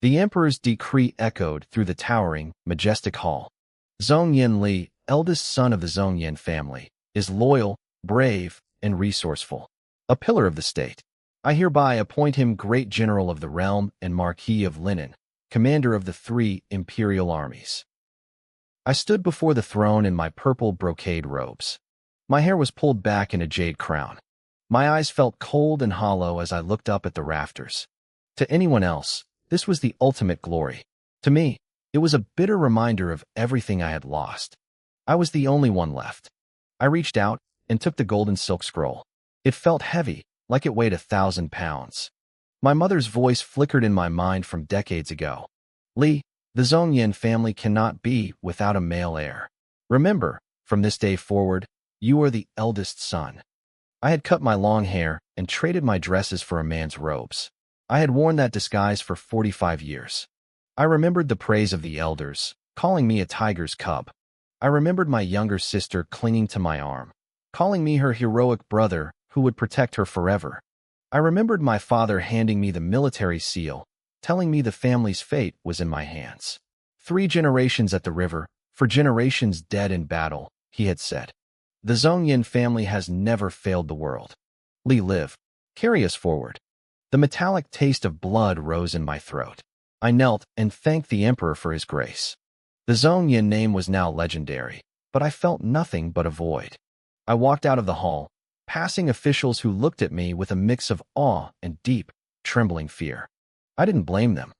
The emperor's decree echoed through the towering, majestic hall. Zhongyan Li, eldest son of the Zhongyan family, is loyal, brave, and resourceful. A pillar of the state. I hereby appoint him Great General of the Realm and Marquis of Linen, commander of the 3 imperial armies. I stood before the throne in my purple brocade robes. My hair was pulled back in a jade crown. My eyes felt cold and hollow as I looked up at the rafters. To anyone else, this was the ultimate glory. To me, it was a bitter reminder of everything I had lost. I was the only one left. I reached out and took the golden silk scroll. It felt heavy, like it weighed 1,000 pounds. My mother's voice flickered in my mind from decades ago. Li, the Zhongyan family cannot be without a male heir. Remember, from this day forward, you are the eldest son. I had cut my long hair and traded my dresses for a man's robes. I had worn that disguise for 45 years. I remembered the praise of the elders, calling me a tiger's cub. I remembered my younger sister clinging to my arm, calling me her heroic brother who would protect her forever. I remembered my father handing me the military seal, telling me the family's fate was in my hands. 3 generations at the river, for generations dead in battle, he had said. The Zhongyan family has never failed the world. Li, live. Carry us forward. The metallic taste of blood rose in my throat. I knelt and thanked the emperor for his grace. The Zhongyan name was now legendary, but I felt nothing but a void. I walked out of the hall, passing officials who looked at me with a mix of awe and deep, trembling fear. I didn't blame them.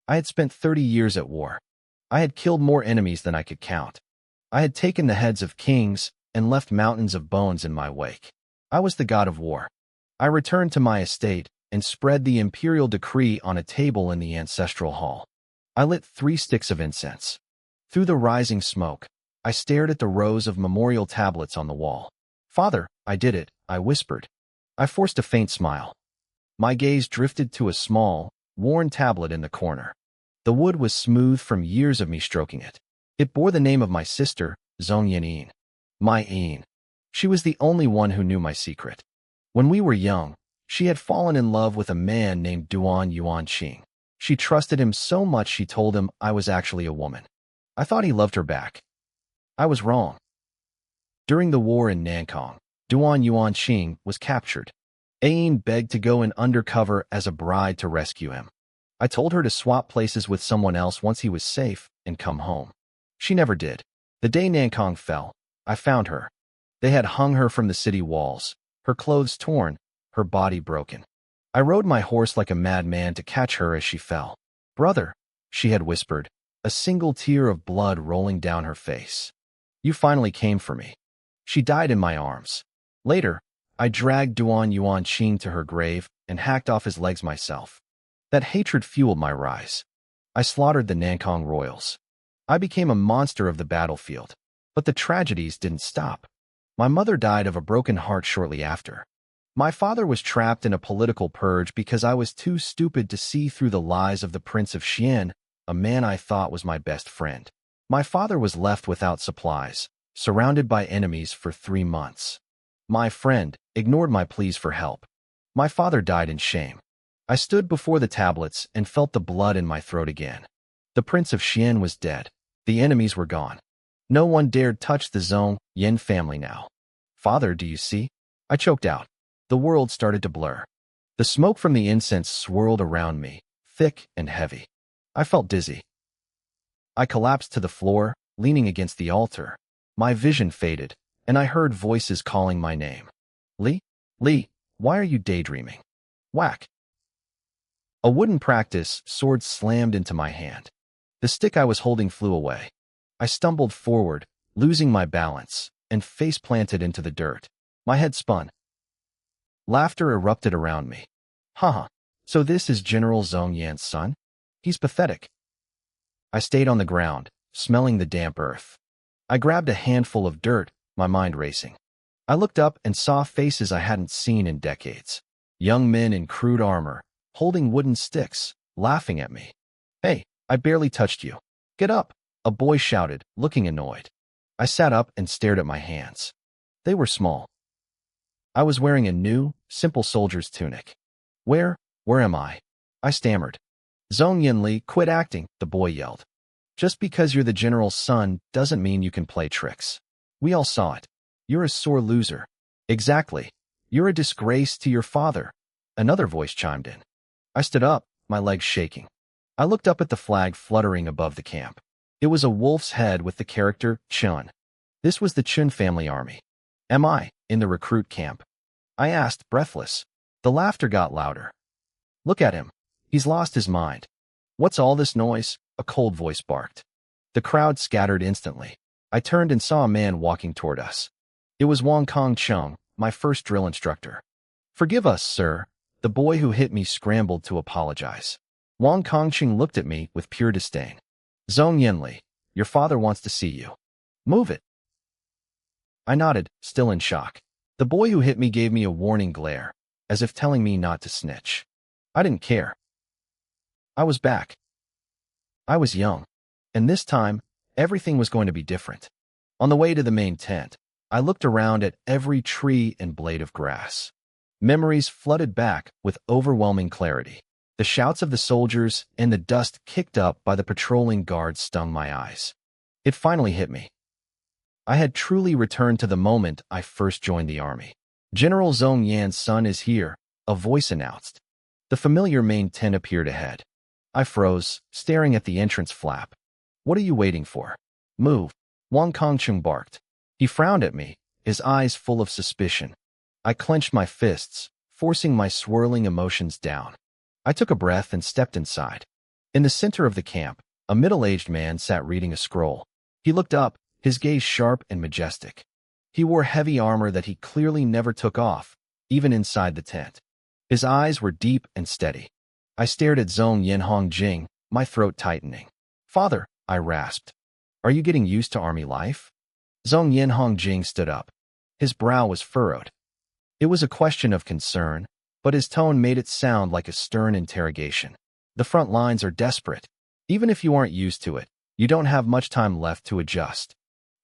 I had spent 30 years at war. I had killed more enemies than I could count. I had taken the heads of kings and left mountains of bones in my wake. I was the god of war. I returned to my estate and spread the imperial decree on a table in the ancestral hall. I lit 3 sticks of incense. Through the rising smoke, I stared at the rows of memorial tablets on the wall. Father, I did it, I whispered. I forced a faint smile. My gaze drifted to a small, worn tablet in the corner. The wood was smooth from years of me stroking it. It bore the name of my sister, Zhongyan. My Een. She was the only one who knew my secret. When we were young, she had fallen in love with a man named Duan Yuanqing. She trusted him so much she told him I was actually a woman. I thought he loved her back. I was wrong. During the war in Nankong, Duan Yuanqing was captured. Een begged to go in undercover as a bride to rescue him. I told her to swap places with someone else once he was safe and come home. She never did. The day Nankong fell, I found her. They had hung her from the city walls, her clothes torn, her body broken. I rode my horse like a madman to catch her as she fell. Brother, she had whispered, a single tear of blood rolling down her face. You finally came for me. She died in my arms. Later, I dragged Duan Yuanqing to her grave and hacked off his legs myself. That hatred fueled my rise. I slaughtered the Nankong royals. I became a monster of the battlefield. But the tragedies didn't stop. My mother died of a broken heart shortly after. My father was trapped in a political purge because I was too stupid to see through the lies of the Prince of Xian, a man I thought was my best friend. My father was left without supplies, surrounded by enemies for 3 months. My friend ignored my pleas for help. My father died in shame. I stood before the tablets and felt the blood in my throat again. The Prince of Xian was dead. The enemies were gone. No one dared touch the Zhongyan family now. Father, do you see? I choked out. The world started to blur. The smoke from the incense swirled around me, thick and heavy. I felt dizzy. I collapsed to the floor, leaning against the altar. My vision faded, and I heard voices calling my name. Li? Li, why are you daydreaming? Whack. A wooden practice sword slammed into my hand. The stick I was holding flew away. I stumbled forward, losing my balance, and face-planted into the dirt. My head spun. Laughter erupted around me. Haha, so this is General Zhongyan's son? He's pathetic. I stayed on the ground, smelling the damp earth. I grabbed a handful of dirt, my mind racing. I looked up and saw faces I hadn't seen in decades. Young men in crude armor, holding wooden sticks, laughing at me. Hey, I barely touched you. Get up, a boy shouted, looking annoyed. I sat up and stared at my hands. They were small. I was wearing a new, simple soldier's tunic. Where am I? I stammered. Zhong Yinli, quit acting, the boy yelled. Just because you're the general's son doesn't mean you can play tricks. We all saw it. You're a sore loser. Exactly. You're a disgrace to your father. Another voice chimed in. I stood up, my legs shaking. I looked up at the flag fluttering above the camp. It was a wolf's head with the character Chun. This was the Chun family army. Am I in the recruit camp? I asked, breathless. The laughter got louder. Look at him. He's lost his mind. What's all this noise? A cold voice barked. The crowd scattered instantly. I turned and saw a man walking toward us. It was Wang Kongcheng, my first drill instructor. Forgive us, sir. The boy who hit me scrambled to apologize. Wang Kongcheng looked at me with pure disdain. Zhong Yinli, your father wants to see you. Move it. I nodded, still in shock. The boy who hit me gave me a warning glare, as if telling me not to snitch. I didn't care. I was back. I was young. And this time, everything was going to be different. On the way to the main tent, I looked around at every tree and blade of grass. Memories flooded back with overwhelming clarity. The shouts of the soldiers and the dust kicked up by the patrolling guards stung my eyes. It finally hit me. I had truly returned to the moment I first joined the army. General Zhong Yan's son is here, a voice announced. The familiar main tent appeared ahead. I froze, staring at the entrance flap. What are you waiting for? Move. Wang Kongcheng barked. He frowned at me, his eyes full of suspicion. I clenched my fists, forcing my swirling emotions down. I took a breath and stepped inside. In the center of the camp, a middle-aged man sat reading a scroll. He looked up, his gaze sharp and majestic. He wore heavy armor that he clearly never took off, even inside the tent. His eyes were deep and steady. I stared at Zhong Yinhongjing, my throat tightening. Father, I rasped. Are you getting used to army life? Zhong Yinhongjing stood up. His brow was furrowed. It was a question of concern, but his tone made it sound like a stern interrogation. The front lines are desperate. Even if you aren't used to it, you don't have much time left to adjust.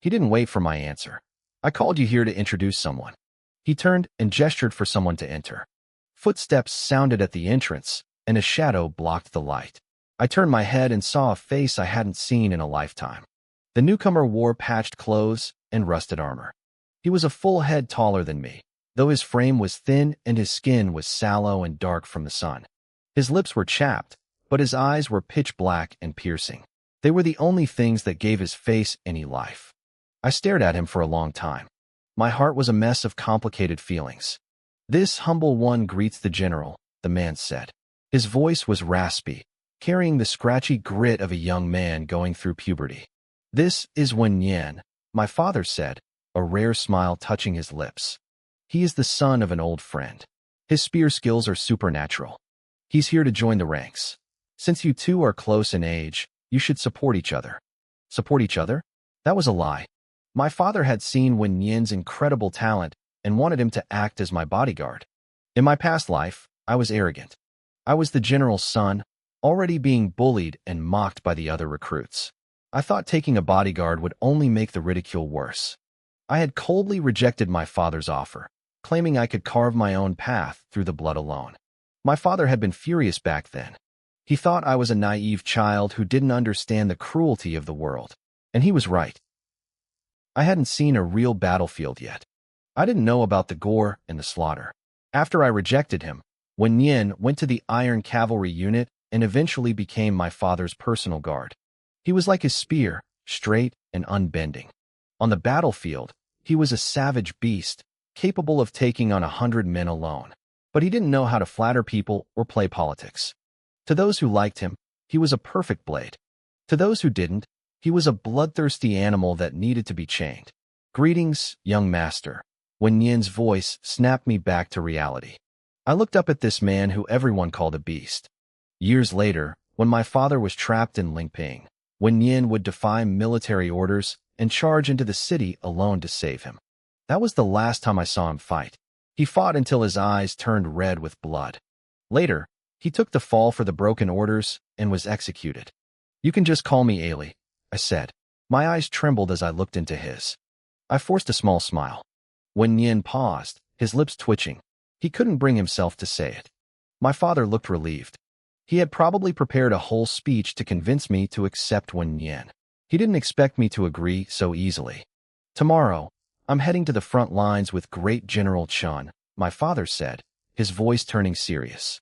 He didn't wait for my answer. I called you here to introduce someone. He turned and gestured for someone to enter. Footsteps sounded at the entrance, and a shadow blocked the light. I turned my head and saw a face I hadn't seen in a lifetime. The newcomer wore patched clothes and rusted armor. He was a full head taller than me, though his frame was thin and his skin was sallow and dark from the sun. His lips were chapped, but his eyes were pitch black and piercing. They were the only things that gave his face any life. I stared at him for a long time. My heart was a mess of complicated feelings. This humble one greets the general, the man said. His voice was raspy, carrying the scratchy grit of a young man going through puberty. This is Wen Yan, my father said, a rare smile touching his lips. He is the son of an old friend. His spear skills are supernatural. He's here to join the ranks. Since you two are close in age, you should support each other. Support each other? That was a lie. My father had seen Wen Yan's incredible talent and wanted him to act as my bodyguard. In my past life, I was arrogant. I was the general's son, already being bullied and mocked by the other recruits. I thought taking a bodyguard would only make the ridicule worse. I had coldly rejected my father's offer, claiming I could carve my own path through the blood alone. My father had been furious back then. He thought I was a naive child who didn't understand the cruelty of the world. And he was right. I hadn't seen a real battlefield yet. I didn't know about the gore and the slaughter. After I rejected him, Wen Yan went to the Iron Cavalry unit and eventually became my father's personal guard. He was like his spear, straight and unbending. On the battlefield, he was a savage beast, capable of taking on 100 men alone. But he didn't know how to flatter people or play politics. To those who liked him, he was a perfect blade. To those who didn't, he was a bloodthirsty animal that needed to be chained. Greetings, young master. Wen Yan's voice snapped me back to reality. I looked up at this man who everyone called a beast. Years later, when my father was trapped in Lingping, Wen Yan would defy military orders and charge into the city alone to save him. That was the last time I saw him fight. He fought until his eyes turned red with blood. Later, he took the fall for the broken orders and was executed. You can just call me Ailey, I said. My eyes trembled as I looked into his. I forced a small smile. Wen Yan paused, his lips twitching. He couldn't bring himself to say it. My father looked relieved. He had probably prepared a whole speech to convince me to accept Wen Yin. He didn't expect me to agree so easily. Tomorrow, I'm heading to the front lines with Great General Chun, my father said, his voice turning serious.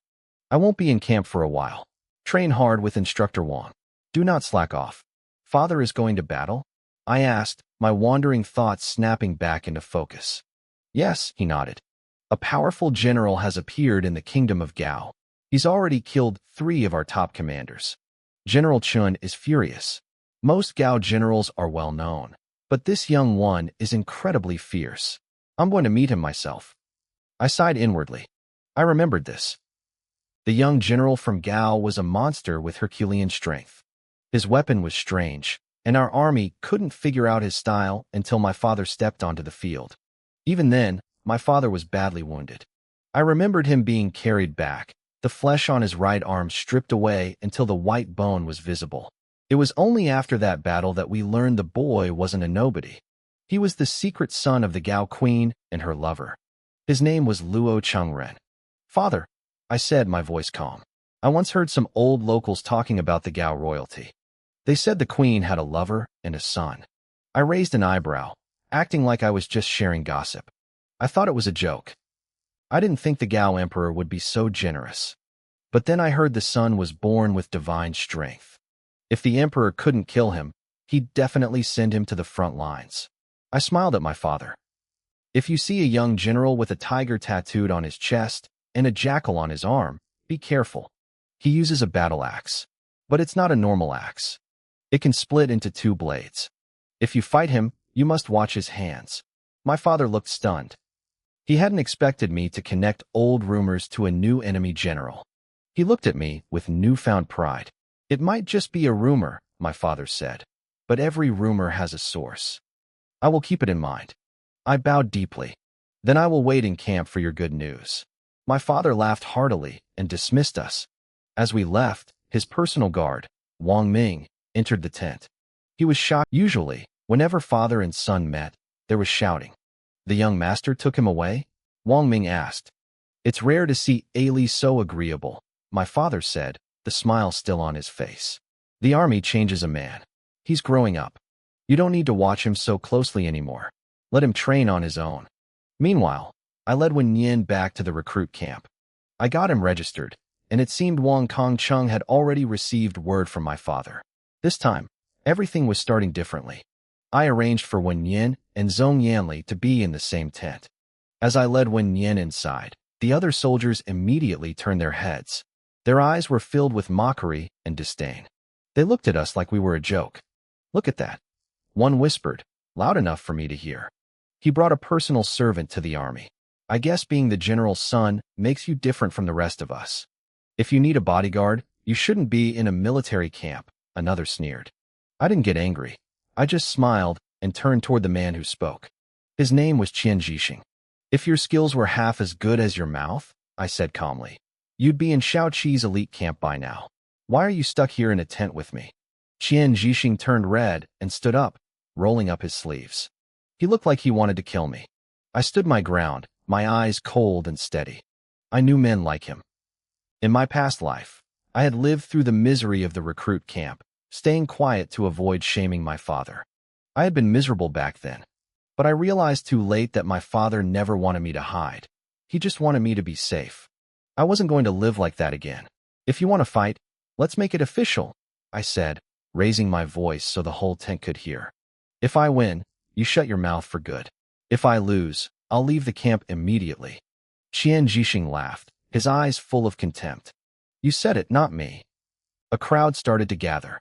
I won't be in camp for a while. Train hard with Instructor Wang. Do not slack off. Father is going to battle? I asked, my wandering thoughts snapping back into focus. Yes, he nodded. A powerful general has appeared in the kingdom of Gao. He's already killed 3 of our top commanders. General Chun is furious. Most Gao generals are well known, but this young one is incredibly fierce. I'm going to meet him myself. I sighed inwardly. I remembered this. The young general from Gao was a monster with Herculean strength. His weapon was strange, and our army couldn't figure out his style until my father stepped onto the field. Even then, my father was badly wounded. I remembered him being carried back, the flesh on his right arm stripped away until the white bone was visible. It was only after that battle that we learned the boy wasn't a nobody. He was the secret son of the Gao queen and her lover. His name was Luo Chengren. Father, I said, my voice calm. I once heard some old locals talking about the Gao royalty. They said the queen had a lover and a son. I raised an eyebrow, acting like I was just sharing gossip. I thought it was a joke. I didn't think the Gao emperor would be so generous. But then I heard the son was born with divine strength. If the emperor couldn't kill him, he'd definitely send him to the front lines. I smiled at my father. If you see a young general with a tiger tattooed on his chest and a jackal on his arm, be careful. He uses a battle axe. But it's not a normal axe. It can split into 2 blades. If you fight him, you must watch his hands. My father looked stunned. He hadn't expected me to connect old rumors to a new enemy general. He looked at me with newfound pride. It might just be a rumor, my father said, but every rumor has a source. I will keep it in mind. I bowed deeply. Then I will wait in camp for your good news. My father laughed heartily and dismissed us. As we left, his personal guard, Wang Ming, entered the tent. He was shocked. Usually, whenever father and son met, there was shouting. The young master took him away? Wang Ming asked. It's rare to see Ali so agreeable, my father said, the smile still on his face. The army changes a man. He's growing up. You don't need to watch him so closely anymore. Let him train on his own. Meanwhile, I led Wen Yin back to the recruit camp. I got him registered, and it seemed Wang Kongcheng had already received word from my father. This time, everything was starting differently. I arranged for Wen Yin and Zhong Yanli to be in the same tent. As I led Wen Yin inside, the other soldiers immediately turned their heads. Their eyes were filled with mockery and disdain. They looked at us like we were a joke. Look at that. One whispered, loud enough for me to hear. He brought a personal servant to the army. I guess being the general's son makes you different from the rest of us. If you need a bodyguard, you shouldn't be in a military camp, another sneered. I didn't get angry. I just smiled and turned toward the man who spoke. His name was Qian Jixing. If your skills were half as good as your mouth, I said calmly, you'd be in Shao Qi's elite camp by now. Why are you stuck here in a tent with me? Qian Jixing turned red and stood up, rolling up his sleeves. He looked like he wanted to kill me. I stood my ground, my eyes cold and steady. I knew men like him. In my past life, I had lived through the misery of the recruit camp, staying quiet to avoid shaming my father. I had been miserable back then, but I realized too late that my father never wanted me to hide. He just wanted me to be safe. I wasn't going to live like that again. If you want to fight, let's make it official, I said, raising my voice so the whole tent could hear. If I win, you shut your mouth for good. If I lose, I'll leave the camp immediately. Qian Jixing laughed, his eyes full of contempt. You said it, not me. A crowd started to gather.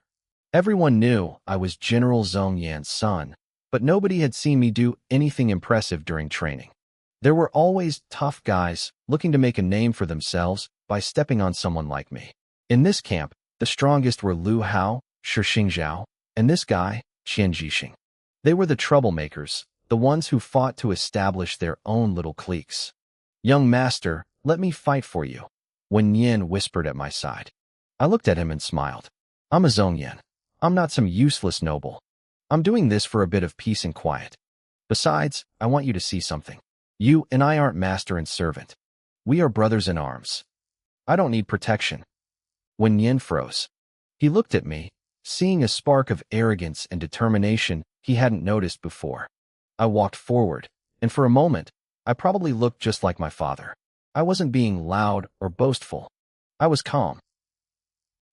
Everyone knew I was General Zhong Yan's son, but nobody had seen me do anything impressive during training. There were always tough guys looking to make a name for themselves by stepping on someone like me. In this camp, the strongest were Lu Hao, Shi Xingzhao, and this guy, Qian Jixing. They were the troublemakers, the ones who fought to establish their own little cliques. Young master, let me fight for you, Wen Yin whispered at my side. I looked at him and smiled. I'm a Zhong Yan. I'm not some useless noble. I'm doing this for a bit of peace and quiet. Besides, I want you to see something. You and I aren't master and servant. We are brothers in arms. I don't need protection. Wen Yin froze. He looked at me, seeing a spark of arrogance and determination he hadn't noticed before. I walked forward, and for a moment, I probably looked just like my father. I wasn't being loud or boastful. I was calm.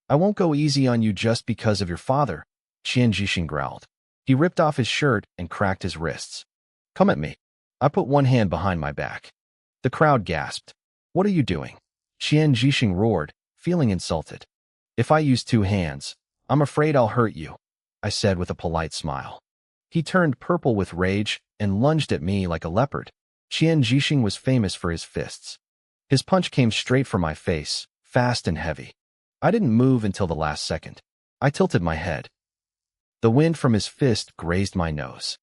I won't go easy on you just because of your father, Qian Jixing growled. He ripped off his shirt and cracked his wrists. Come at me. I put one hand behind my back. The crowd gasped. What are you doing? Qian Jixing roared, feeling insulted. If I use two hands, I'm afraid I'll hurt you, I said with a polite smile. He turned purple with rage and lunged at me like a leopard. Qian Jixing was famous for his fists. His punch came straight for my face, fast and heavy. I didn't move until the last second. I tilted my head. The wind from his fist grazed my nose.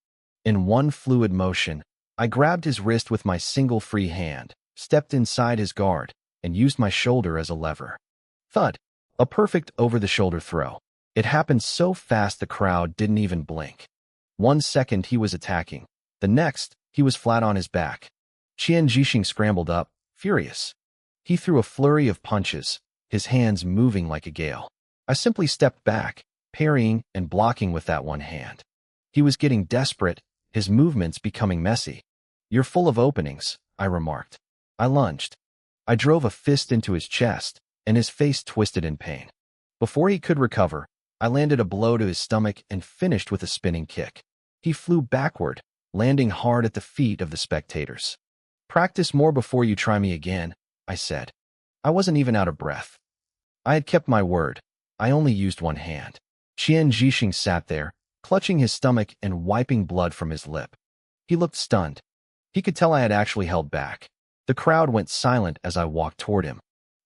In one fluid motion, I grabbed his wrist with my single free hand, stepped inside his guard, and used my shoulder as a lever. Thud! A perfect over-the-shoulder throw. It happened so fast the crowd didn't even blink. 1 second he was attacking. The next, he was flat on his back. Qian Jixing scrambled up, furious. He threw a flurry of punches, his hands moving like a gale. I simply stepped back, parrying and blocking with that one hand. He was getting desperate, his movements becoming messy. You're full of openings, I remarked. I lunged. I drove a fist into his chest, and his face twisted in pain. Before he could recover, I landed a blow to his stomach and finished with a spinning kick. He flew backward, landing hard at the feet of the spectators. Practice more before you try me again, I said. I wasn't even out of breath. I had kept my word. I only used one hand. Qian Jixing sat there, clutching his stomach and wiping blood from his lip. He looked stunned. He could tell I had actually held back. The crowd went silent as I walked toward him.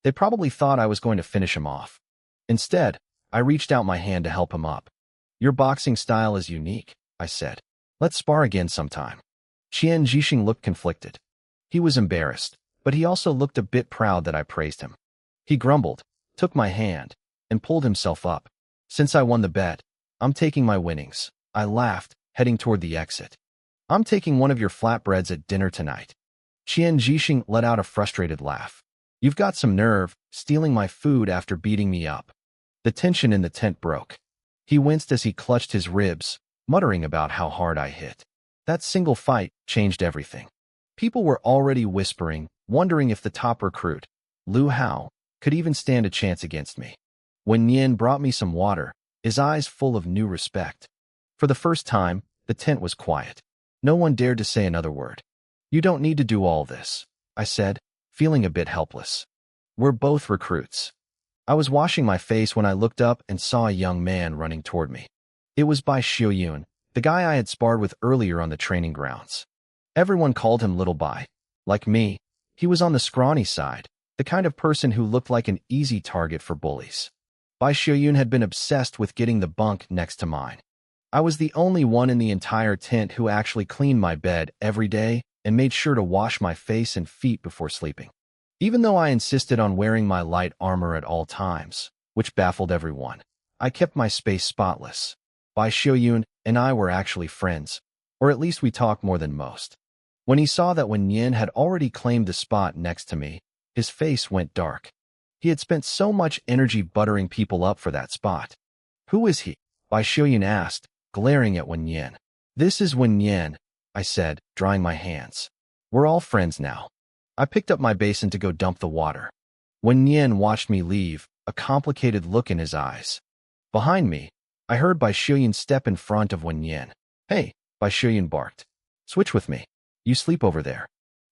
They probably thought I was going to finish him off. Instead, I reached out my hand to help him up. Your boxing style is unique, I said. Let's spar again sometime. Qian Jixing looked conflicted. He was embarrassed, but he also looked a bit proud that I praised him. He grumbled, took my hand, and pulled himself up. Since I won the bet, I'm taking my winnings. I laughed, heading toward the exit. I'm taking one of your flatbreads at dinner tonight. Qian Jixing let out a frustrated laugh. You've got some nerve, stealing my food after beating me up. The tension in the tent broke. He winced as he clutched his ribs, muttering about how hard I hit. That single fight changed everything. People were already whispering, wondering if the top recruit, Lu Hao, could even stand a chance against me. When Yin brought me some water, his eyes full of new respect. For the first time, the tent was quiet. No one dared to say another word. You don't need to do all this, I said, feeling a bit helpless. We're both recruits. I was washing my face when I looked up and saw a young man running toward me. It was Bai Xiuyun, the guy I had sparred with earlier on the training grounds. Everyone called him Little Bai. Like me, he was on the scrawny side, the kind of person who looked like an easy target for bullies. Bai Xiuyun had been obsessed with getting the bunk next to mine. I was the only one in the entire tent who actually cleaned my bed every day and made sure to wash my face and feet before sleeping. Even though I insisted on wearing my light armor at all times, which baffled everyone, I kept my space spotless. Bai Xiuyun and I were actually friends, or at least we talked more than most. When he saw that Wen Yin had already claimed the spot next to me, his face went dark. He had spent so much energy buttering people up for that spot. Who is he? Bai Xiuyun asked, glaring at Wen Yin. This is Wen Yin, I said, drying my hands. We're all friends now. I picked up my basin to go dump the water. Wen Yin watched me leave, a complicated look in his eyes. Behind me, I heard Bai Xiuyun step in front of Wen Yin. Hey, Bai Xiuyun barked. Switch with me. You sleep over there.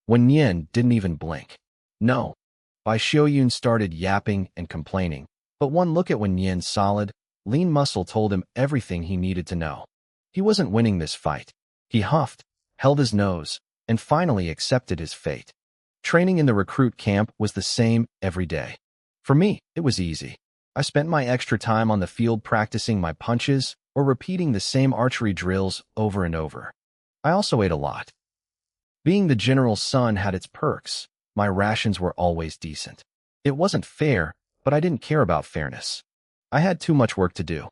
Wen Yin didn't even blink. No. Bai Xiuyun started yapping and complaining, but one look at Wen Yin's solid, lean muscle told him everything he needed to know. He wasn't winning this fight. He huffed, held his nose, and finally accepted his fate. Training in the recruit camp was the same every day. For me, it was easy. I spent my extra time on the field practicing my punches or repeating the same archery drills over and over. I also ate a lot. Being the general's son had its perks. My rations were always decent. It wasn't fair, but I didn't care about fairness. I had too much work to do.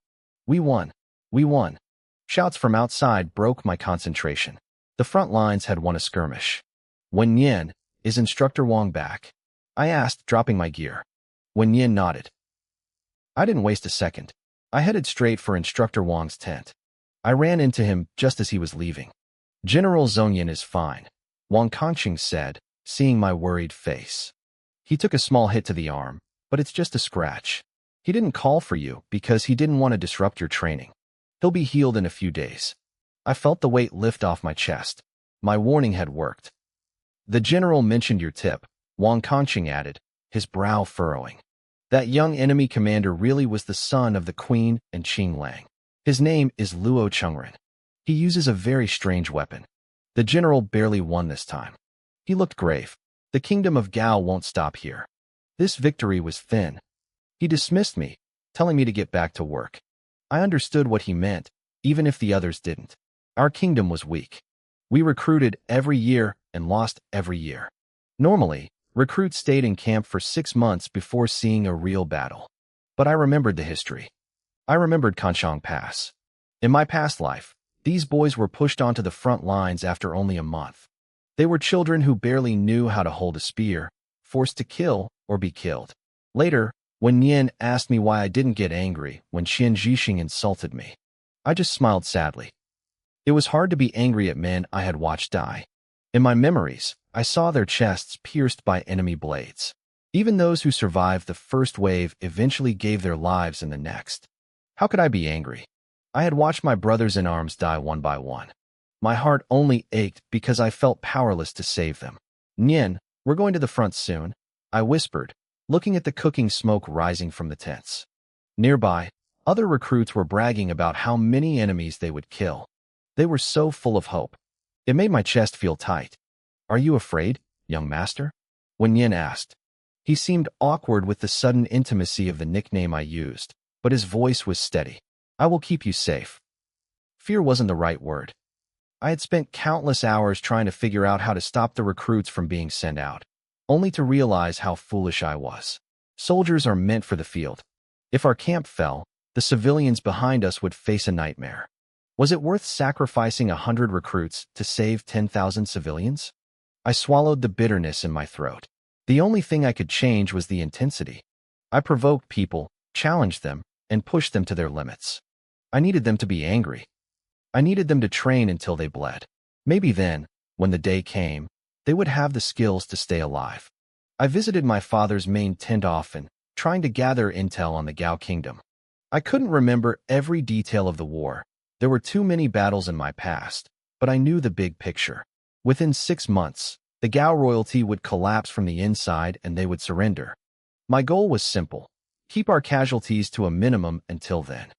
We won. We won. Shouts from outside broke my concentration. The front lines had won a skirmish. Wen Yin, is Instructor Wang back? I asked, dropping my gear. Wen Yin nodded. I didn't waste a second. I headed straight for Instructor Wang's tent. I ran into him just as he was leaving. General Zhongyan is fine, Wang Kangqing said, seeing my worried face. He took a small hit to the arm, but it's just a scratch. He didn't call for you because he didn't want to disrupt your training. He'll be healed in a few days. I felt the weight lift off my chest. My warning had worked. The general mentioned your tip, Wang Kangqing added, his brow furrowing. That young enemy commander really was the son of the queen and Qing Lang. His name is Luo Chengren. He uses a very strange weapon. The general barely won this time. He looked grave. The kingdom of Gao won't stop here. This victory was thin. He dismissed me, telling me to get back to work. I understood what he meant, even if the others didn't. Our kingdom was weak. We recruited every year and lost every year. Normally, recruits stayed in camp for 6 months before seeing a real battle. But I remembered the history. I remembered Kanshong Pass. In my past life, these boys were pushed onto the front lines after only a month. They were children who barely knew how to hold a spear, forced to kill or be killed. Later, when Nian asked me why I didn't get angry when Qian Zhixing insulted me, I just smiled sadly. It was hard to be angry at men I had watched die. In my memories, I saw their chests pierced by enemy blades. Even those who survived the first wave eventually gave their lives in the next. How could I be angry? I had watched my brothers in arms die one by one. My heart only ached because I felt powerless to save them. Nian, we're going to the front soon, I whispered, looking at the cooking smoke rising from the tents. Nearby, other recruits were bragging about how many enemies they would kill. They were so full of hope. It made my chest feel tight. Are you afraid, young master? When Yin asked. He seemed awkward with the sudden intimacy of the nickname I used, but his voice was steady. I will keep you safe. Fear wasn't the right word. I had spent countless hours trying to figure out how to stop the recruits from being sent out, only to realize how foolish I was. Soldiers are meant for the field. If our camp fell, the civilians behind us would face a nightmare. Was it worth sacrificing 100 recruits to save 10,000 civilians? I swallowed the bitterness in my throat. The only thing I could change was the intensity. I provoked people, challenged them, and pushed them to their limits. I needed them to be angry. I needed them to train until they bled. Maybe then, when the day came, they would have the skills to stay alive. I visited my father's main tent often, trying to gather intel on the Gao kingdom. I couldn't remember every detail of the war. There were too many battles in my past, but I knew the big picture. Within 6 months, the Gao royalty would collapse from the inside and they would surrender. My goal was simple: keep our casualties to a minimum until then.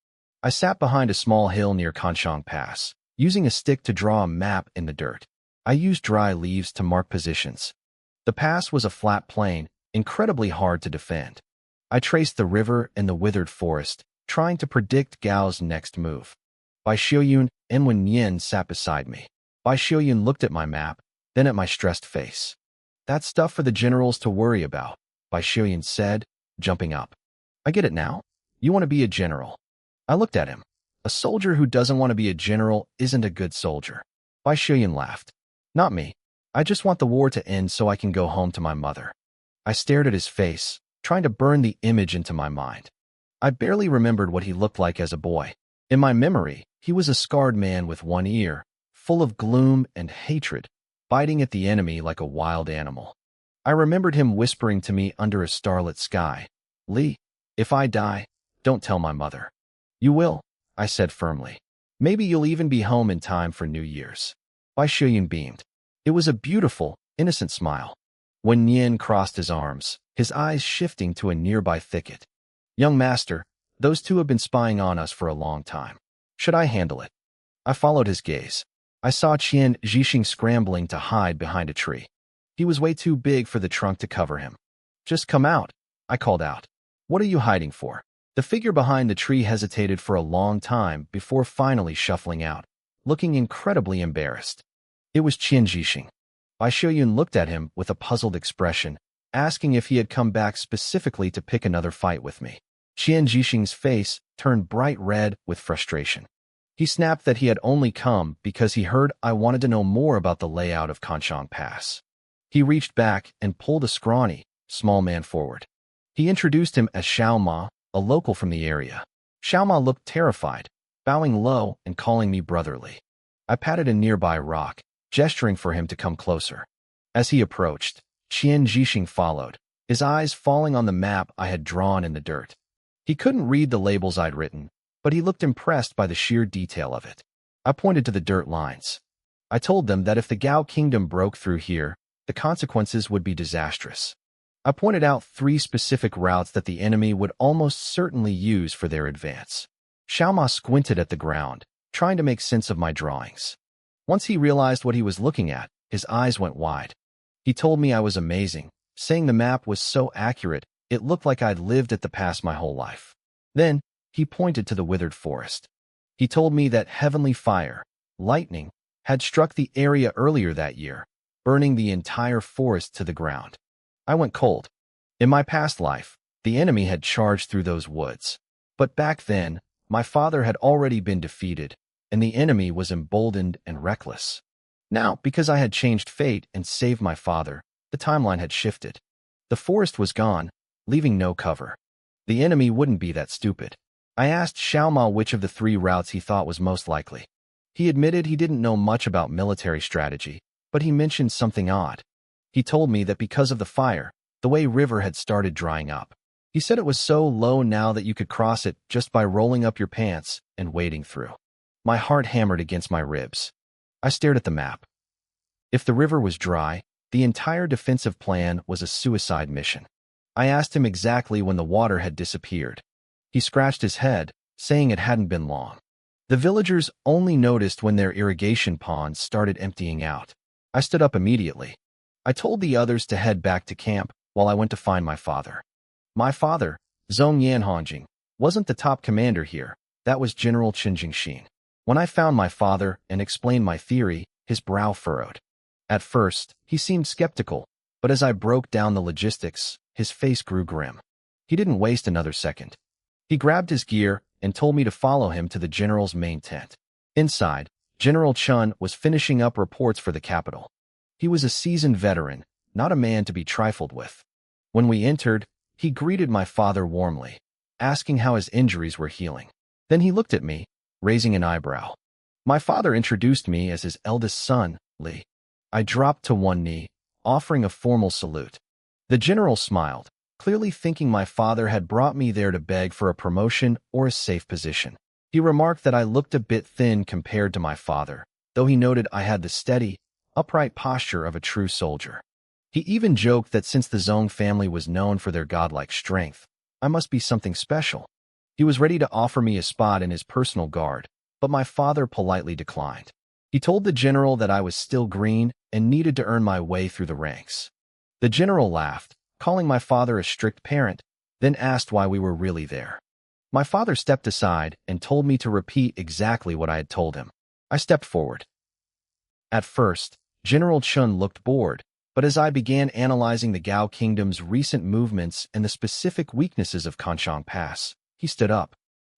I sat behind a small hill near Kanshong Pass, using a stick to draw a map in the dirt. I used dry leaves to mark positions. The pass was a flat plain, incredibly hard to defend. I traced the river and the withered forest, trying to predict Gao's next move. Bai Xiuyun and Wen Yin sat beside me. Bai Xiuyun looked at my map, then at my stressed face. That's stuff for the generals to worry about, Bai Xiuyun said, jumping up. I get it now. You want to be a general. I looked at him. A soldier who doesn't want to be a general isn't a good soldier. Bai Xiuyun laughed. Not me. I just want the war to end so I can go home to my mother. I stared at his face, trying to burn the image into my mind. I barely remembered what he looked like as a boy. In my memory, he was a scarred man with one ear, full of gloom and hatred, biting at the enemy like a wild animal. I remembered him whispering to me under a starlit sky, "Li, if I die, don't tell my mother." "You will," I said firmly. "Maybe you'll even be home in time for New Year's." Bai Xiuyun beamed. It was a beautiful, innocent smile. When Nian crossed his arms, his eyes shifting to a nearby thicket. "Young master, those two have been spying on us for a long time. Should I handle it?" I followed his gaze. I saw Qian Zhixing scrambling to hide behind a tree. He was way too big for the trunk to cover him. "Just come out," I called out. "What are you hiding for?" The figure behind the tree hesitated for a long time before finally shuffling out, looking incredibly embarrassed. It was Qian Zhixing. Bai Xiuyun looked at him with a puzzled expression, asking if he had come back specifically to pick another fight with me. Qian Zhixing's face turned bright red with frustration. He snapped that he had only come because he heard I wanted to know more about the layout of Kanshong Pass. He reached back and pulled a scrawny, small man forward. He introduced him as Xiao Ma, a local from the area. Xiaoma looked terrified, bowing low and calling me brotherly. I patted a nearby rock, gesturing for him to come closer. As he approached, Qian Zhixing followed, his eyes falling on the map I had drawn in the dirt. He couldn't read the labels I'd written, but he looked impressed by the sheer detail of it. I pointed to the dirt lines. I told them that if the Gao kingdom broke through here, the consequences would be disastrous. I pointed out 3 specific routes that the enemy would almost certainly use for their advance. Xiaoma squinted at the ground, trying to make sense of my drawings. Once he realized what he was looking at, his eyes went wide. He told me I was amazing, saying the map was so accurate, it looked like I'd lived at the pass my whole life. Then, he pointed to the withered forest. He told me that heavenly fire, lightning, had struck the area earlier that year, burning the entire forest to the ground. I went cold. In my past life, the enemy had charged through those woods. But back then, my father had already been defeated, and the enemy was emboldened and reckless. Now, because I had changed fate and saved my father, the timeline had shifted. The forest was gone, leaving no cover. The enemy wouldn't be that stupid. I asked Xiaoma which of the 3 routes he thought was most likely. He admitted he didn't know much about military strategy, but he mentioned something odd. He told me that because of the fire, the Wei River had started drying up. He said it was so low now that you could cross it just by rolling up your pants and wading through. My heart hammered against my ribs. I stared at the map. If the river was dry, the entire defensive plan was a suicide mission. I asked him exactly when the water had disappeared. He scratched his head, saying it hadn't been long. The villagers only noticed when their irrigation ponds started emptying out. I stood up immediately. I told the others to head back to camp while I went to find my father. My father, Zhong Yanhongjing, wasn't the top commander here. That was General Chen Jingxin. When I found my father and explained my theory, his brow furrowed. At first, he seemed skeptical, but as I broke down the logistics, his face grew grim. He didn't waste another second. He grabbed his gear and told me to follow him to the general's main tent. Inside, General Chun was finishing up reports for the capital. He was a seasoned veteran, not a man to be trifled with. When we entered, he greeted my father warmly, asking how his injuries were healing. Then he looked at me, raising an eyebrow. My father introduced me as his eldest son, Li. I dropped to one knee, offering a formal salute. The general smiled, clearly thinking my father had brought me there to beg for a promotion or a safe position. He remarked that I looked a bit thin compared to my father, though he noted I had the steady, upright posture of a true soldier. He even joked that since the Zhong family was known for their godlike strength, I must be something special. He was ready to offer me a spot in his personal guard, but my father politely declined. He told the general that I was still green and needed to earn my way through the ranks. The general laughed, calling my father a strict parent, then asked why we were really there. My father stepped aside and told me to repeat exactly what I had told him. I stepped forward. At first, General Chun looked bored, but as I began analyzing the Gao Kingdom's recent movements and the specific weaknesses of Kanshang Pass, he stood up.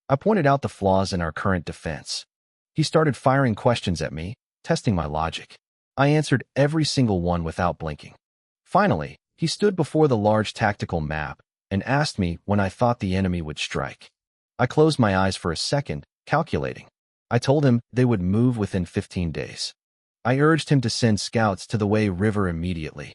I pointed out the flaws in our current defense. He started firing questions at me, testing my logic. I answered every single one without blinking. Finally, he stood before the large tactical map and asked me when I thought the enemy would strike. I closed my eyes for a second, calculating. I told him they would move within 15 days. I urged him to send scouts to the Wei River immediately.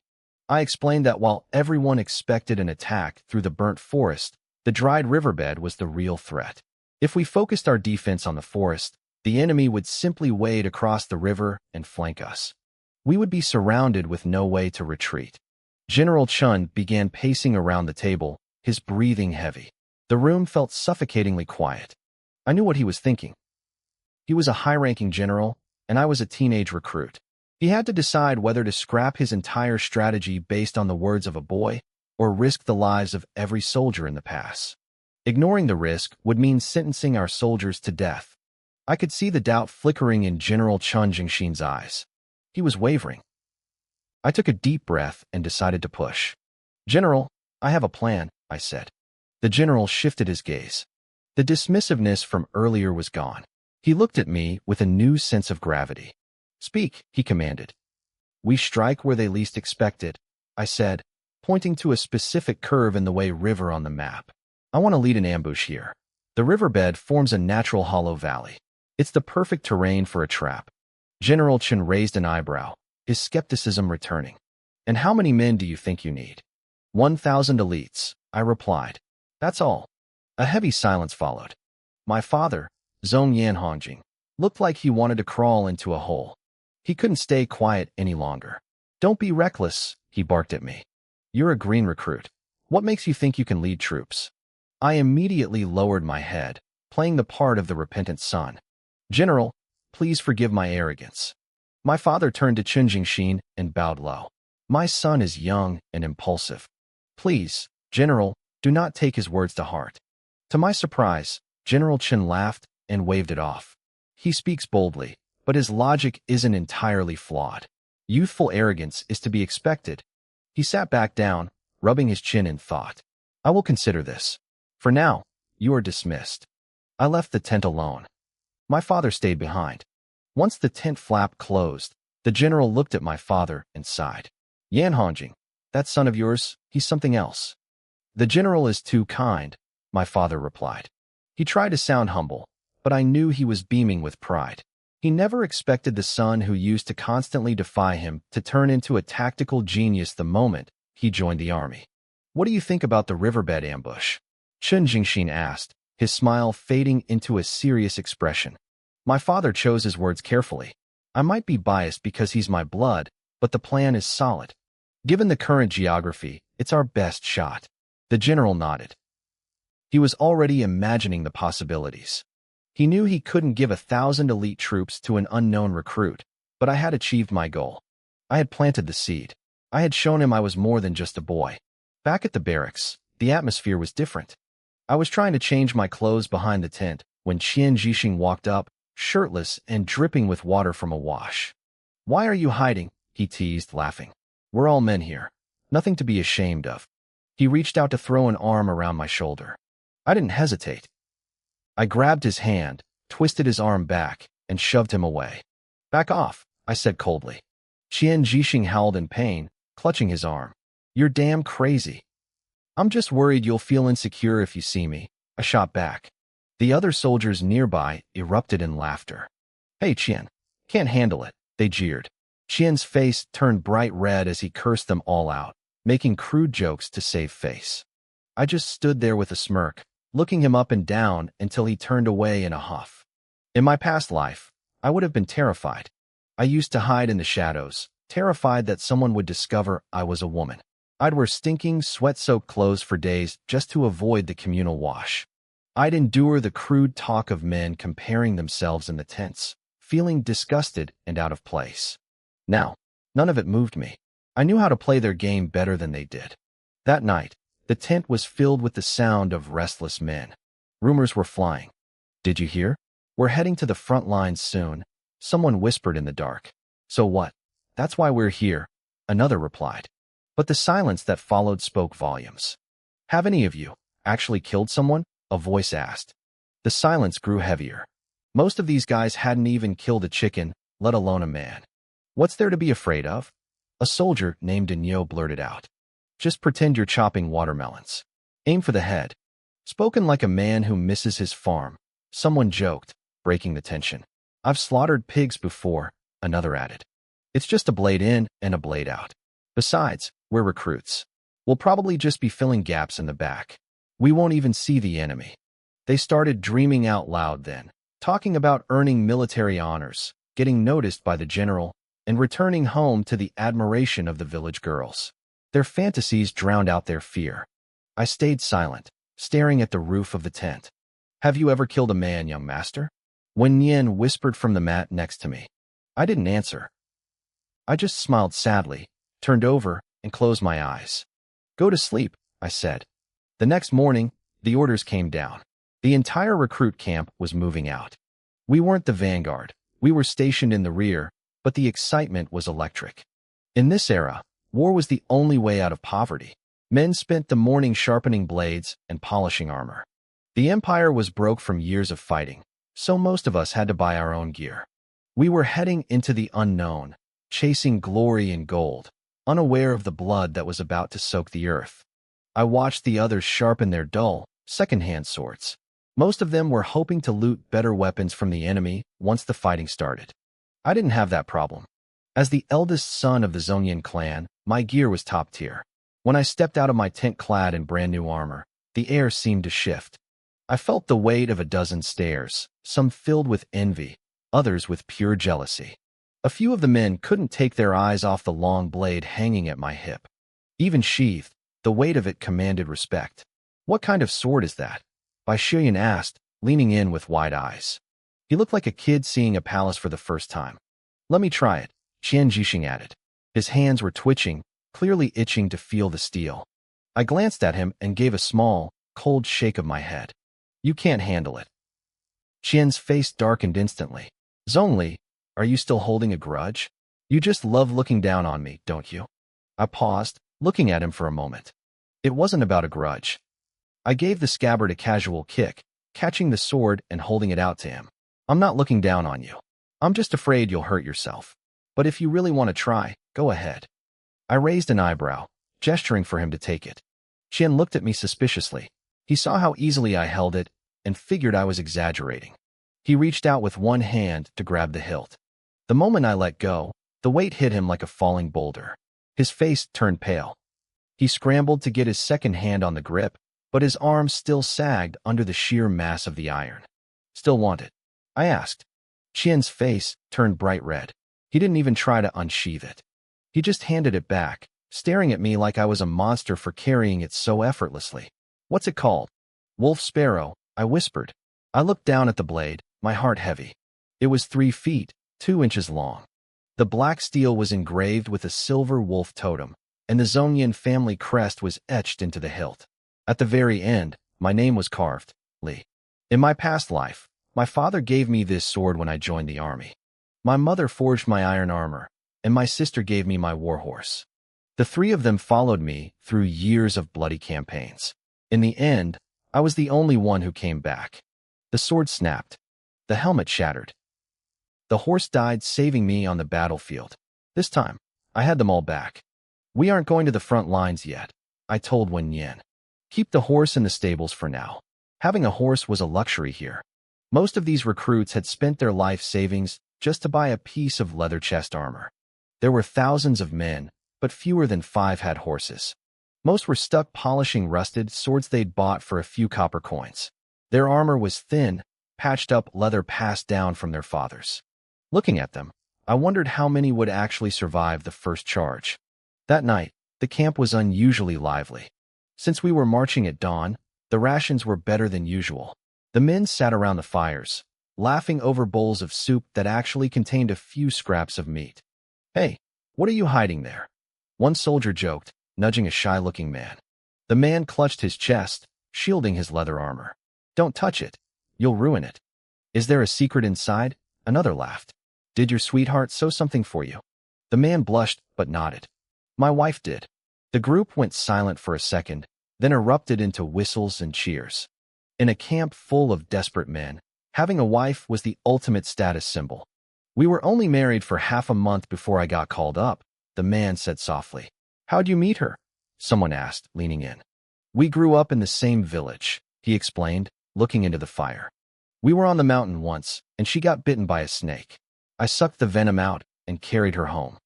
I explained that while everyone expected an attack through the burnt forest, the dried riverbed was the real threat. If we focused our defense on the forest, the enemy would simply wade across the river and flank us. We would be surrounded with no way to retreat. General Chun began pacing around the table, his breathing heavy. The room felt suffocatingly quiet. I knew what he was thinking. He was a high-ranking general, and I was a teenage recruit. He had to decide whether to scrap his entire strategy based on the words of a boy or risk the lives of every soldier in the pass. Ignoring the risk would mean sentencing our soldiers to death. I could see the doubt flickering in General Chun Jingxin's eyes. He was wavering. I took a deep breath and decided to push. "General, I have a plan," I said. The general shifted his gaze. The dismissiveness from earlier was gone. He looked at me with a new sense of gravity. "Speak," he commanded. "We strike where they least expect it," I said, pointing to a specific curve in the Wei River on the map. I want to lead an ambush here. The riverbed forms a natural hollow valley. It's the perfect terrain for a trap. General Chen raised an eyebrow, his skepticism returning. And how many men do you think you need? 1,000 elites, I replied. That's all. A heavy silence followed. My father, Zhong Yanhongjing, looked like he wanted to crawl into a hole. He couldn't stay quiet any longer. Don't be reckless, he barked at me. You're a green recruit. What makes you think you can lead troops? I immediately lowered my head, playing the part of the repentant son. General, please forgive my arrogance. My father turned to Chen Jingxin and bowed low. My son is young and impulsive. Please, General, do not take his words to heart. To my surprise, General Chen laughed and waved it off. He speaks boldly, but his logic isn't entirely flawed. Youthful arrogance is to be expected. He sat back down, rubbing his chin in thought. I will consider this. For now, you are dismissed. I left the tent alone. My father stayed behind. Once the tent flap closed, the general looked at my father and sighed. Yanhongjing, that son of yours, he's something else. The general is too kind, my father replied. He tried to sound humble, but I knew he was beaming with pride. He never expected the son who used to constantly defy him to turn into a tactical genius the moment he joined the army. What do you think about the riverbed ambush? Chen Jingxin asked, his smile fading into a serious expression. My father chose his words carefully. I might be biased because he's my blood, but the plan is solid. Given the current geography, it's our best shot. The general nodded. He was already imagining the possibilities. He knew he couldn't give 1,000 elite troops to an unknown recruit, but I had achieved my goal. I had planted the seed. I had shown him I was more than just a boy. Back at the barracks, the atmosphere was different. I was trying to change my clothes behind the tent when Qian Jixing walked up, shirtless and dripping with water from a wash. Why are you hiding? He teased, laughing. We're all men here. Nothing to be ashamed of. He reached out to throw an arm around my shoulder. I didn't hesitate. I grabbed his hand, twisted his arm back, and shoved him away. Back off, I said coldly. Qian Jixing howled in pain, clutching his arm. You're damn crazy. I'm just worried you'll feel insecure if you see me, I shot back. The other soldiers nearby erupted in laughter. Hey, Qian, can't handle it, they jeered. Qian's face turned bright red as he cursed them all out, making crude jokes to save face. I just stood there with a smirk, looking him up and down until he turned away in a huff. In my past life, I would have been terrified. I used to hide in the shadows, terrified that someone would discover I was a woman. I'd wear stinking, sweat-soaked clothes for days just to avoid the communal wash. I'd endure the crude talk of men comparing themselves in the tents, feeling disgusted and out of place. Now, none of it moved me. I knew how to play their game better than they did. That night, the tent was filled with the sound of restless men. Rumors were flying. Did you hear? We're heading to the front lines soon, someone whispered in the dark. So what? That's why we're here, another replied. But the silence that followed spoke volumes. Have any of you actually killed someone? A voice asked. The silence grew heavier. Most of these guys hadn't even killed a chicken, let alone a man. What's there to be afraid of? A soldier named Inyo blurted out. Just pretend you're chopping watermelons. Aim for the head. Spoken like a man who misses his farm, someone joked, breaking the tension. I've slaughtered pigs before, another added. It's just a blade in and a blade out. Besides, we're recruits. We'll probably just be filling gaps in the back. We won't even see the enemy. They started dreaming out loud then, talking about earning military honors, getting noticed by the general, and returning home to the admiration of the village girls. Their fantasies drowned out their fear. I stayed silent, staring at the roof of the tent. Have you ever killed a man, young master? Wen Nian whispered from the mat next to me. I didn't answer. I just smiled sadly, turned over, and closed my eyes. Go to sleep, I said. The next morning, the orders came down. The entire recruit camp was moving out. We weren't the vanguard. We were stationed in the rear, but the excitement was electric. In this era, war was the only way out of poverty. Men spent the morning sharpening blades and polishing armor. The empire was broke from years of fighting, so most of us had to buy our own gear. We were heading into the unknown, chasing glory and gold, unaware of the blood that was about to soak the earth. I watched the others sharpen their dull, second-hand swords. Most of them were hoping to loot better weapons from the enemy once the fighting started. I didn't have that problem. As the eldest son of the Zhongyan clan, my gear was top tier. When I stepped out of my tent clad in brand new armor, the air seemed to shift. I felt the weight of a dozen stares, some filled with envy, others with pure jealousy. A few of the men couldn't take their eyes off the long blade hanging at my hip. Even sheathed, the weight of it commanded respect. "What kind of sword is that?" Bai Shiyan asked, leaning in with wide eyes. He looked like a kid seeing a palace for the first time. "Let me try it," Qian Jixing added. His hands were twitching, clearly itching to feel the steel. I glanced at him and gave a small, cold shake of my head. "You can't handle it." Qian's face darkened instantly. "Zhongli, are you still holding a grudge? You just love looking down on me, don't you?" I paused, looking at him for a moment. It wasn't about a grudge. I gave the scabbard a casual kick, catching the sword and holding it out to him. "I'm not looking down on you. I'm just afraid you'll hurt yourself. But if you really want to try, go ahead." I raised an eyebrow, gesturing for him to take it. Qian looked at me suspiciously. He saw how easily I held it and figured I was exaggerating. He reached out with one hand to grab the hilt. The moment I let go, the weight hit him like a falling boulder. His face turned pale. He scrambled to get his second hand on the grip, but his arms still sagged under the sheer mass of the iron. "Still want it?" I asked. Qian's face turned bright red. He didn't even try to unsheath it. He just handed it back, staring at me like I was a monster for carrying it so effortlessly. "What's it called?" "Wolf Sparrow," I whispered. I looked down at the blade, my heart heavy. It was 3 feet, 2 inches long. The black steel was engraved with a silver wolf totem, and the Zhongyan family crest was etched into the hilt. At the very end, my name was carved, Li. In my past life, my father gave me this sword when I joined the army. My mother forged my iron armor, and my sister gave me my warhorse. The 3 of them followed me through years of bloody campaigns. In the end, I was the only one who came back. The sword snapped. The helmet shattered. The horse died, saving me on the battlefield. This time, I had them all back. "We aren't going to the front lines yet," I told Wen Yin. "Keep the horse in the stables for now." Having a horse was a luxury here. Most of these recruits had spent their life savings just to buy a piece of leather chest armor. There were thousands of men, but fewer than 5 had horses. Most were stuck polishing rusted swords they'd bought for a few copper coins. Their armor was thin, patched-up leather passed down from their fathers. Looking at them, I wondered how many would actually survive the first charge. That night, the camp was unusually lively. Since we were marching at dawn, the rations were better than usual. The men sat around the fires, laughing over bowls of soup that actually contained a few scraps of meat. "Hey, what are you hiding there?" one soldier joked, nudging a shy-looking man. The man clutched his chest, shielding his leather armor. "Don't touch it. You'll ruin it." "Is there a secret inside?" another laughed. "Did your sweetheart sew something for you?" The man blushed but nodded. "My wife did." The group went silent for a second, then erupted into whistles and cheers. In a camp full of desperate men, having a wife was the ultimate status symbol. "We were only married for half a month before I got called up," the man said softly. "How'd you meet her?" someone asked, leaning in. "We grew up in the same village," he explained, looking into the fire. "We were on the mountain once, and she got bitten by a snake. I sucked the venom out and carried her home.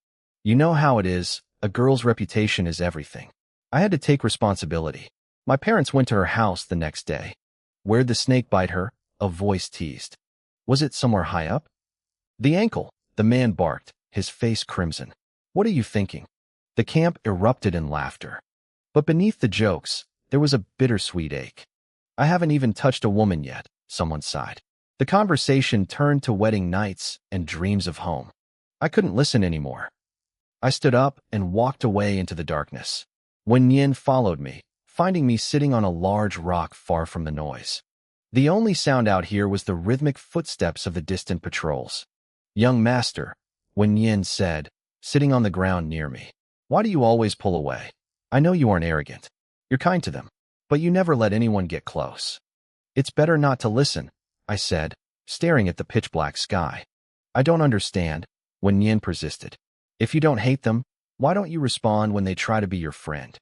You know how it is, a girl's reputation is everything. I had to take responsibility. My parents went to her house the next day." "Where'd the snake bite her?" a voice teased. "Was it somewhere high up?" "The ankle," the man barked, his face crimson. "What are you thinking?" The camp erupted in laughter. But beneath the jokes, there was a bittersweet ache. "I haven't even touched a woman yet," someone sighed. The conversation turned to wedding nights and dreams of home. I couldn't listen anymore. I stood up and walked away into the darkness. Wen Yin followed me, finding me sitting on a large rock far from the noise. The only sound out here was the rhythmic footsteps of the distant patrols. "Young master," Wen Yin said, sitting on the ground near me. "Why do you always pull away? I know you aren't arrogant. You're kind to them, but you never let anyone get close." "It's better not to listen," I said, staring at the pitch-black sky. "I don't understand," Wen Yin persisted. "If you don't hate them, why don't you respond when they try to be your friend?"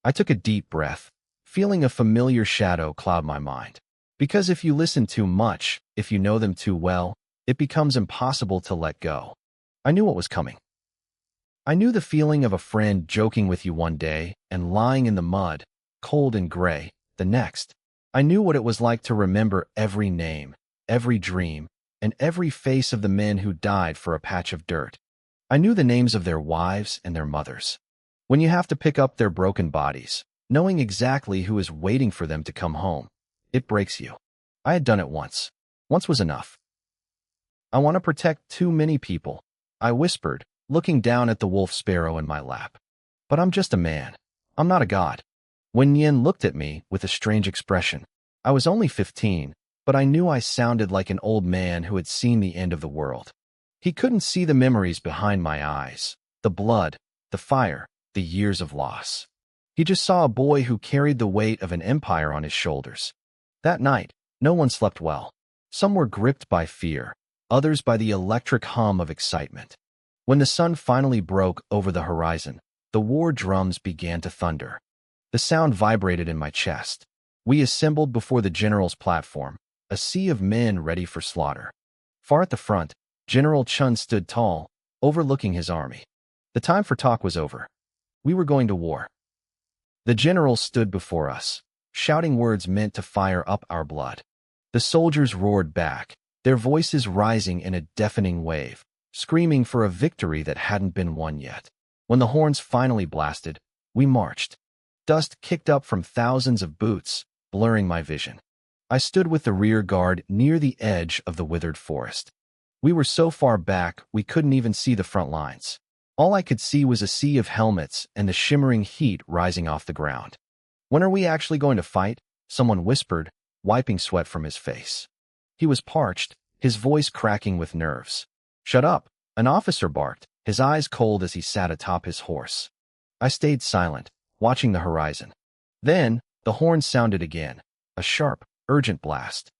I took a deep breath, feeling a familiar shadow cloud my mind. Because if you listen too much, if you know them too well, it becomes impossible to let go. I knew what was coming. I knew the feeling of a friend joking with you one day and lying in the mud, cold and gray, the next. I knew what it was like to remember every name, every dream, and every face of the men who died for a patch of dirt. I knew the names of their wives and their mothers. When you have to pick up their broken bodies, knowing exactly who is waiting for them to come home, it breaks you. I had done it once. Once was enough. I want to protect too many people, I whispered, looking down at the wolf sparrow in my lap. But I'm just a man. I'm not a god. When Yin looked at me with a strange expression, I was only 15, but I knew I sounded like an old man who had seen the end of the world. He couldn't see the memories behind my eyes, the blood, the fire, the years of loss. He just saw a boy who carried the weight of an empire on his shoulders. That night, no one slept well. Some were gripped by fear, others by the electric hum of excitement. When the sun finally broke over the horizon, the war drums began to thunder. The sound vibrated in my chest. We assembled before the general's platform, a sea of men ready for slaughter. Far at the front, General Chun stood tall, overlooking his army. The time for talk was over. We were going to war. The general stood before us, shouting words meant to fire up our blood. The soldiers roared back, their voices rising in a deafening wave, screaming for a victory that hadn't been won yet. When the horns finally blasted, we marched. Dust kicked up from thousands of boots, blurring my vision. I stood with the rear guard near the edge of the withered forest. We were so far back we couldn't even see the front lines. All I could see was a sea of helmets and the shimmering heat rising off the ground. When are we actually going to fight? Someone whispered, wiping sweat from his face. He was parched, his voice cracking with nerves. Shut up, an officer barked, his eyes cold as he sat atop his horse. I stayed silent, watching the horizon. Then, the horn sounded again, a sharp, urgent blast.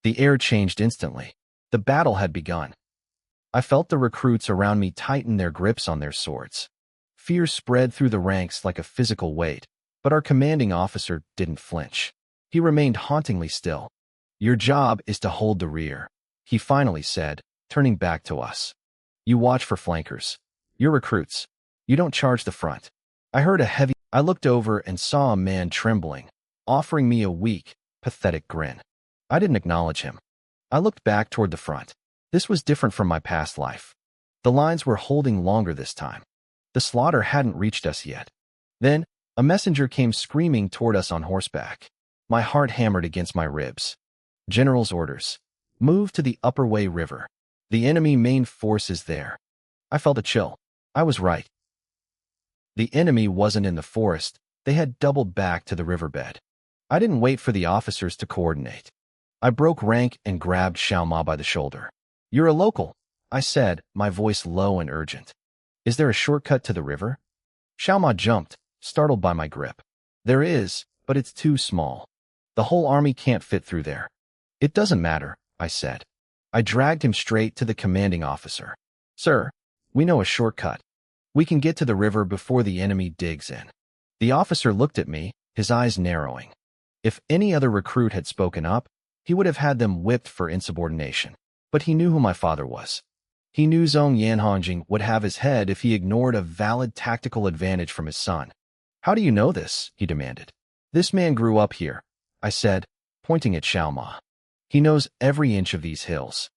The air changed instantly. The battle had begun. I felt the recruits around me tighten their grips on their swords. Fear spread through the ranks like a physical weight, but our commanding officer didn't flinch. He remained hauntingly still. Your job is to hold the rear, he finally said, turning back to us. You watch for flankers. You're recruits. You don't charge the front. I looked over and saw a man trembling, offering me a weak, pathetic grin. I didn't acknowledge him. I looked back toward the front. This was different from my past life. The lines were holding longer this time. The slaughter hadn't reached us yet. Then, a messenger came screaming toward us on horseback. My heart hammered against my ribs. General's orders. Move to the Upper Way River. The enemy main force is there. I felt a chill. I was right. The enemy wasn't in the forest. They had doubled back to the riverbed. I didn't wait for the officers to coordinate. I broke rank and grabbed Xiaoma by the shoulder. You're a local, I said, my voice low and urgent. Is there a shortcut to the river? Xiaoma jumped, startled by my grip. There is, but it's too small. The whole army can't fit through there. It doesn't matter, I said. I dragged him straight to the commanding officer. Sir, we know a shortcut. We can get to the river before the enemy digs in. The officer looked at me, his eyes narrowing. If any other recruit had spoken up, he would have had them whipped for insubordination. But he knew who my father was. He knew Zhong Yanhongjing would have his head if he ignored a valid tactical advantage from his son. How do you know this? He demanded. This man grew up here, I said, pointing at Xiaoma. He knows every inch of these hills.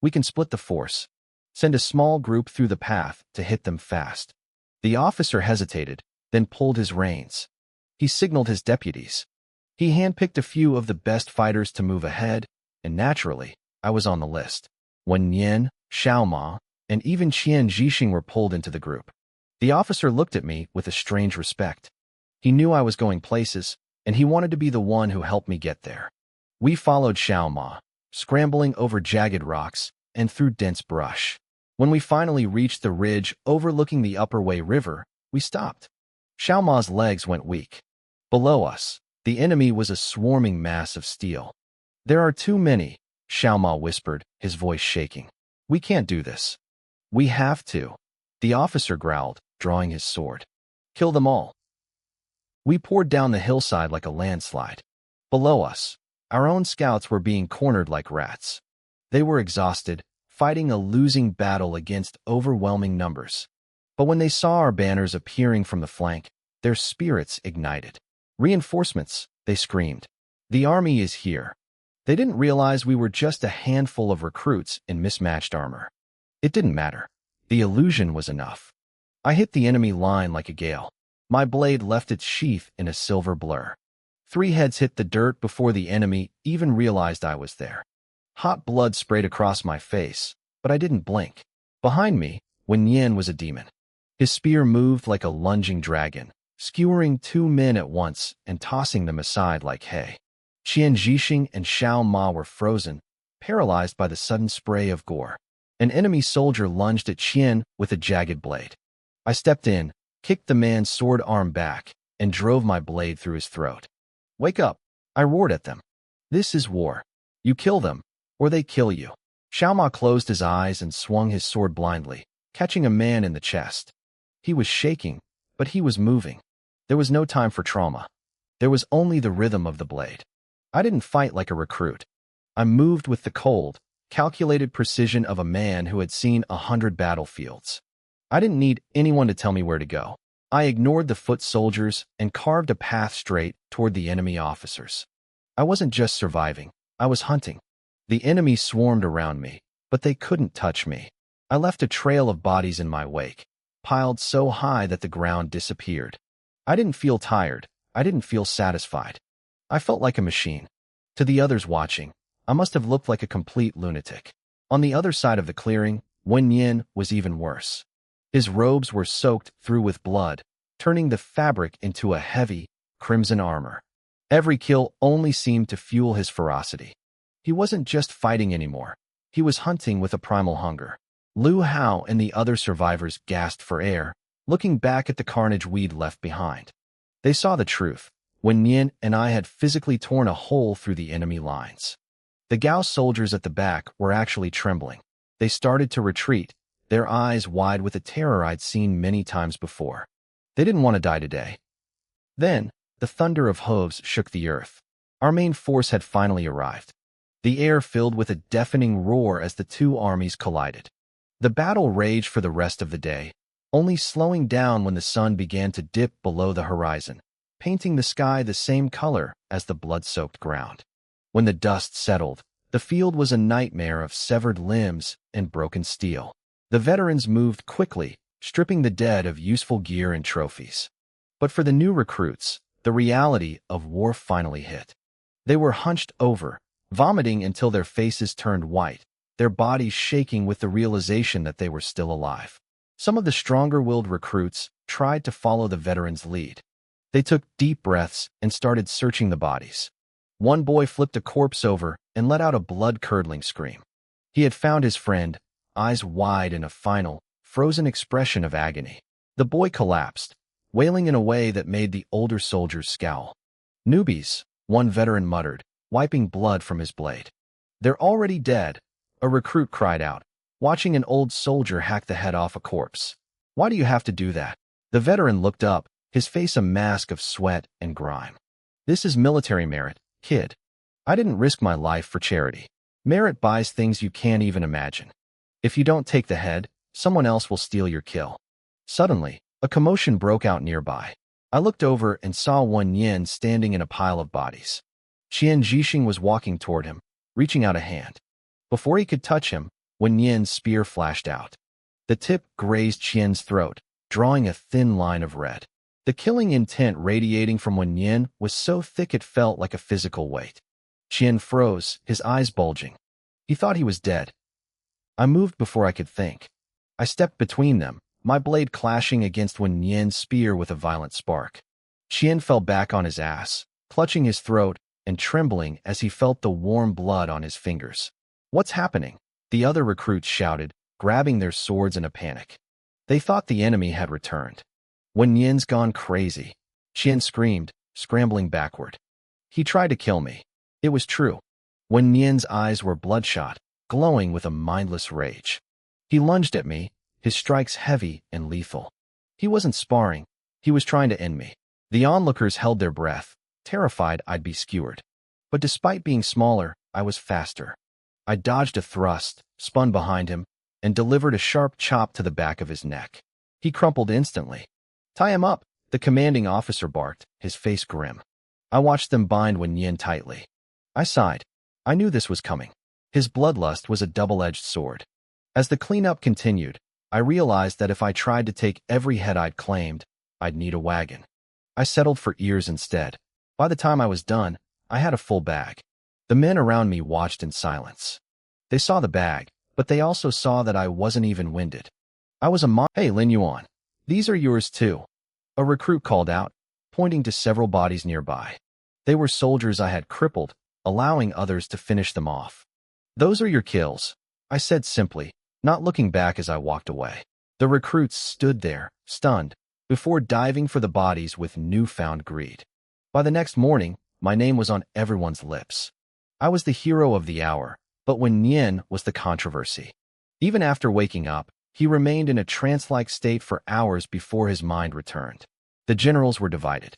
We can split the force. Send a small group through the path to hit them fast. The officer hesitated, then pulled his reins. He signaled his deputies. He handpicked a few of the best fighters to move ahead, and naturally, I was on the list. When Nian, Xiaoma, and even Qian Zhixing were pulled into the group. The officer looked at me with a strange respect. He knew I was going places, and he wanted to be the one who helped me get there. We followed Xiaoma, scrambling over jagged rocks and through dense brush. When we finally reached the ridge overlooking the Upper Way River, we stopped. Xiaoma's legs went weak. Below us, the enemy was a swarming mass of steel. There are too many, Xiaoma whispered, his voice shaking. We can't do this. We have to. The officer growled, drawing his sword. Kill them all. We poured down the hillside like a landslide. Below us, our own scouts were being cornered like rats. They were exhausted, fighting a losing battle against overwhelming numbers. But when they saw our banners appearing from the flank, their spirits ignited. "Reinforcements," they screamed. "The army is here." They didn't realize we were just a handful of recruits in mismatched armor. It didn't matter. The illusion was enough. I hit the enemy line like a gale. My blade left its sheath in a silver blur. 3 heads hit the dirt before the enemy even realized I was there. Hot blood sprayed across my face, but I didn't blink. Behind me, Wen Yin was a demon. His spear moved like a lunging dragon, skewering 2 men at once and tossing them aside like hay. Qian Zhixing and Xiao Ma were frozen, paralyzed by the sudden spray of gore. An enemy soldier lunged at Qian with a jagged blade. I stepped in, kicked the man's sword arm back, and drove my blade through his throat. "Wake up!" I roared at them. "This is war. You kill them, or they kill you." Xiao Ma closed his eyes and swung his sword blindly, catching a man in the chest. He was shaking, but he was moving. There was no time for trauma. There was only the rhythm of the blade. I didn't fight like a recruit. I moved with the cold, calculated precision of a man who had seen 100 battlefields. I didn't need anyone to tell me where to go. I ignored the foot soldiers and carved a path straight toward the enemy officers. I wasn't just surviving, I was hunting. The enemy swarmed around me, but they couldn't touch me. I left a trail of bodies in my wake, piled so high that the ground disappeared. I didn't feel tired. I didn't feel satisfied. I felt like a machine. To the others watching, I must have looked like a complete lunatic. On the other side of the clearing, Wen Yin was even worse. His robes were soaked through with blood, turning the fabric into a heavy, crimson armor. Every kill only seemed to fuel his ferocity. He wasn't just fighting anymore. He was hunting with a primal hunger. Lu Hao and the other survivors gasped for air, looking back at the carnage we'd left behind. They saw the truth. Wen Yin and I had physically torn a hole through the enemy lines. The Gao soldiers at the back were actually trembling. They started to retreat, their eyes wide with the terror I'd seen many times before. They didn't want to die today. Then, the thunder of hooves shook the earth. Our main force had finally arrived. The air filled with a deafening roar as the 2 armies collided. The battle raged for the rest of the day, only slowing down when the sun began to dip below the horizon, painting the sky the same color as the blood-soaked ground. When the dust settled, the field was a nightmare of severed limbs and broken steel. The veterans moved quickly, stripping the dead of useful gear and trophies. But for the new recruits, the reality of war finally hit. They were hunched over, vomiting until their faces turned white, their bodies shaking with the realization that they were still alive. Some of the stronger-willed recruits tried to follow the veterans' lead. They took deep breaths and started searching the bodies. One boy flipped a corpse over and let out a blood-curdling scream. He had found his friend, eyes wide in a final, frozen expression of agony. The boy collapsed, wailing in a way that made the older soldiers scowl. "Newbies," one veteran muttered, wiping blood from his blade. "They're already dead," a recruit cried out, watching an old soldier hack the head off a corpse. "Why do you have to do that?" The veteran looked up, his face a mask of sweat and grime. "This is military merit, kid. I didn't risk my life for charity. Merit buys things you can't even imagine. If you don't take the head, someone else will steal your kill." Suddenly, a commotion broke out nearby. I looked over and saw Wen Yin standing in a pile of bodies. Qian Zhixing was walking toward him, reaching out a hand. Before he could touch him, Wen Yin's spear flashed out. The tip grazed Qian's throat, drawing a thin line of red. The killing intent radiating from Wen Yin was so thick it felt like a physical weight. Qian froze, his eyes bulging. He thought he was dead. I moved before I could think. I stepped between them, my blade clashing against Wen Yin's spear with a violent spark. Qian fell back on his ass, clutching his throat and trembling as he felt the warm blood on his fingers. "What's happening?" the other recruits shouted, grabbing their swords in a panic. They thought the enemy had returned. "Wen Yin's gone crazy," Qian screamed, scrambling backward. "He tried to kill me." It was true. Wen Yin's eyes were bloodshot, glowing with a mindless rage. He lunged at me, his strikes heavy and lethal. He wasn't sparring, he was trying to end me. The onlookers held their breath, terrified I'd be skewered. But despite being smaller, I was faster. I dodged a thrust, spun behind him, and delivered a sharp chop to the back of his neck. He crumpled instantly. "Tie him up," the commanding officer barked, his face grim. I watched them bind Wen Yin tightly. I sighed. I knew this was coming. His bloodlust was a double-edged sword. As the cleanup continued, I realized that if I tried to take every head I'd claimed, I'd need a wagon. I settled for ears instead. By the time I was done, I had a full bag. The men around me watched in silence. They saw the bag, but they also saw that I wasn't even winded. I was a "Hey, Lin Yuan, these are yours too," a recruit called out, pointing to several bodies nearby. They were soldiers I had crippled, allowing others to finish them off. "Those are your kills," I said simply, not looking back as I walked away. The recruits stood there, stunned, before diving for the bodies with newfound greed. By the next morning, my name was on everyone's lips. I was the hero of the hour, but Wen Yin was the controversy. Even after waking up, he remained in a trance-like state for hours before his mind returned. The generals were divided.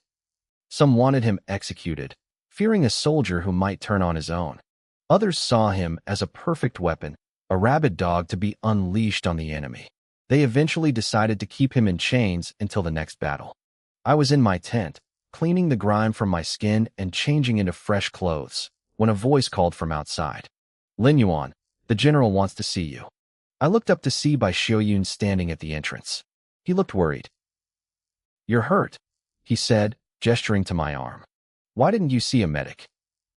Some wanted him executed, fearing a soldier who might turn on his own. Others saw him as a perfect weapon, a rabid dog to be unleashed on the enemy. They eventually decided to keep him in chains until the next battle. I was in my tent, cleaning the grime from my skin and changing into fresh clothes, when a voice called from outside. "Lin Yuan, the general wants to see you." I looked up to see Bai Xiaoyun standing at the entrance. He looked worried. "You're hurt," he said, gesturing to my arm. "Why didn't you see a medic?"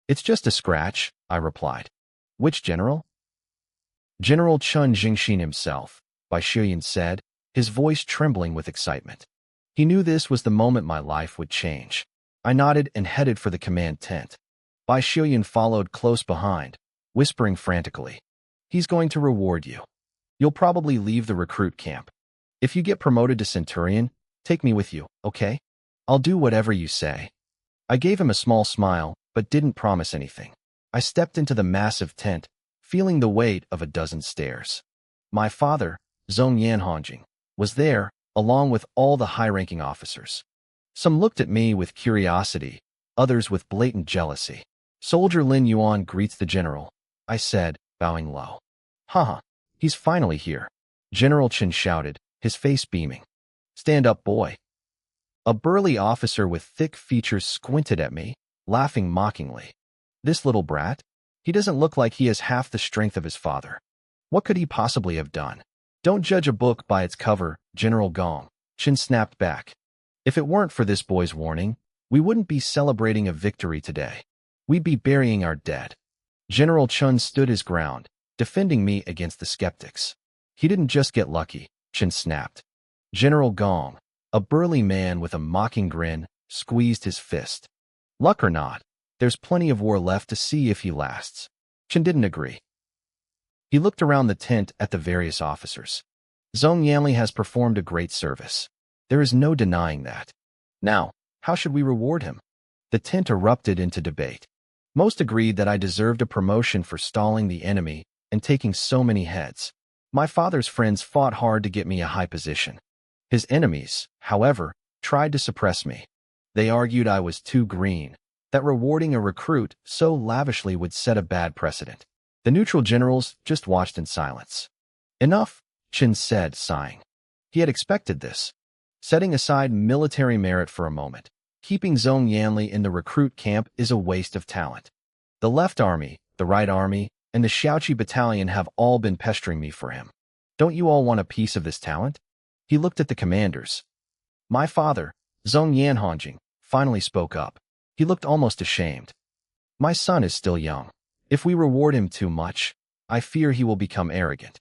"It's just a scratch," I replied. "Which general?" "General Chun Jingxin himself," Bai Xiaoyun said, his voice trembling with excitement. He knew this was the moment my life would change. I nodded and headed for the command tent. Bai Xiaoyun followed close behind, whispering frantically, "He's going to reward you. You'll probably leave the recruit camp. If you get promoted to Centurion, take me with you, okay? I'll do whatever you say." I gave him a small smile, but didn't promise anything. I stepped into the massive tent, feeling the weight of a dozen stairs. My father, Zhong Yanhongjing, was there, along with all the high-ranking officers. Some looked at me with curiosity, others with blatant jealousy. "Soldier Lin Yuan greets the general," I said, bowing low. "Haha, he's finally here," General Chen shouted, his face beaming. "Stand up, boy." A burly officer with thick features squinted at me, laughing mockingly. "This little brat? He doesn't look like he has half the strength of his father. What could he possibly have done?" "Don't judge a book by its cover, General Gong," Chen snapped back. "If it weren't for this boy's warning, we wouldn't be celebrating a victory today. We'd be burying our dead." General Chun stood his ground, defending me against the skeptics. "He didn't just get lucky," Chen snapped. General Gong, a burly man with a mocking grin, squeezed his fist. "Luck or not, there's plenty of war left to see if he lasts." Chen didn't agree. He looked around the tent at the various officers. "Zhong Yanli has performed a great service. There is no denying that. Now, how should we reward him?" The tent erupted into debate. Most agreed that I deserved a promotion for stalling the enemy and taking so many heads. My father's friends fought hard to get me a high position. His enemies, however, tried to suppress me. They argued I was too green, that rewarding a recruit so lavishly would set a bad precedent. The neutral generals just watched in silence. "Enough," Chen said, sighing. He had expected this. Setting aside military merit for a moment, keeping Zhong Yanli in the recruit camp is a waste of talent. The left army, the right army, and the Xiaoqi battalion have all been pestering me for him. Don't you all want a piece of this talent? He looked at the commanders. My father, Zhong Yanhongjing, finally spoke up. He looked almost ashamed. "My son is still young. If we reward him too much, I fear he will become arrogant."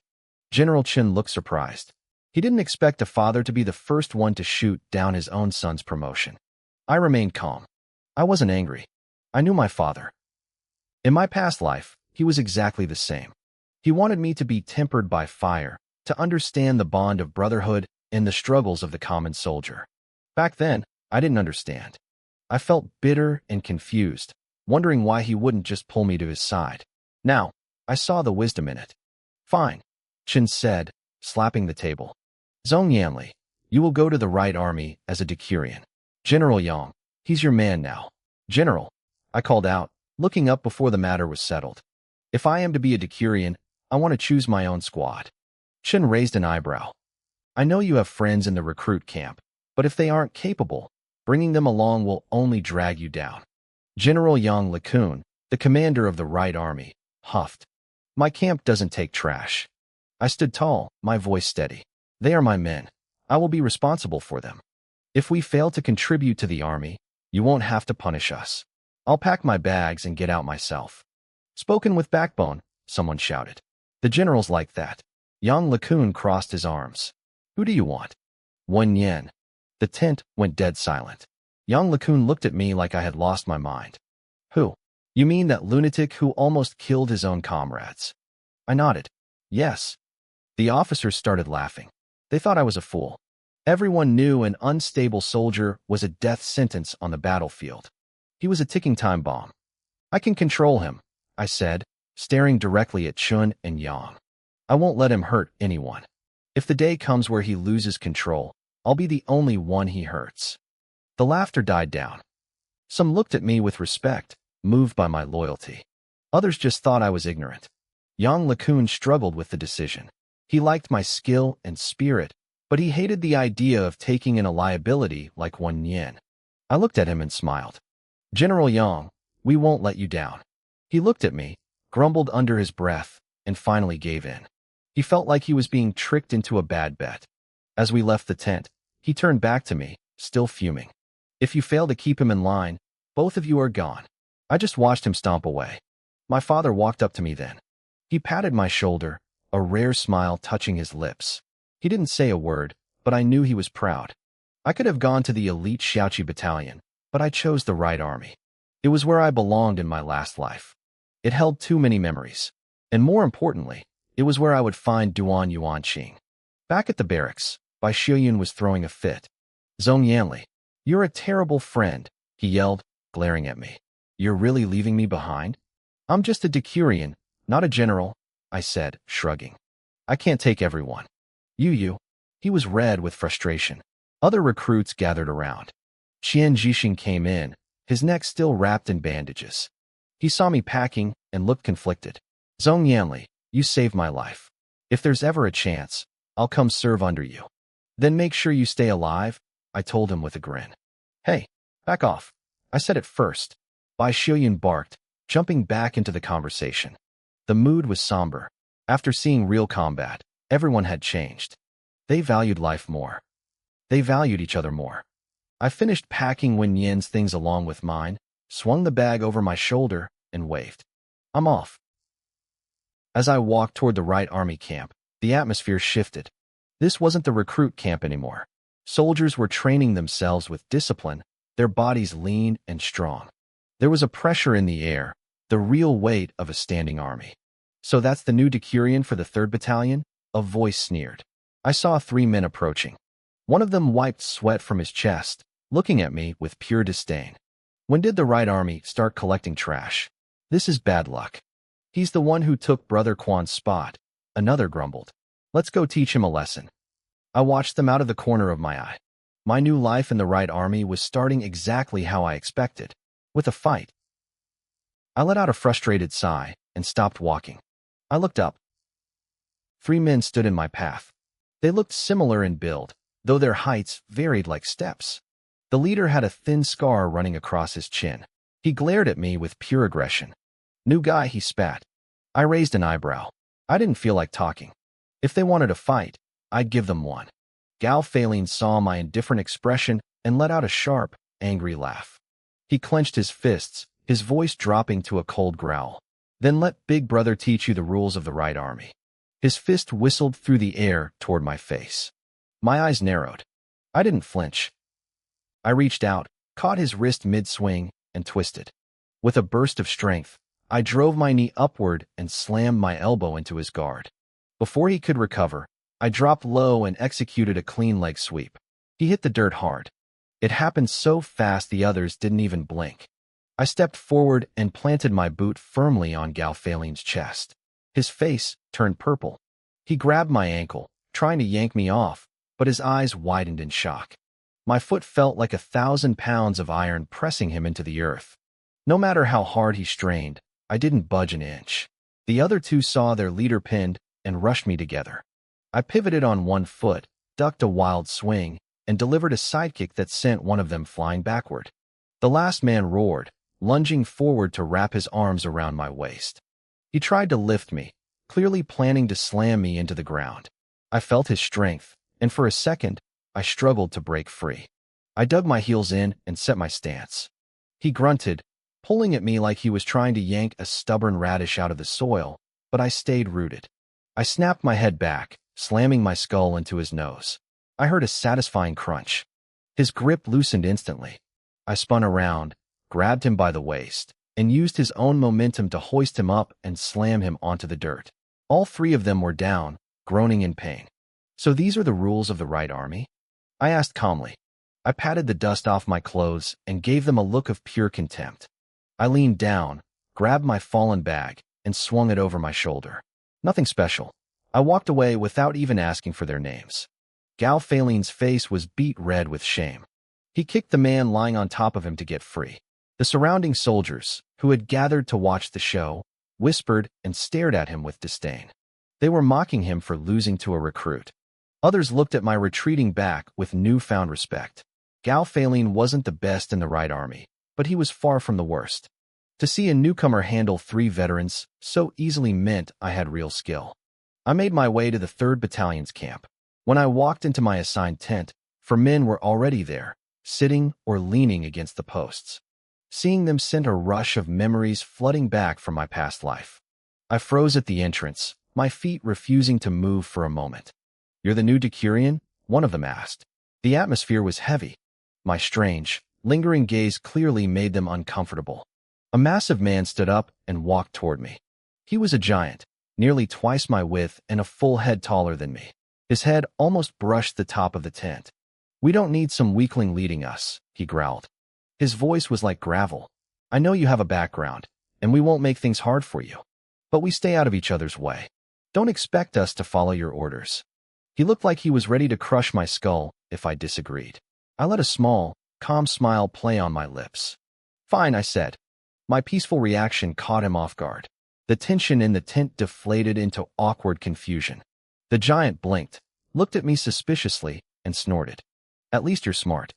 General Chen looked surprised. He didn't expect a father to be the first one to shoot down his own son's promotion. I remained calm. I wasn't angry. I knew my father. In my past life, he was exactly the same. He wanted me to be tempered by fire, to understand the bond of brotherhood and the struggles of the common soldier. Back then, I didn't understand. I felt bitter and confused, wondering why he wouldn't just pull me to his side. Now, I saw the wisdom in it. "Fine," Chen said, slapping the table. "Zhong Yanli, you will go to the right army as a decurion. General Yang, he's your man now. General, I called out, looking up before the matter was settled. If I am to be a Decurion, I want to choose my own squad. Chen raised an eyebrow. I know you have friends in the recruit camp, but if they aren't capable, bringing them along will only drag you down. General Yang LeCun, the commander of the Right Army, huffed. My camp doesn't take trash. I stood tall, my voice steady. They are my men. I will be responsible for them. If we fail to contribute to the army, you won't have to punish us. I'll pack my bags and get out myself. Spoken with backbone, someone shouted. The general's like that. Yang LeCun crossed his arms. Who do you want? Wen Yen. The tent went dead silent. Yang LeCun looked at me like I had lost my mind. Who? You mean that lunatic who almost killed his own comrades? I nodded. Yes. The officers started laughing. They thought I was a fool. Everyone knew an unstable soldier was a death sentence on the battlefield. He was a ticking time bomb. I can control him, I said, staring directly at Chun and Yang. I won't let him hurt anyone. If the day comes where he loses control, I'll be the only one he hurts. The laughter died down. Some looked at me with respect, moved by my loyalty. Others just thought I was ignorant. Yang LeCun struggled with the decision. He liked my skill and spirit, but he hated the idea of taking in a liability like Wen Yen. I looked at him and smiled. General Yang, we won't let you down. He looked at me, grumbled under his breath, and finally gave in. He felt like he was being tricked into a bad bet. As we left the tent, he turned back to me, still fuming. If you fail to keep him in line, both of you are gone. I just watched him stomp away. My father walked up to me then. He patted my shoulder, a rare smile touching his lips. He didn't say a word, but I knew he was proud. I could have gone to the elite Xiaoqi battalion, but I chose the Right Army. It was where I belonged in my last life. It held too many memories. And more importantly, it was where I would find Duan Yuanqing. Back at the barracks, Bai Xiuyun was throwing a fit. Zhong Yanli, you're a terrible friend, he yelled, glaring at me. You're really leaving me behind? I'm just a Decurion, not a general, I said, shrugging. I can't take everyone. You. He was red with frustration. Other recruits gathered around. Qian Jixing came in, his neck still wrapped in bandages. He saw me packing and looked conflicted. Zhong Yanli, you saved my life. If there's ever a chance, I'll come serve under you. Then make sure you stay alive, I told him with a grin. Hey, back off. I said it first. Bai Xiuyun barked, jumping back into the conversation. The mood was somber. After seeing real combat, everyone had changed. They valued life more. They valued each other more. I finished packing Wen Yen's things along with mine, swung the bag over my shoulder, and waved. I'm off. As I walked toward the Right Army camp, the atmosphere shifted. This wasn't the recruit camp anymore. Soldiers were training themselves with discipline, their bodies lean and strong. There was a pressure in the air, the real weight of a standing army. So that's the new Decurion for the 3rd Battalion? A voice sneered. I saw 3 men approaching. One of them wiped sweat from his chest, looking at me with pure disdain. When did the Right Army start collecting trash? This is bad luck. He's the one who took Brother Quan's spot, another grumbled. Let's go teach him a lesson. I watched them out of the corner of my eye. My new life in the Right Army was starting exactly how I expected, with a fight. I let out a frustrated sigh and stopped walking. I looked up. 3 men stood in my path. They looked similar in build, though their heights varied like steps. The leader had a thin scar running across his chin. He glared at me with pure aggression. New guy, he spat. I raised an eyebrow. I didn't feel like talking. If they wanted a fight, I'd give them one. Gao Feilin saw my indifferent expression and let out a sharp, angry laugh. He clenched his fists, his voice dropping to a cold growl. Then let Big Brother teach you the rules of the Right Army. His fist whistled through the air toward my face. My eyes narrowed. I didn't flinch. I reached out, caught his wrist mid-swing, and twisted. With a burst of strength, I drove my knee upward and slammed my elbow into his guard. Before he could recover, I dropped low and executed a clean leg sweep. He hit the dirt hard. It happened so fast the others didn't even blink. I stepped forward and planted my boot firmly on Gao Feilin's chest. His face turned purple. He grabbed my ankle, trying to yank me off, but his eyes widened in shock. My foot felt like 1,000 pounds of iron pressing him into the earth. No matter how hard he strained, I didn't budge an inch. The other two saw their leader pinned and rushed me together. I pivoted on one foot, ducked a wild swing, and delivered a sidekick that sent one of them flying backward. The last man roared, lunging forward to wrap his arms around my waist. He tried to lift me, clearly planning to slam me into the ground. I felt his strength, and for a second, I struggled to break free. I dug my heels in and set my stance. He grunted, pulling at me like he was trying to yank a stubborn radish out of the soil, but I stayed rooted. I snapped my head back, slamming my skull into his nose. I heard a satisfying crunch. His grip loosened instantly. I spun around, grabbed him by the waist, and used his own momentum to hoist him up and slam him onto the dirt. All three of them were down, groaning in pain. So these are the rules of the Right Army? I asked calmly. I patted the dust off my clothes and gave them a look of pure contempt. I leaned down, grabbed my fallen bag, and swung it over my shoulder. Nothing special. I walked away without even asking for their names. Gao Feilin's face was beet red with shame. He kicked the man lying on top of him to get free. The surrounding soldiers, who had gathered to watch the show, whispered and stared at him with disdain. They were mocking him for losing to a recruit. Others looked at my retreating back with newfound respect. Gao Feilin wasn't the best in the Right Army, but he was far from the worst. To see a newcomer handle 3 veterans so easily meant I had real skill. I made my way to the 3rd Battalion's camp. When I walked into my assigned tent, 4 men were already there, sitting or leaning against the posts. Seeing them sent a rush of memories flooding back from my past life. I froze at the entrance, my feet refusing to move for a moment. "You're the new Decurion?" one of them asked. The atmosphere was heavy. My strange, lingering gaze clearly made them uncomfortable. A massive man stood up and walked toward me. He was a giant, nearly twice my width and a full head taller than me. His head almost brushed the top of the tent. "We don't need some weakling leading us," he growled. His voice was like gravel. "I know you have a background, and we won't make things hard for you. But we stay out of each other's way. Don't expect us to follow your orders." He looked like he was ready to crush my skull if I disagreed. I let a small, calm smile play on my lips. "Fine," I said. My peaceful reaction caught him off guard. The tension in the tent deflated into awkward confusion. The giant blinked, looked at me suspiciously, and snorted. "At least you're smart."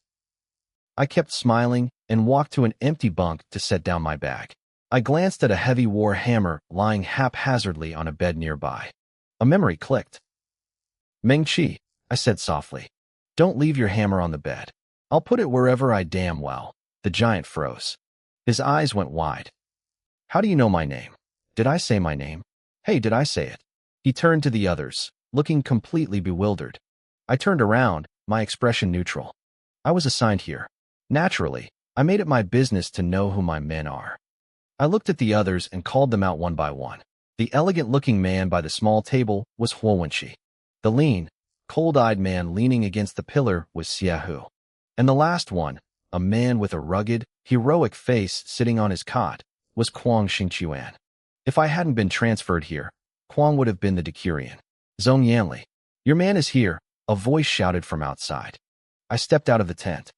I kept smiling and walked to an empty bunk to set down my bag. I glanced at a heavy war hammer lying haphazardly on a bed nearby. A memory clicked. "Meng-Chi," I said softly, "don't leave your hammer on the bed. I'll put it wherever I damn well." The giant froze. His eyes went wide. "How do you know my name? Did I say my name? Hey, did I say it?" He turned to the others, looking completely bewildered. I turned around, my expression neutral. I was assigned here. Naturally, I made it my business to know who my men are. I looked at the others and called them out one by one. The elegant-looking man by the small table was Huowenchi. The lean, cold-eyed man leaning against the pillar was Xiaohu. And the last one, a man with a rugged, heroic face sitting on his cot, was Kwang Xingchuan. If I hadn't been transferred here, Kwang would have been the Decurion. "Zhong Yanli, your man is here," a voice shouted from outside. I stepped out of the tent.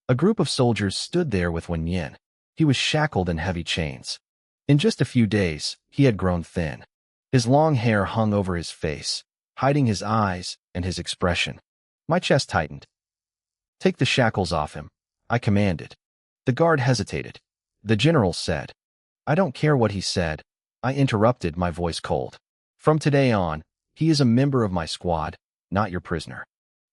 A group of soldiers stood there with Wen Yin. He was shackled in heavy chains. In just a few days, he had grown thin. His long hair hung over his face, hiding his eyes and his expression. My chest tightened. "Take the shackles off him," I commanded. The guard hesitated. The general said. "I don't care what he said," I interrupted, my voice cold. "From today on, he is a member of my squad, not your prisoner."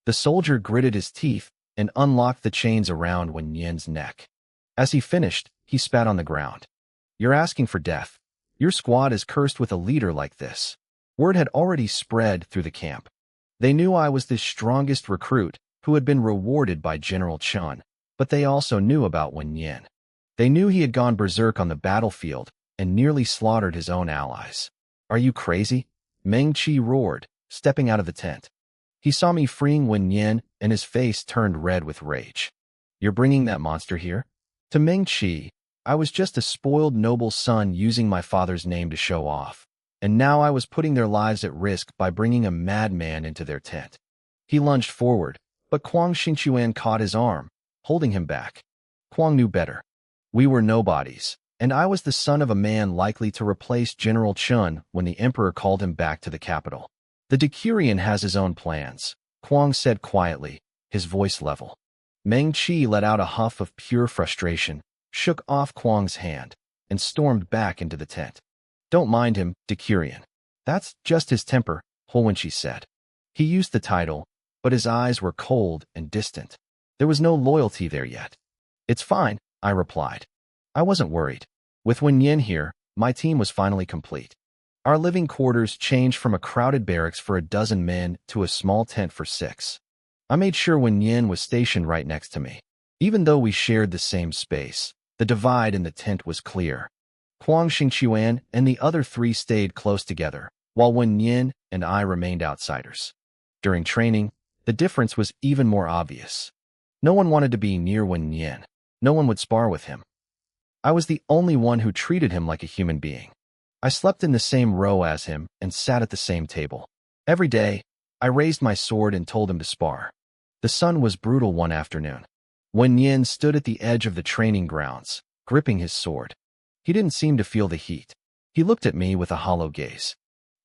The soldier gritted his teeth and unlocked the chains around Wen Yin's neck. As he finished, he spat on the ground. "You're asking for death. Your squad is cursed with a leader like this." Word had already spread through the camp. They knew I was the strongest recruit who had been rewarded by General Chun, but they also knew about Wen Yin. They knew he had gone berserk on the battlefield and nearly slaughtered his own allies. "Are you crazy?" Meng-Chi roared, stepping out of the tent. He saw me freeing Wen Yin, and his face turned red with rage. "You're bringing that monster here?" To Meng-Chi, I was just a spoiled noble son using my father's name to show off, and now I was putting their lives at risk by bringing a madman into their tent. He lunged forward, But Kwang Xingchuan caught his arm, holding him back. Kwang knew better. We were nobodies, and I was the son of a man likely to replace General Chun when the emperor called him back to the capital. The Decurion has his own plans, Kwang said quietly, his voice level. Meng Qi let out a huff of pure frustration, shook off Kwang's hand, and stormed back into the tent. Don't mind him, Decurion. That's just his temper, Wenqi said. He used the title, but his eyes were cold and distant. There was no loyalty there yet. It's fine, I replied. I wasn't worried. With Wen Yin here, my team was finally complete. Our living quarters changed from a crowded barracks for a dozen men to a small tent for 6. I made sure Wen Yin was stationed right next to me. Even though we shared the same space, the divide in the tent was clear. Kwang Xingchuan and the other 3 stayed close together, while Wen Yin and I remained outsiders. During training, the difference was even more obvious. No one wanted to be near Wen Yin. No one would spar with him. I was the only one who treated him like a human being. I slept in the same row as him and sat at the same table. Every day, I raised my sword and told him to spar. The sun was brutal one afternoon. Wen Yin stood at the edge of the training grounds, gripping his sword. He didn't seem to feel the heat. He looked at me with a hollow gaze.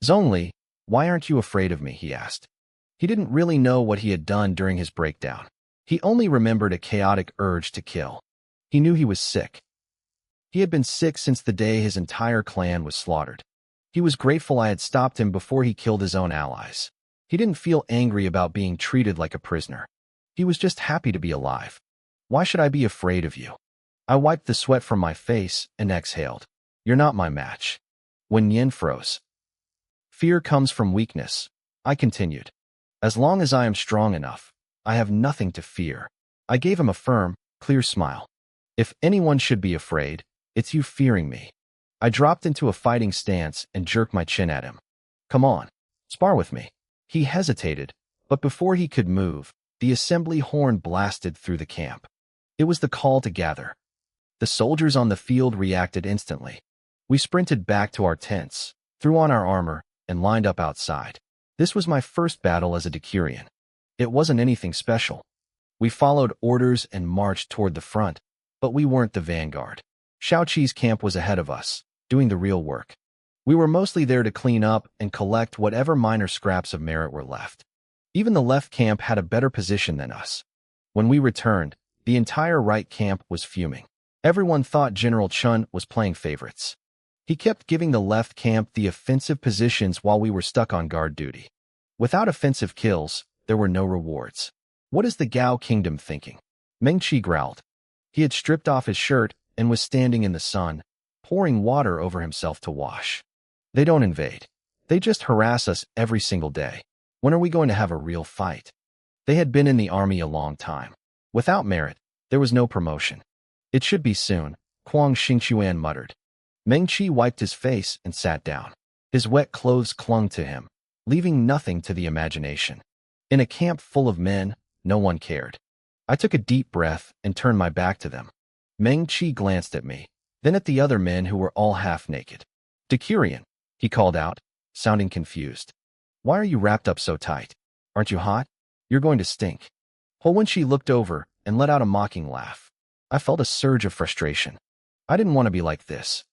Zhongli, why aren't you afraid of me? He asked. He didn't really know what he had done during his breakdown. He only remembered a chaotic urge to kill. He knew he was sick. He had been sick since the day his entire clan was slaughtered. He was grateful I had stopped him before he killed his own allies. He didn't feel angry about being treated like a prisoner. He was just happy to be alive. Why should I be afraid of you? I wiped the sweat from my face and exhaled. You're not my match. Wen Yin froze. Fear comes from weakness, I continued. As long as I am strong enough, I have nothing to fear. I gave him a firm, clear smile. If anyone should be afraid, it's you fearing me. I dropped into a fighting stance and jerked my chin at him. Come on, spar with me. He hesitated, but before he could move, the assembly horn blasted through the camp. It was the call to gather. The soldiers on the field reacted instantly. We sprinted back to our tents, threw on our armor, and lined up outside. This was my first battle as a Decurion. It wasn't anything special. We followed orders and marched toward the front, but we weren't the vanguard. Shaoqi's camp was ahead of us, doing the real work. We were mostly there to clean up and collect whatever minor scraps of merit were left. Even the left camp had a better position than us. When we returned, the entire right camp was fuming. Everyone thought General Chun was playing favorites. He kept giving the left camp the offensive positions while we were stuck on guard duty. Without offensive kills, there were no rewards. What is the Gao Kingdom thinking? Meng Qi growled. He had stripped off his shirt and was standing in the sun, pouring water over himself to wash. They don't invade. They just harass us every single day. When are we going to have a real fight? They had been in the army a long time. Without merit, there was no promotion. It should be soon, Kwang Xingchuan muttered. Meng Qi wiped his face and sat down. His wet clothes clung to him, leaving nothing to the imagination. In a camp full of men, no one cared. I took a deep breath and turned my back to them. Meng Qi glanced at me, then at the other men who were all half naked. Decurion, he called out, sounding confused. Why are you wrapped up so tight? Aren't you hot? You're going to stink. Wenqi looked over and let out a mocking laugh. I felt a surge of frustration. I didn't want to be like this.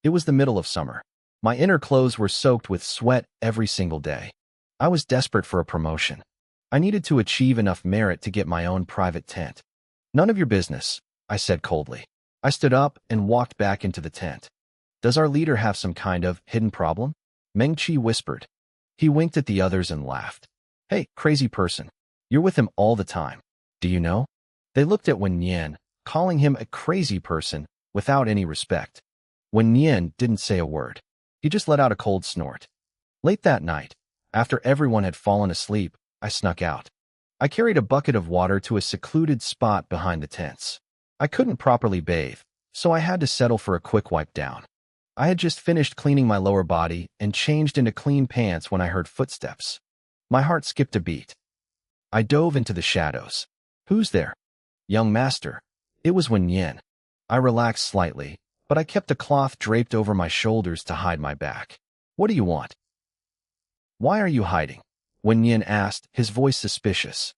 It was the middle of summer. My inner clothes were soaked with sweat every single day. I was desperate for a promotion. I needed to achieve enough merit to get my own private tent. None of your business, I said coldly. I stood up and walked back into the tent. Does our leader have some kind of hidden problem? Meng Qi whispered. He winked at the others and laughed. Hey, crazy person. You're with him all the time. Do you know? They looked at Wen Yin, calling him a crazy person without any respect. Wen Yin didn't say a word. He just let out a cold snort. Late that night, after everyone had fallen asleep, I snuck out. I carried a bucket of water to a secluded spot behind the tents. I couldn't properly bathe, so I had to settle for a quick wipe down. I had just finished cleaning my lower body and changed into clean pants when I heard footsteps. My heart skipped a beat. I dove into the shadows. Who's there? Young master. It was Wen Yin. I relaxed slightly, but I kept a cloth draped over my shoulders to hide my back. What do you want? Why are you hiding? Wen Yin asked, his voice suspicious.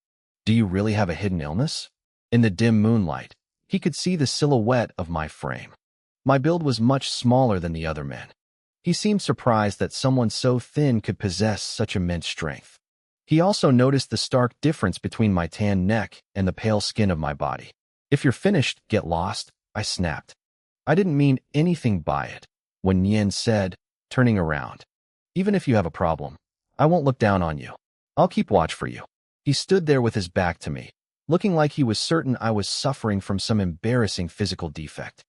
Do you really have a hidden illness? In the dim moonlight, he could see the silhouette of my frame. My build was much smaller than the other men. He seemed surprised that someone so thin could possess such immense strength. He also noticed the stark difference between my tan neck and the pale skin of my body. If you're finished, get lost, I snapped. I didn't mean anything by it, when Yin said, turning around. Even if you have a problem, I won't look down on you. I'll keep watch for you. He stood there with his back to me, looking like he was certain I was suffering from some embarrassing physical defect.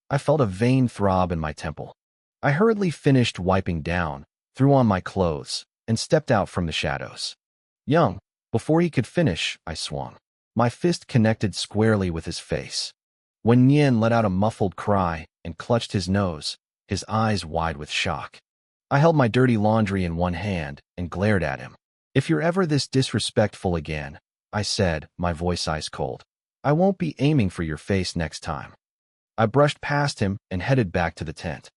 I felt a vain throb in my temple. I hurriedly finished wiping down, threw on my clothes, and stepped out from the shadows. Young, before he could finish, I swung. My fist connected squarely with his face. When Yin let out a muffled cry and clutched his nose, his eyes wide with shock. I held my dirty laundry in one hand and glared at him. If you're ever this disrespectful again, I said, my voice ice cold, I won't be aiming for your face next time. I brushed past him and headed back to the tent.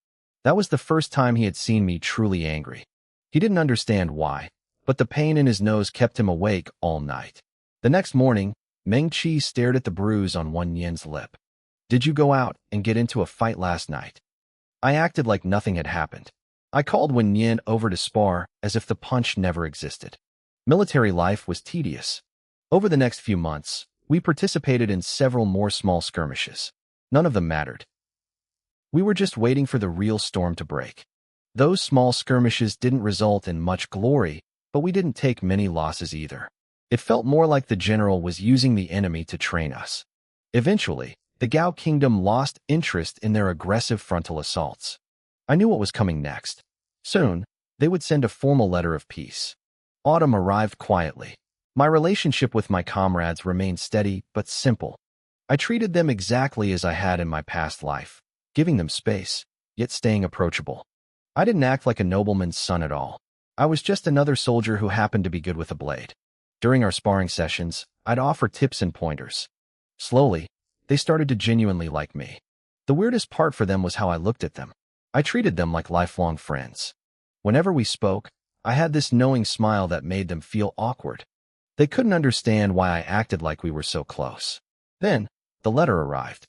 That was the first time he had seen me truly angry. He didn't understand why, but the pain in his nose kept him awake all night. The next morning, Meng Qi stared at the bruise on Wen Yin's lip. Did you go out and get into a fight last night? I acted like nothing had happened. I called Wen Yin over to spar as if the punch never existed. Military life was tedious. Over the next few months, we participated in several more small skirmishes. None of them mattered. We were just waiting for the real storm to break. Those small skirmishes didn't result in much glory, but we didn't take many losses either. It felt more like the general was using the enemy to train us. Eventually, the Gao Kingdom lost interest in their aggressive frontal assaults. I knew what was coming next. Soon, they would send a formal letter of peace. Autumn arrived quietly. My relationship with my comrades remained steady but simple. I treated them exactly as I had in my past life, giving them space, yet staying approachable. I didn't act like a nobleman's son at all. I was just another soldier who happened to be good with a blade. During our sparring sessions, I'd offer tips and pointers. Slowly, they started to genuinely like me. The weirdest part for them was how I looked at them. I treated them like lifelong friends. Whenever we spoke, I had this knowing smile that made them feel awkward. They couldn't understand why I acted like we were so close. Then, the letter arrived.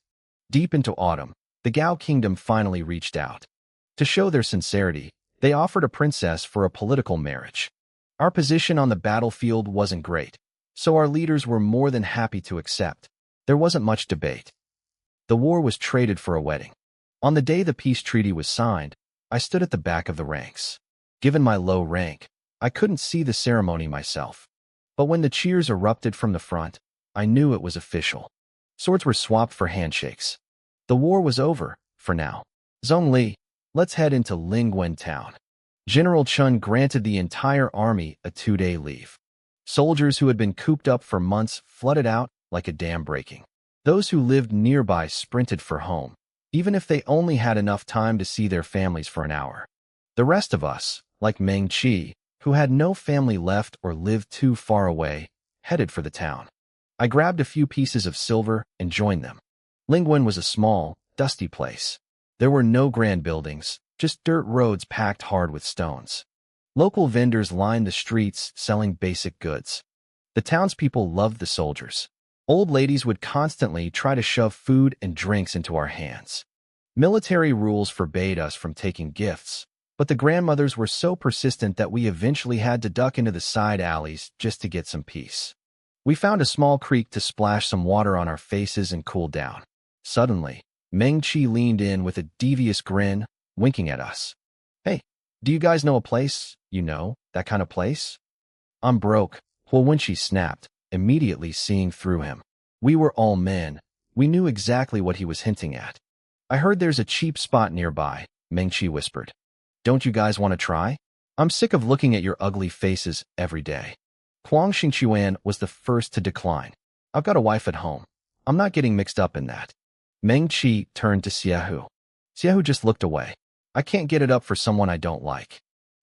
Deep into autumn, the Gao Kingdom finally reached out. To show their sincerity, they offered a princess for a political marriage. Our position on the battlefield wasn't great, so our leaders were more than happy to accept. There wasn't much debate. The war was traded for a wedding. On the day the peace treaty was signed, I stood at the back of the ranks. Given my low rank, I couldn't see the ceremony myself. But when the cheers erupted from the front, I knew it was official. Swords were swapped for handshakes. The war was over, for now. Zhongli, let's head into Lingwen town. General Chun granted the entire army a 2-day leave. Soldiers who had been cooped up for months flooded out like a dam breaking. Those who lived nearby sprinted for home, even if they only had enough time to see their families for an hour. The rest of us, like Meng Qi, who had no family left or lived too far away, headed for the town. I grabbed a few pieces of silver and joined them. Lingwen was a small, dusty place. There were no grand buildings, just dirt roads packed hard with stones. Local vendors lined the streets selling basic goods. The townspeople loved the soldiers. Old ladies would constantly try to shove food and drinks into our hands. Military rules forbade us from taking gifts, but the grandmothers were so persistent that we eventually had to duck into the side alleys just to get some peace. We found a small creek to splash some water on our faces and cool down. Suddenly, Meng Qi leaned in with a devious grin, winking at us. Hey, do you guys know a place, that kind of place? I'm broke, Wenqi snapped, immediately seeing through him. We were all men. We knew exactly what he was hinting at. I heard there's a cheap spot nearby, Meng Qi whispered. Don't you guys want to try? I'm sick of looking at your ugly faces every day. Huang Xingchuan was the first to decline. I've got a wife at home. I'm not getting mixed up in that. Meng Qi turned to Xiaohu. Xiaohu just looked away. I can't get it up for someone I don't like.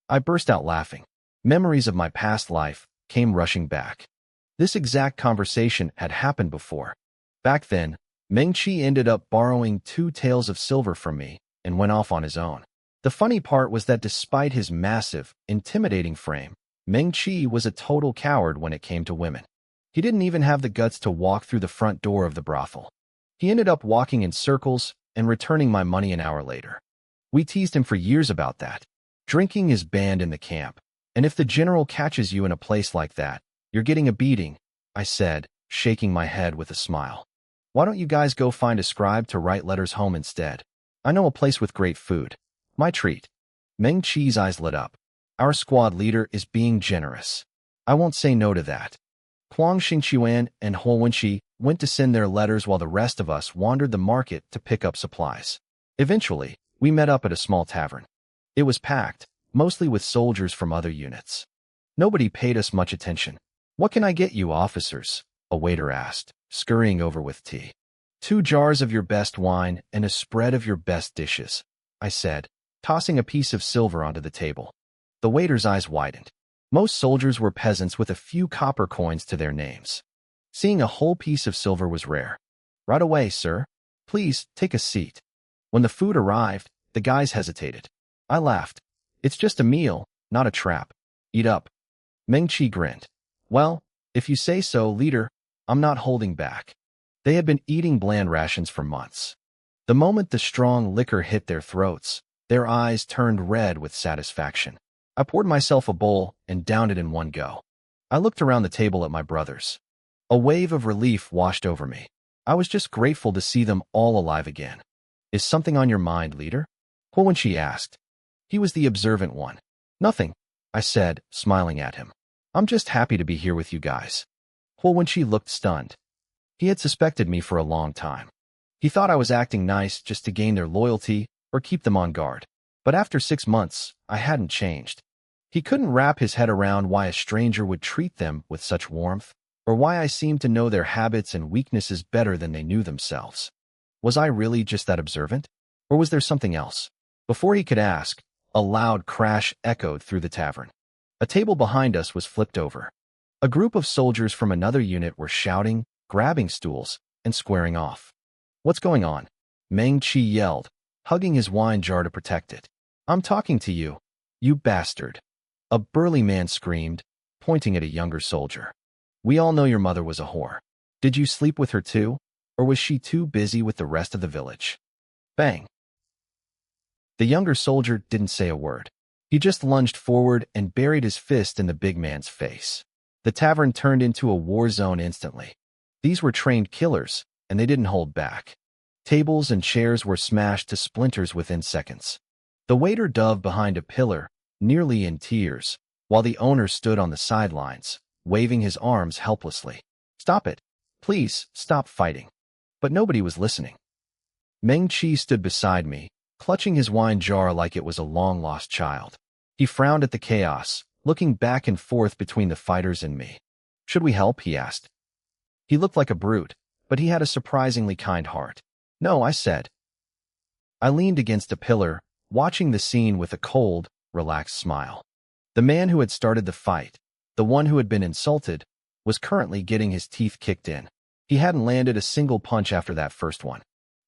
I burst out laughing. Memories of my past life came rushing back. This exact conversation had happened before. Back then, Meng Qi ended up borrowing 2 taels of silver from me and went off on his own. The funny part was that despite his massive, intimidating frame, Meng Qi was a total coward when it came to women. He didn't even have the guts to walk through the front door of the brothel. He ended up walking in circles and returning my money an hour later. We teased him for years about that. Drinking is banned in the camp, and if the general catches you in a place like that, you're getting a beating, I said, shaking my head with a smile. Why don't you guys go find a scribe to write letters home instead? I know a place with great food. My treat. Meng Qi's eyes lit up. Our squad leader is being generous. I won't say no to that. Huang Xingchuan and Huo Wenqi went to send their letters while the rest of us wandered the market to pick up supplies. Eventually, we met up at a small tavern. It was packed, mostly with soldiers from other units. Nobody paid us much attention. What can I get you, officers? A waiter asked, scurrying over with tea. 2 jars of your best wine and a spread of your best dishes, I said, tossing a piece of silver onto the table. The waiter's eyes widened. Most soldiers were peasants with a few copper coins to their names. Seeing a whole piece of silver was rare. Right away, sir. Please, take a seat. When the food arrived, the guys hesitated. I laughed. It's just a meal, not a trap. Eat up. Meng Qi grinned. Well, if you say so, leader, I'm not holding back. They had been eating bland rations for months. The moment the strong liquor hit their throats, their eyes turned red with satisfaction. I poured myself a bowl and downed it in one go. I looked around the table at my brothers. A wave of relief washed over me. I was just grateful to see them all alive again. Is something on your mind, leader? Huo Wenqi asked. He was the observant one. Nothing, I said, smiling at him. I'm just happy to be here with you guys. Huo Wenqi looked stunned. He had suspected me for a long time. He thought I was acting nice just to gain their loyalty or keep them on guard. But after 6 months, I hadn't changed. He couldn't wrap his head around why a stranger would treat them with such warmth, or why I seemed to know their habits and weaknesses better than they knew themselves. Was I really just that observant? Or was there something else? Before he could ask, a loud crash echoed through the tavern. A table behind us was flipped over. A group of soldiers from another unit were shouting, grabbing stools, and squaring off. What's going on? Meng Qi yelled, hugging his wine jar to protect it. I'm talking to you, you bastard. A burly man screamed, pointing at a younger soldier. We all know your mother was a whore. Did you sleep with her too? Or was she too busy with the rest of the village? Bang. The younger soldier didn't say a word. He just lunged forward and buried his fist in the big man's face. The tavern turned into a war zone instantly. These were trained killers, and they didn't hold back. Tables and chairs were smashed to splinters within seconds. The waiter dove behind a pillar, nearly in tears, while the owner stood on the sidelines, waving his arms helplessly. Stop it. Please, stop fighting. But nobody was listening. Meng Qi stood beside me, clutching his wine jar like it was a long-lost child. He frowned at the chaos, looking back and forth between the fighters and me. Should we help? He asked. He looked like a brute, but he had a surprisingly kind heart. No, I said. I leaned against a pillar, watching the scene with a cold, relaxed smile. The man who had started the fight, the one who had been insulted, was currently getting his teeth kicked in. He hadn't landed a single punch after that first one.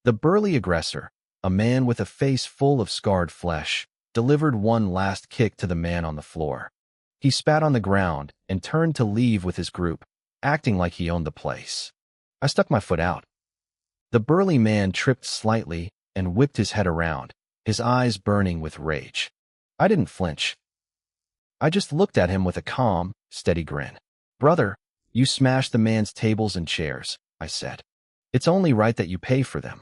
The burly aggressor, a man with a face full of scarred flesh, delivered one last kick to the man on the floor. He spat on the ground and turned to leave with his group, acting like he owned the place. I stuck my foot out. The burly man tripped slightly and whipped his head around, his eyes burning with rage. I didn't flinch. I just looked at him with a calm, steady grin. Brother, you smashed the man's tables and chairs, I said. It's only right that you pay for them.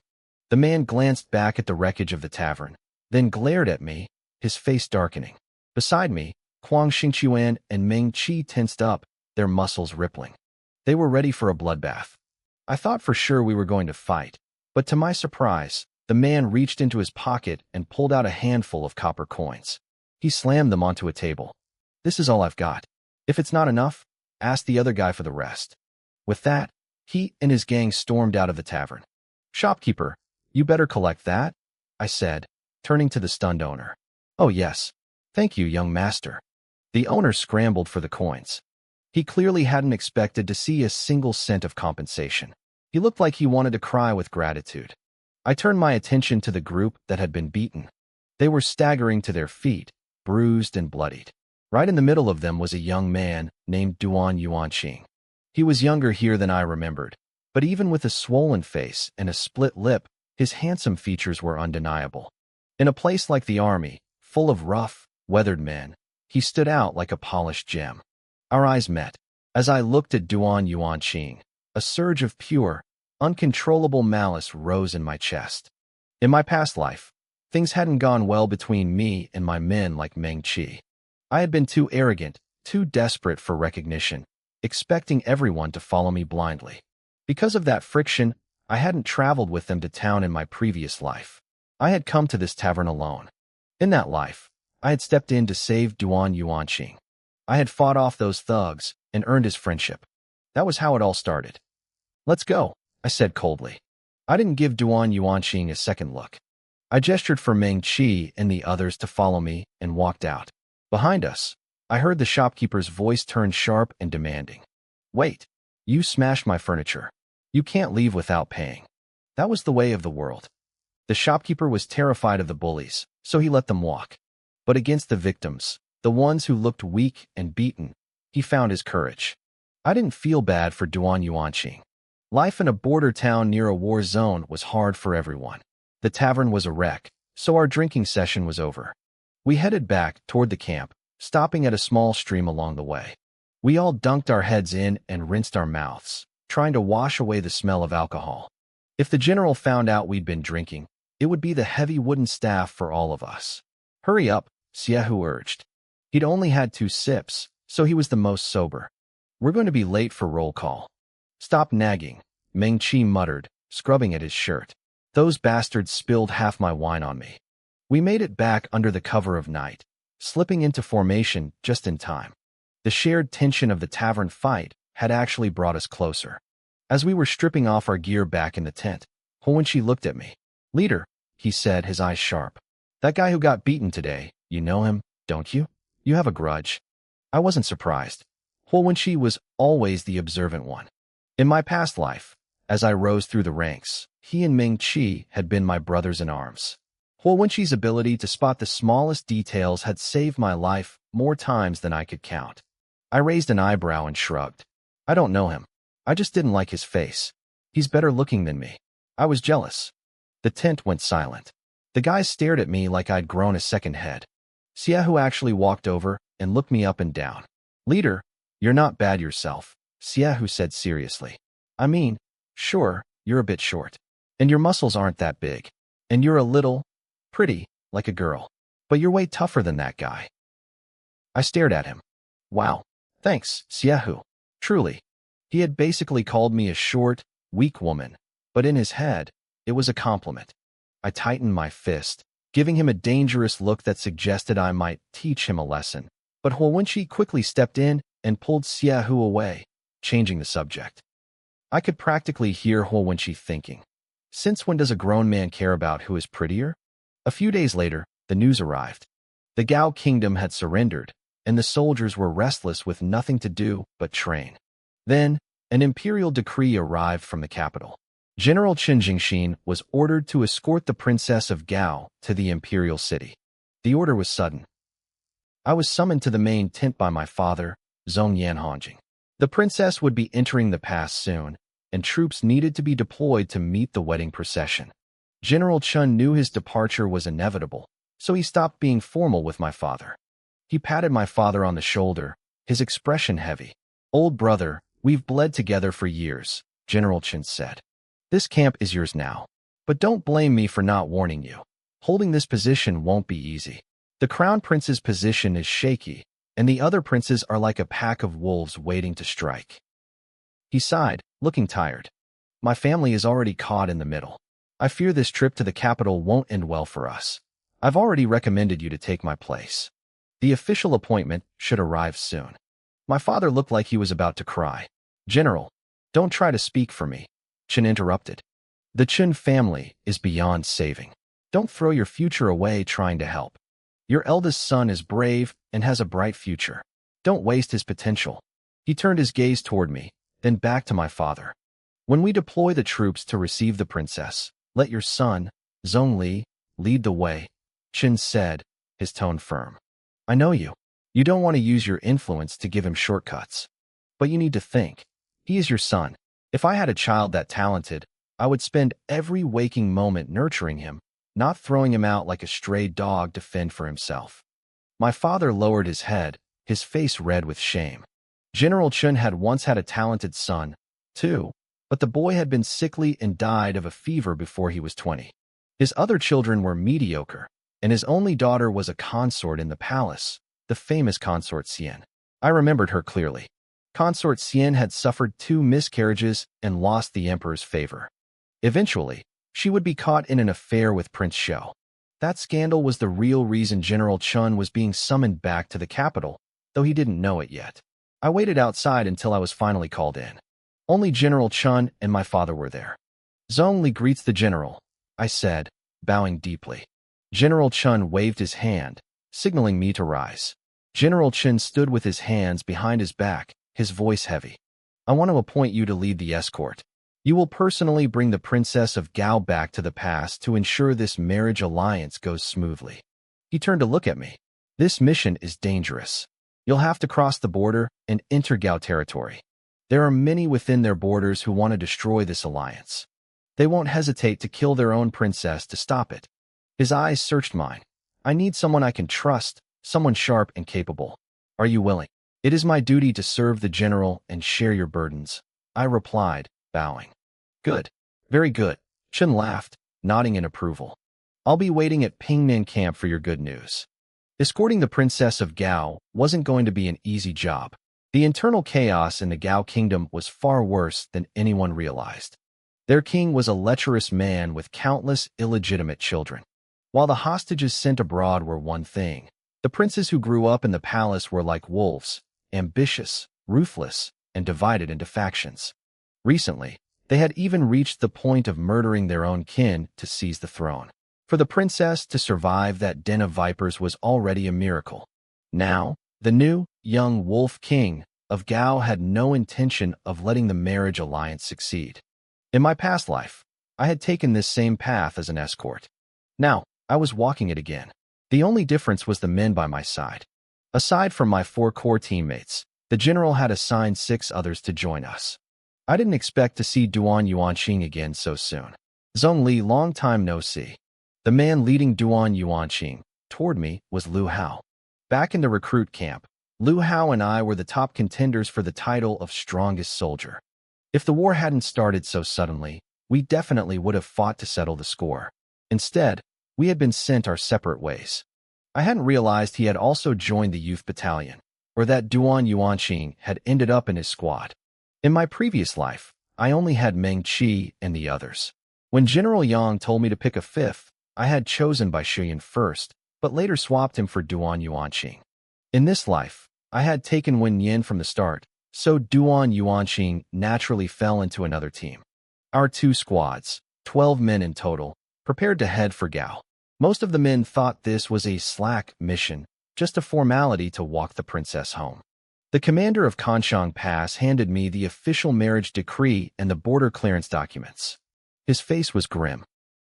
The man glanced back at the wreckage of the tavern, then glared at me, his face darkening. Beside me, Huang Xingchuan and Meng Qi tensed up, their muscles rippling. They were ready for a bloodbath. I thought for sure we were going to fight, but to my surprise, the man reached into his pocket and pulled out a handful of copper coins. He slammed them onto a table. This is all I've got. If it's not enough, ask the other guy for the rest. With that, he and his gang stormed out of the tavern. Shopkeeper, you better collect that, I said, turning to the stunned owner. Oh yes. Thank you, young master. The owner scrambled for the coins. He clearly hadn't expected to see a single cent of compensation. He looked like he wanted to cry with gratitude. I turned my attention to the group that had been beaten. They were staggering to their feet, bruised and bloodied. Right in the middle of them was a young man named Duan Yuanqing. He was younger here than I remembered, but even with a swollen face and a split lip, his handsome features were undeniable. In a place like the army, full of rough, weathered men, he stood out like a polished gem. Our eyes met. As I looked at Duan Yuanqing, a surge of pure, uncontrollable malice rose in my chest. In my past life, things hadn't gone well between me and my men like Meng Qi. I had been too arrogant, too desperate for recognition, expecting everyone to follow me blindly. Because of that friction, I hadn't traveled with them to town in my previous life. I had come to this tavern alone. In that life, I had stepped in to save Duan Yuanqing. I had fought off those thugs and earned his friendship. That was how it all started. "Let's go," I said coldly. I didn't give Duan Yuanqing a second look. I gestured for Meng Qi and the others to follow me and walked out. Behind us, I heard the shopkeeper's voice turn sharp and demanding. "Wait, you smashed my furniture. You can't leave without paying." That was the way of the world. The shopkeeper was terrified of the bullies, so he let them walk. But against the victims, the ones who looked weak and beaten, he found his courage. I didn't feel bad for Duan Yuanqing. Life in a border town near a war zone was hard for everyone. The tavern was a wreck, so our drinking session was over. We headed back toward the camp, stopping at a small stream along the way. We all dunked our heads in and rinsed our mouths, trying to wash away the smell of alcohol. If the general found out we'd been drinking, it would be the heavy wooden staff for all of us. "Hurry up," Xiehu urged. He'd only had 2 sips, so he was the most sober. "We're going to be late for roll call." "Stop nagging," Meng Qi muttered, scrubbing at his shirt. "Those bastards spilled half my wine on me." We made it back under the cover of night, slipping into formation just in time. The shared tension of the tavern fight had actually brought us closer. As we were stripping off our gear back in the tent, Huanqi looked at me. "Leader," he said, his eyes sharp. "That guy who got beaten today, you know him, don't you? You have a grudge." I wasn't surprised. Huanqi was always the observant one. In my past life, as I rose through the ranks, he and Meng Qi had been my brothers in arms. Huanqi's ability to spot the smallest details had saved my life more times than I could count. I raised an eyebrow and shrugged. "I don't know him. I just didn't like his face. He's better looking than me." I was jealous. The tent went silent. The guys stared at me like I'd grown a second head. Xiehu actually walked over and looked me up and down. "Leader, you're not bad yourself," Xiehu said seriously. "I mean, sure, you're a bit short. And your muscles aren't that big. And you're a little, pretty, like a girl. But you're way tougher than that guy." I stared at him. "Wow, thanks, Xiehu. Truly." He had basically called me a short, weak woman, but in his head, it was a compliment. I tightened my fist, giving him a dangerous look that suggested I might teach him a lesson. But Huanqi quickly stepped in and pulled Xiehu away, changing the subject. I could practically hear Huanqi thinking, "Since when does a grown man care about who is prettier?" A few days later, the news arrived. The Gao kingdom had surrendered, and the soldiers were restless with nothing to do but train. Then, an imperial decree arrived from the capital. General Chen Jingxin was ordered to escort the princess of Gao to the imperial city. The order was sudden. I was summoned to the main tent by my father, Zhong Yanhongjing. The princess would be entering the pass soon, and troops needed to be deployed to meet the wedding procession. General Chen knew his departure was inevitable, so he stopped being formal with my father. He patted my father on the shoulder, his expression heavy. "Old brother, we've bled together for years," General Chen said. "This camp is yours now. But don't blame me for not warning you. Holding this position won't be easy. The crown prince's position is shaky, and the other princes are like a pack of wolves waiting to strike." He sighed, looking tired. "My family is already caught in the middle. I fear this trip to the capital won't end well for us. I've already recommended you to take my place. The official appointment should arrive soon." My father looked like he was about to cry. "General, don't try to speak for me," Chen interrupted. "The Chen family is beyond saving. Don't throw your future away trying to help. Your eldest son is brave and has a bright future. Don't waste his potential." He turned his gaze toward me, then back to my father. "When we deploy the troops to receive the princess, let your son, Zhongli, lead the way," Chen said, his tone firm. "I know you. You don't want to use your influence to give him shortcuts. But you need to think. He is your son. If I had a child that talented, I would spend every waking moment nurturing him, not throwing him out like a stray dog to fend for himself. My father lowered his head, his face red with shame. General Chun had once had a talented son, too, but the boy had been sickly and died of a fever before he was 20. His other children were mediocre, and his only daughter was a consort in the palace, the famous consort Xian. I remembered her clearly. Consort Xian had suffered 2 miscarriages and lost the emperor's favor. Eventually, she would be caught in an affair with Prince Shou. That scandal was the real reason General Chun was being summoned back to the capital, though he didn't know it yet. I waited outside until I was finally called in. Only General Chun and my father were there. Zhongli greets the general, I said, bowing deeply. General Chun waved his hand, signaling me to rise. General Chun stood with his hands behind his back, his voice heavy. I want to appoint you to lead the escort. You will personally bring the Princess of Gao back to the past to ensure this marriage alliance goes smoothly. He turned to look at me. This mission is dangerous. You'll have to cross the border and enter Gao territory. There are many within their borders who want to destroy this alliance. They won't hesitate to kill their own princess to stop it. His eyes searched mine. I need someone I can trust, someone sharp and capable. Are you willing? It is my duty to serve the general and share your burdens, I replied, bowing. Good. Very good. Chen laughed, nodding in approval. I'll be waiting at Pingnan camp for your good news. Escorting the Princess of Gao wasn't going to be an easy job. The internal chaos in the Gao kingdom was far worse than anyone realized. Their king was a lecherous man with countless illegitimate children. While the hostages sent abroad were one thing, the princes who grew up in the palace were like wolves, ambitious, ruthless, and divided into factions. Recently, they had even reached the point of murdering their own kin to seize the throne. For the princess to survive that den of vipers was already a miracle. Now, the new, young wolf king of Gao had no intention of letting the marriage alliance succeed. In my past life, I had taken this same path as an escort. Now, I was walking it again. The only difference was the men by my side. Aside from my 4 core teammates, the general had assigned 6 others to join us. I didn't expect to see Duan Yuanqing again so soon. Zhongli, long time no see. The man leading Duan Yuanqing toward me was Lu Hao. Back in the recruit camp, Lu Hao and I were the top contenders for the title of strongest soldier. If the war hadn't started so suddenly, we definitely would have fought to settle the score. Instead, we had been sent our separate ways. I hadn't realized he had also joined the youth battalion, or that Duan Yuanqing had ended up in his squad. In my previous life, I only had Meng Qi and the others. When General Yang told me to pick a 5th, I had chosen Bai Shiyan first, but later swapped him for Duan Yuanqing. In this life, I had taken Wen Yin from the start, so Duan Yuanqing naturally fell into another team. Our 2 squads, 12 men in total, prepared to head for Gao. Most of the men thought this was a slack mission, just a formality to walk the princess home. The commander of Kanshang Pass handed me the official marriage decree and the border clearance documents. His face was grim.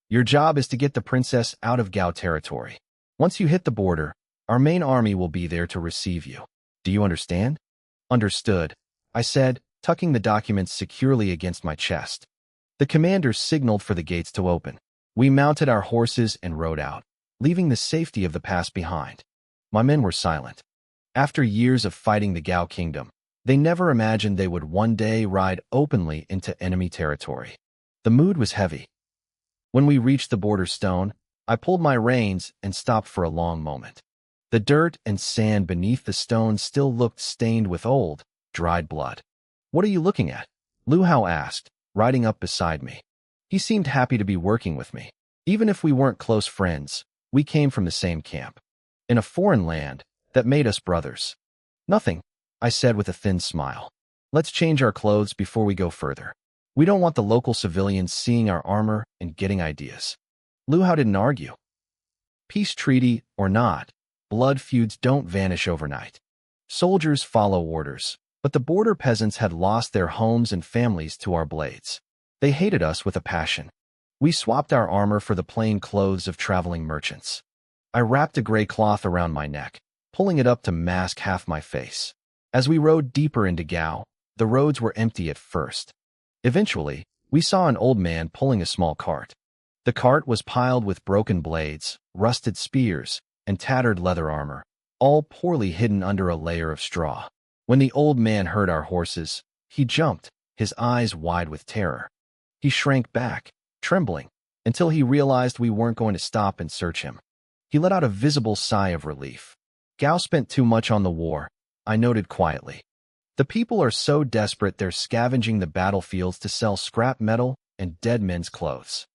Your job is to get the princess out of Gao territory. Once you hit the border, our main army will be there to receive you. Do you understand? Understood, I said, tucking the documents securely against my chest. The commander signaled for the gates to open. We mounted our horses and rode out, leaving the safety of the pass behind. My men were silent. After years of fighting the Gao kingdom, they never imagined they would one day ride openly into enemy territory. The mood was heavy. When we reached the border stone, I pulled my reins and stopped for a long moment. The dirt and sand beneath the stone still looked stained with old, dried blood. What are you looking at? Lu Hao asked, riding up beside me. He seemed happy to be working with me. Even if we weren't close friends, we came from the same camp. In a foreign land, that made us brothers. Nothing, I said with a thin smile. Let's change our clothes before we go further. We don't want the local civilians seeing our armor and getting ideas. Lu Hao didn't argue. Peace treaty or not, blood feuds don't vanish overnight. Soldiers follow orders, but the border peasants had lost their homes and families to our blades. They hated us with a passion. We swapped our armor for the plain clothes of traveling merchants. I wrapped a gray cloth around my neck, pulling it up to mask half my face. As we rode deeper into Gao, The roads were empty at first. Eventually, we saw an old man pulling a small cart. The cart was piled with broken blades, rusted spears, and tattered leather armor, all poorly hidden under a layer of straw. When the old man heard our horses, he jumped, his eyes wide with terror. He shrank back, trembling, until he realized we weren't going to stop and search him. He let out a visible sigh of relief. Gao spent too much on the war, I noted quietly. The people are so desperate they're scavenging the battlefields to sell scrap metal and dead men's clothes.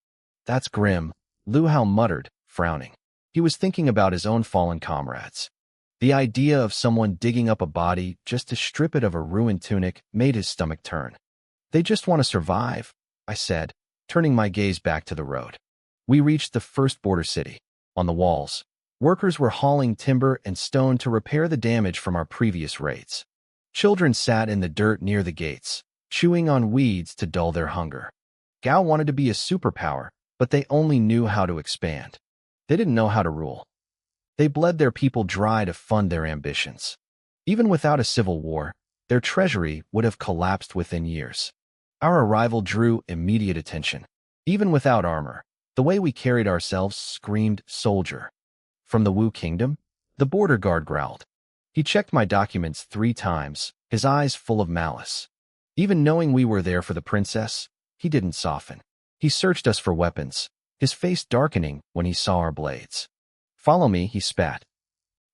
That's grim, Lu Hao muttered, frowning. He was thinking about his own fallen comrades. The idea of someone digging up a body just to strip it of a ruined tunic made his stomach turn. They just want to survive, I said, turning my gaze back to the road. We reached the first border city. On the walls, workers were hauling timber and stone to repair the damage from our previous raids. Children sat in the dirt near the gates, chewing on weeds to dull their hunger. Gao wanted to be a superpower, but they only knew how to expand. They didn't know how to rule. They bled their people dry to fund their ambitions. Even without a civil war, their treasury would have collapsed within years. Our arrival drew immediate attention. Even without armor, the way we carried ourselves screamed soldier. From the Wu Kingdom? The border guard growled. He checked my documents 3 times, his eyes full of malice. Even knowing we were there for the princess, he didn't soften. He searched us for weapons, his face darkening when he saw our blades. Follow me, he spat.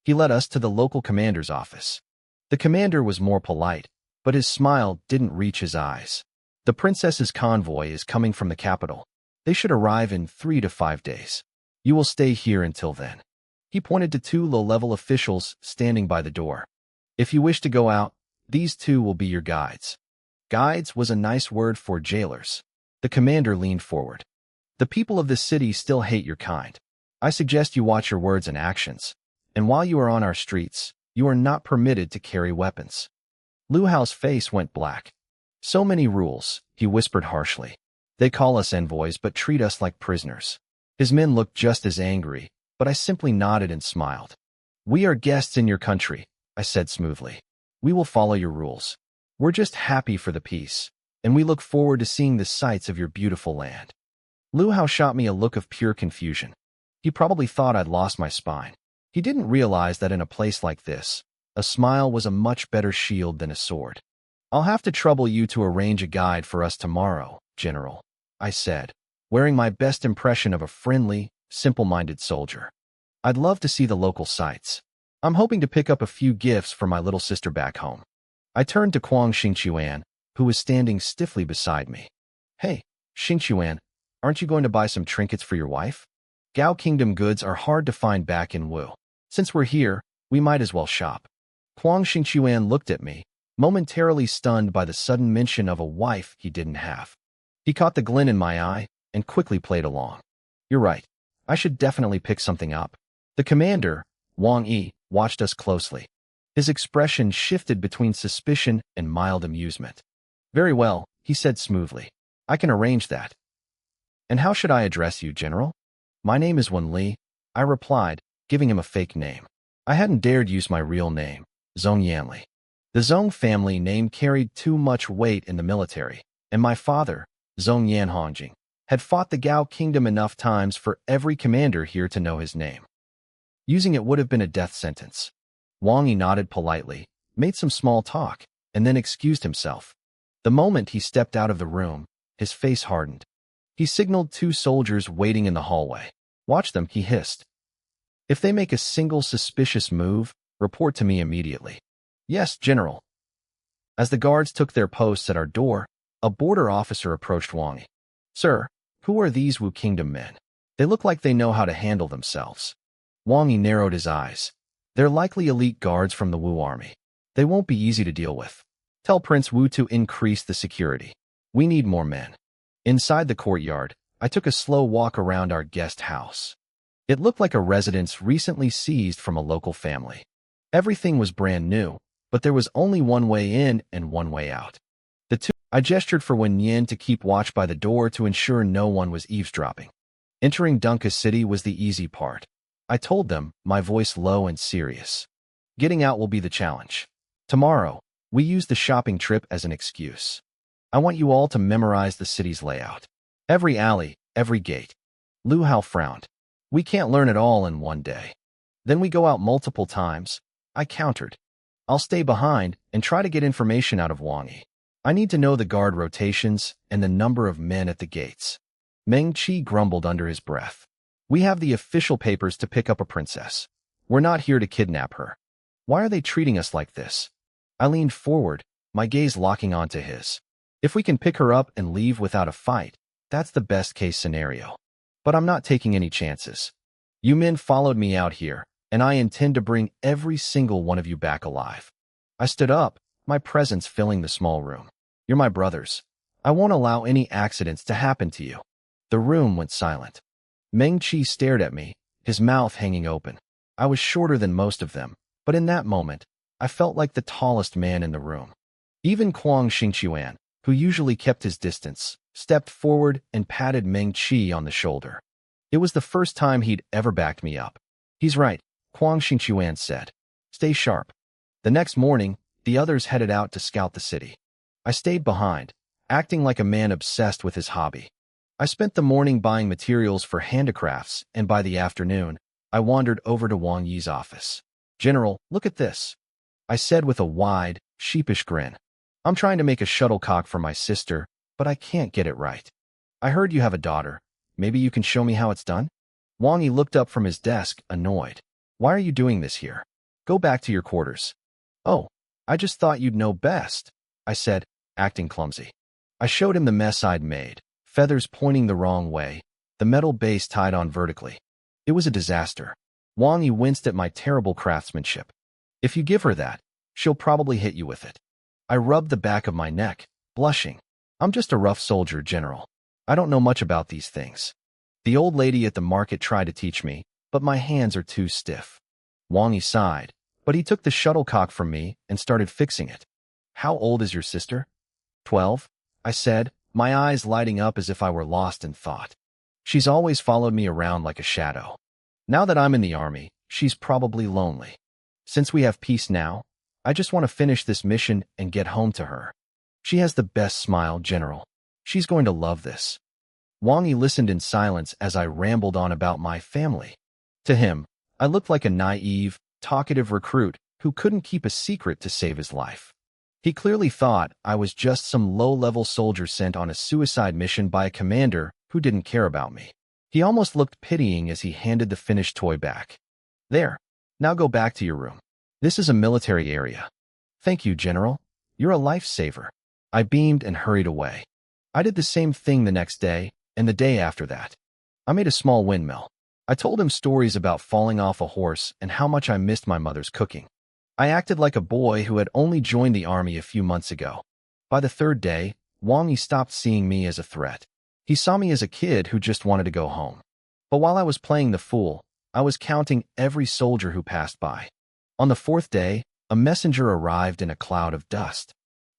He led us to the local commander's office. The commander was more polite, but his smile didn't reach his eyes. The princess's convoy is coming from the capital. They should arrive in 3 to 5 days. You will stay here until then. He pointed to 2 low-level officials standing by the door. If you wish to go out, these 2 will be your guides. Guides was a nice word for jailers. The commander leaned forward. The people of this city still hate your kind. I suggest you watch your words and actions. And while you are on our streets, you are not permitted to carry weapons. Lu Hao's face went black. So many rules, he whispered harshly. They call us envoys but treat us like prisoners. His men looked just as angry, but I simply nodded and smiled. We are guests in your country, I said smoothly. We will follow your rules. We're just happy for the peace, and we look forward to seeing the sights of your beautiful land. Lu Hao shot me a look of pure confusion. He probably thought I'd lost my spine. He didn't realize that in a place like this, a smile was a much better shield than a sword. I'll have to trouble you to arrange a guide for us tomorrow, General, I said, wearing my best impression of a friendly, simple-minded soldier. I'd love to see the local sights. I'm hoping to pick up a few gifts for my little sister back home. I turned to Kwang Xingchuan, who was standing stiffly beside me. Hey, Xingchuan, aren't you going to buy some trinkets for your wife? Gao Kingdom goods are hard to find back in Wu. Since we're here, we might as well shop. Kwang Xingchuan looked at me, momentarily stunned by the sudden mention of a wife he didn't have. He caught the glint in my eye and quickly played along. You're right. I should definitely pick something up. The commander, Wang Yi, watched us closely. His expression shifted between suspicion and mild amusement. Very well, he said smoothly. I can arrange that. And how should I address you, General? My name is Wen Li, I replied, giving him a fake name. I hadn't dared use my real name, Zhong Yanli. The Zhong family name carried too much weight in the military, and my father, Zhong Yanhongjing, had fought the Gao Kingdom enough times for every commander here to know his name. Using it would have been a death sentence. Wang Yi nodded politely, made some small talk, and then excused himself. The moment he stepped out of the room, his face hardened. He signaled 2 soldiers waiting in the hallway. Watch them, he hissed. If they make a single suspicious move, report to me immediately. Yes, General. As the guards took their posts at our door, a border officer approached Wang Yi. Sir, who are these Wu Kingdom men? They look like they know how to handle themselves. Wang Yi narrowed his eyes. They're likely elite guards from the Wu army. They won't be easy to deal with. Tell Prince Wu to increase the security. We need more men. Inside the courtyard, I took a slow walk around our guest house. It looked like a residence recently seized from a local family. Everything was brand new, but there was only one way in and one way out. I gestured for Wen Yin to keep watch by the door to ensure no one was eavesdropping. Entering Dunka City was the easy part. I told them, my voice low and serious. Getting out will be the challenge. Tomorrow, We used the shopping trip as an excuse. I want you all to memorize the city's layout. Every alley, every gate. Lu Hao frowned. We can't learn it all in one day. Then we go out multiple times. I countered. I'll stay behind and try to get information out of Wang Yi. I need to know the guard rotations and the number of men at the gates. Meng Qi grumbled under his breath. We have the official papers to pick up a princess. We're not here to kidnap her. Why are they treating us like this? I leaned forward, my gaze locking onto his. If we can pick her up and leave without a fight, that's the best case scenario. But I'm not taking any chances. You men followed me out here, and I intend to bring every single one of you back alive. I stood up, my presence filling the small room. You're my brothers. I won't allow any accidents to happen to you. The room went silent. Meng Qi stared at me, his mouth hanging open. I was shorter than most of them, but in that moment, I felt like the tallest man in the room. Even Kuang Xingquan, who usually kept his distance, stepped forward and patted Meng Qi on the shoulder. It was the first time he'd ever backed me up. He's right, Kuang Xingquan said. Stay sharp. The next morning, the others headed out to scout the city. I stayed behind, acting like a man obsessed with his hobby. I spent the morning buying materials for handicrafts, and by the afternoon, I wandered over to Wang Yi's office. General, look at this, I said with a wide, sheepish grin. I'm trying to make a shuttlecock for my sister, but I can't get it right. I heard you have a daughter. Maybe you can show me how it's done? Wang Yi looked up from his desk, annoyed. Why are you doing this here? Go back to your quarters. Oh, I just thought you'd know best, I said, acting clumsy. I showed him the mess I'd made, feathers pointing the wrong way, the metal base tied on vertically. It was a disaster. Wang Yi winced at my terrible craftsmanship. If you give her that, she'll probably hit you with it. I rubbed the back of my neck, blushing. I'm just a rough soldier, General. I don't know much about these things. The old lady at the market tried to teach me, but my hands are too stiff. Wang Yi sighed, but he took the shuttlecock from me and started fixing it. How old is your sister? 12, I said, my eyes lighting up as if I were lost in thought. She's always followed me around like a shadow. Now that I'm in the army, she's probably lonely. Since we have peace now, I just want to finish this mission and get home to her. She has the best smile, General. She's going to love this. Wang Yi listened in silence as I rambled on about my family. To him, I looked like a naive, talkative recruit who couldn't keep a secret to save his life. He clearly thought I was just some low-level soldier sent on a suicide mission by a commander who didn't care about me. He almost looked pitying as he handed the finished toy back. There, now go back to your room. This is a military area. Thank you, General. You're a lifesaver. I beamed and hurried away. I did the same thing the next day, and the day after that. I made a small windmill. I told him stories about falling off a horse and how much I missed my mother's cooking. I acted like a boy who had only joined the army a few months ago. By the third day, Wang Yi stopped seeing me as a threat. He saw me as a kid who just wanted to go home. But while I was playing the fool, I was counting every soldier who passed by. On the fourth day, a messenger arrived in a cloud of dust.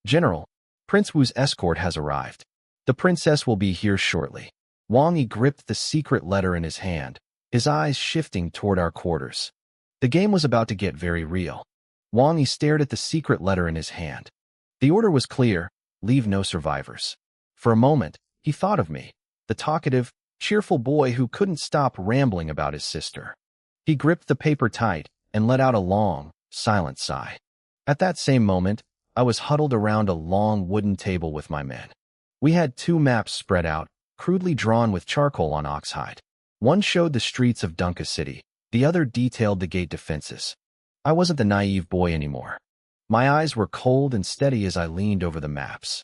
General, Prince Wu's escort has arrived. The princess will be here shortly. Wang Yi gripped the secret letter in his hand, his eyes shifting toward our quarters. The game was about to get very real. Wang Yi stared at the secret letter in his hand. The order was clear, leave no survivors. For a moment, he thought of me, the talkative, cheerful boy who couldn't stop rambling about his sister. He gripped the paper tight and let out a long, silent sigh. At that same moment, I was huddled around a long wooden table with my men. We had two maps spread out, crudely drawn with charcoal on oxhide. One showed the streets of Dunka City, the other detailed the gate defenses. I wasn't the naive boy anymore. My eyes were cold and steady as I leaned over the maps.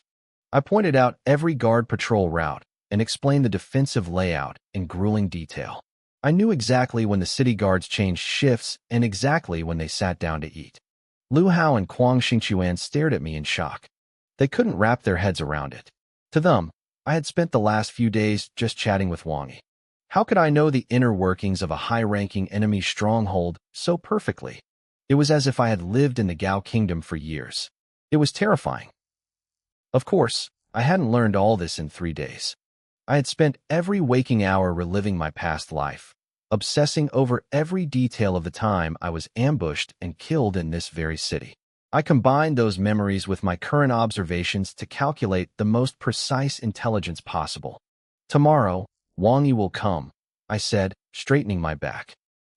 I pointed out every guard patrol route and explained the defensive layout in grueling detail. I knew exactly when the city guards changed shifts and exactly when they sat down to eat. Lu Hao and Kuang Xingquan stared at me in shock. They couldn't wrap their heads around it. To them, I had spent the last few days just chatting with Wang Yi. How could I know the inner workings of a high-ranking enemy stronghold so perfectly? It was as if I had lived in the Gao Kingdom for years. It was terrifying. Of course, I hadn't learned all this in 3 days. I had spent every waking hour reliving my past life, obsessing over every detail of the time I was ambushed and killed in this very city. I combined those memories with my current observations to calculate the most precise intelligence possible. Tomorrow, Wang Yi will come, I said, straightening my back.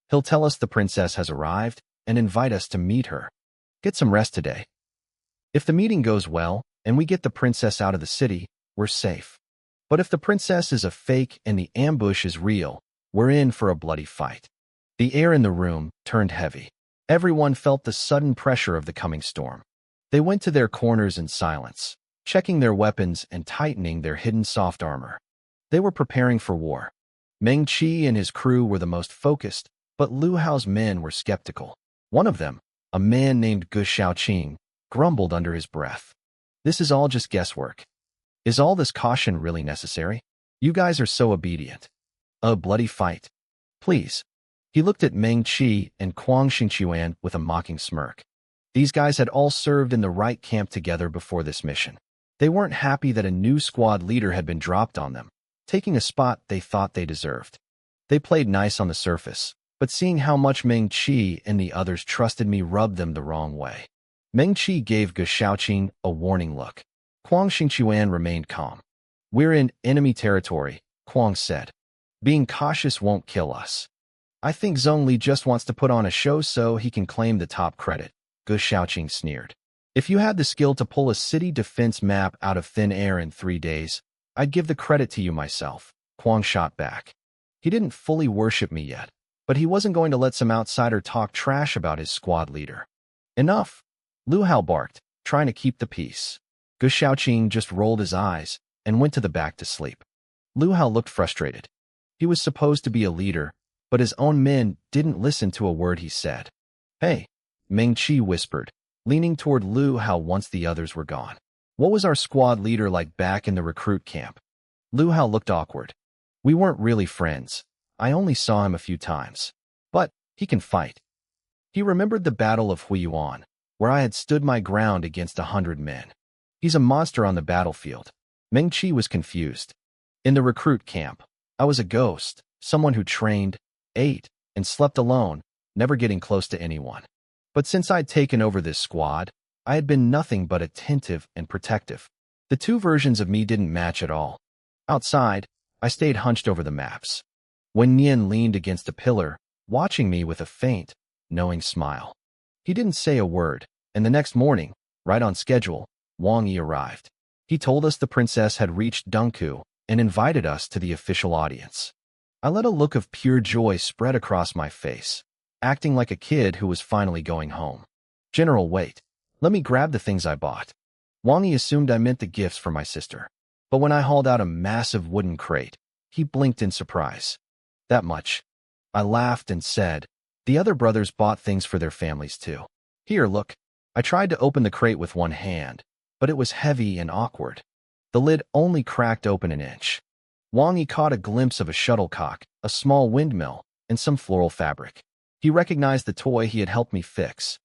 He'll tell us the princess has arrived and invite us to meet her. Get some rest today. If the meeting goes well and we get the princess out of the city, we're safe. But if the princess is a fake and the ambush is real, we're in for a bloody fight. The air in the room turned heavy. Everyone felt the sudden pressure of the coming storm. They went to their corners in silence, checking their weapons and tightening their hidden soft armor. They were preparing for war. Meng Qi and his crew were the most focused, but Lu Hao's men were skeptical. One of them, a man named Gu Xiaoqing, grumbled under his breath. This is all just guesswork. Is all this caution really necessary? You guys are so obedient. A bloody fight. Please. He looked at Meng Qi and Kuang Xingquan with a mocking smirk. These guys had all served in the right camp together before this mission. They weren't happy that a new squad leader had been dropped on them, taking a spot they thought they deserved. They played nice on the surface, but seeing how much Meng Qi and the others trusted me rubbed them the wrong way. Meng Qi gave Gu Xiaoqing a warning look. Kuang Xingquan remained calm. We're in enemy territory, Kuang said. Being cautious won't kill us. I think Zhongli just wants to put on a show so he can claim the top credit, Gu Xiaoqing sneered. If you had the skill to pull a city defense map out of thin air in 3 days, I'd give the credit to you myself, Kuang shot back. He didn't fully worship me yet, but he wasn't going to let some outsider talk trash about his squad leader. Enough, Lu Hao barked, trying to keep the peace. Gu Xiaoqing just rolled his eyes and went to the back to sleep. Lu Hao looked frustrated. He was supposed to be a leader, but his own men didn't listen to a word he said. Hey, Meng Qi whispered, leaning toward Lu Hao once the others were gone. What was our squad leader like back in the recruit camp? Lu Hao looked awkward. We weren't really friends. I only saw him a few times. But he can fight. He remembered the Battle of Huiyuan, where I had stood my ground against 100 men. He's a monster on the battlefield. Meng Qi was confused. In the recruit camp, I was a ghost, someone who trained, ate, and slept alone, never getting close to anyone. But since I'd taken over this squad, I had been nothing but attentive and protective. The two versions of me didn't match at all. Outside, I stayed hunched over the maps. Wen Nian leaned against a pillar, watching me with a faint, knowing smile. He didn't say a word, and the next morning, right on schedule, Wang Yi arrived. He told us the princess had reached Dengku and invited us to the official audience. I let a look of pure joy spread across my face, acting like a kid who was finally going home. General, wait. Let me grab the things I bought. Wang Yi assumed I meant the gifts for my sister. But when I hauled out a massive wooden crate, he blinked in surprise. That much. I laughed and said, the other brothers bought things for their families too. Here, look. I tried to open the crate with one hand, but it was heavy and awkward. The lid only cracked open an inch. Wang Yi caught a glimpse of a shuttlecock, a small windmill, and some floral fabric. He recognized the toy he had helped me fix.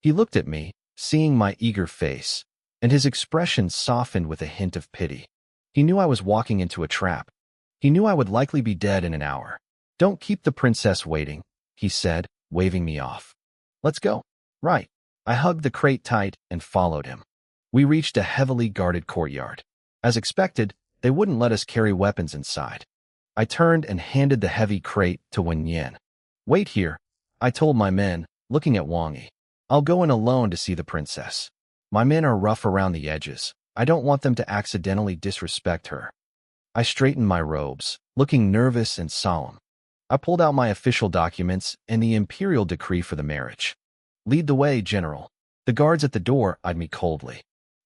He looked at me, seeing my eager face, and his expression softened with a hint of pity. He knew I was walking into a trap. He knew I would likely be dead in an hour. Don't keep the princess waiting, he said, waving me off. Let's go. Right. I hugged the crate tight and followed him. We reached a heavily guarded courtyard. As expected, they wouldn't let us carry weapons inside. I turned and handed the heavy crate to Wen Yan. Wait here, I told my men, looking at Wang Yi. I'll go in alone to see the princess. My men are rough around the edges. I don't want them to accidentally disrespect her. I straightened my robes, looking nervous and solemn. I pulled out my official documents and the imperial decree for the marriage. Lead the way, General. The guards at the door eyed me coldly.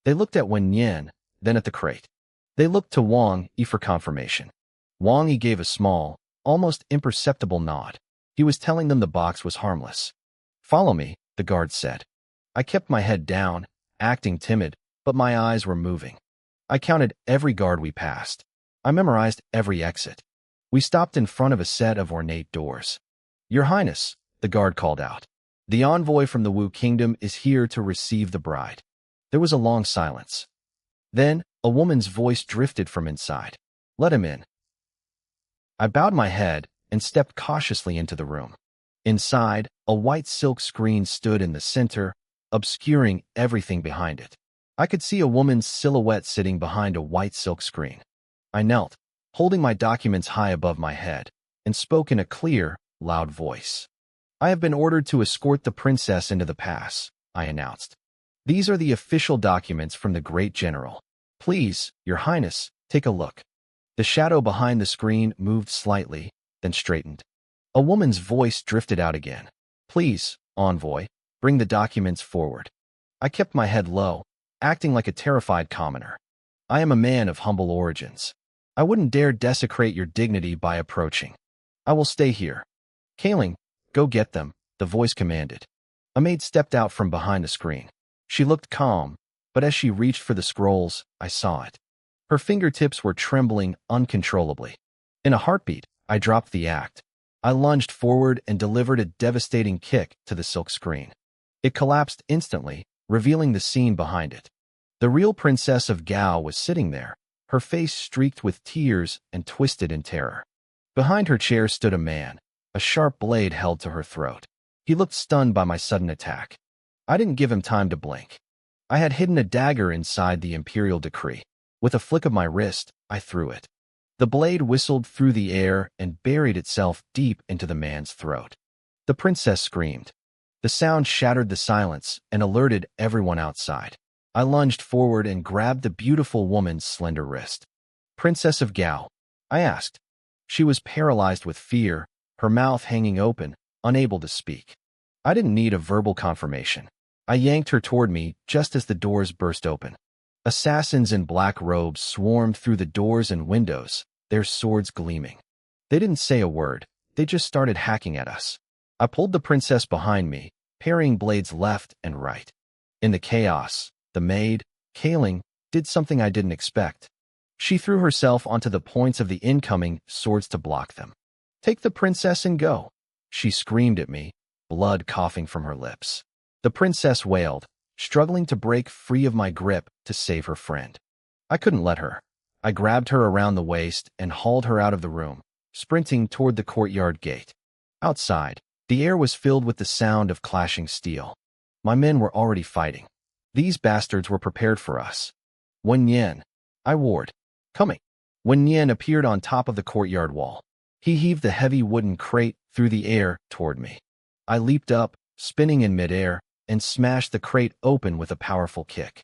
They looked at Wen Yan, then at the crate. They looked to Wang Yi for confirmation. Wang Yi gave a small, almost imperceptible nod. He was telling them the box was harmless. Follow me, the guard said. I kept my head down, acting timid, but my eyes were moving. I counted every guard we passed. I memorized every exit. We stopped in front of a set of ornate doors. Your Highness, the guard called out. The envoy from the Wu Kingdom is here to receive the bride. There was a long silence. Then, a woman's voice drifted from inside. Let him in. I bowed my head and stepped cautiously into the room. Inside, a white silk screen stood in the center, obscuring everything behind it. I could see a woman's silhouette sitting behind a white silk screen. I knelt, holding my documents high above my head, and spoke in a clear, loud voice. "I have been ordered to escort the princess into the pass," I announced. "These are the official documents from the great general. Please, Your Highness, take a look." The shadow behind the screen moved slightly, then straightened. A woman's voice drifted out again. "Please, envoy, bring the documents forward." I kept my head low, acting like a terrified commoner. "I am a man of humble origins. I wouldn't dare desecrate your dignity by approaching. I will stay here." "Kaling, go get them," the voice commanded. A maid stepped out from behind the screen. She looked calm, but as she reached for the scrolls, I saw it. Her fingertips were trembling uncontrollably. In a heartbeat, I dropped the act. I lunged forward and delivered a devastating kick to the silk screen. It collapsed instantly, revealing the scene behind it. The real princess of Gao was sitting there, her face streaked with tears and twisted in terror. Behind her chair stood a man, a sharp blade held to her throat. He looked stunned by my sudden attack. I didn't give him time to blink. I had hidden a dagger inside the imperial decree. With a flick of my wrist, I threw it. The blade whistled through the air and buried itself deep into the man's throat. The princess screamed. The sound shattered the silence and alerted everyone outside. I lunged forward and grabbed the beautiful woman's slender wrist. "Princess of Gao?" I asked. She was paralyzed with fear, her mouth hanging open, unable to speak. I didn't need a verbal confirmation. I yanked her toward me just as the doors burst open. Assassins in black robes swarmed through the doors and windows, their swords gleaming. They didn't say a word, they just started hacking at us. I pulled the princess behind me, parrying blades left and right. In the chaos, the maid, Kaling, did something I didn't expect. She threw herself onto the points of the incoming swords to block them. "Take the princess and go," she screamed at me, blood coughing from her lips. The princess wailed, struggling to break free of my grip to save her friend. I couldn't let her. I grabbed her around the waist and hauled her out of the room, sprinting toward the courtyard gate. Outside, the air was filled with the sound of clashing steel. My men were already fighting. These bastards were prepared for us. "Wen Yan," I warned. "Coming." Wen Yan appeared on top of the courtyard wall. He heaved the heavy wooden crate through the air toward me. I leaped up, spinning in midair, and smashed the crate open with a powerful kick.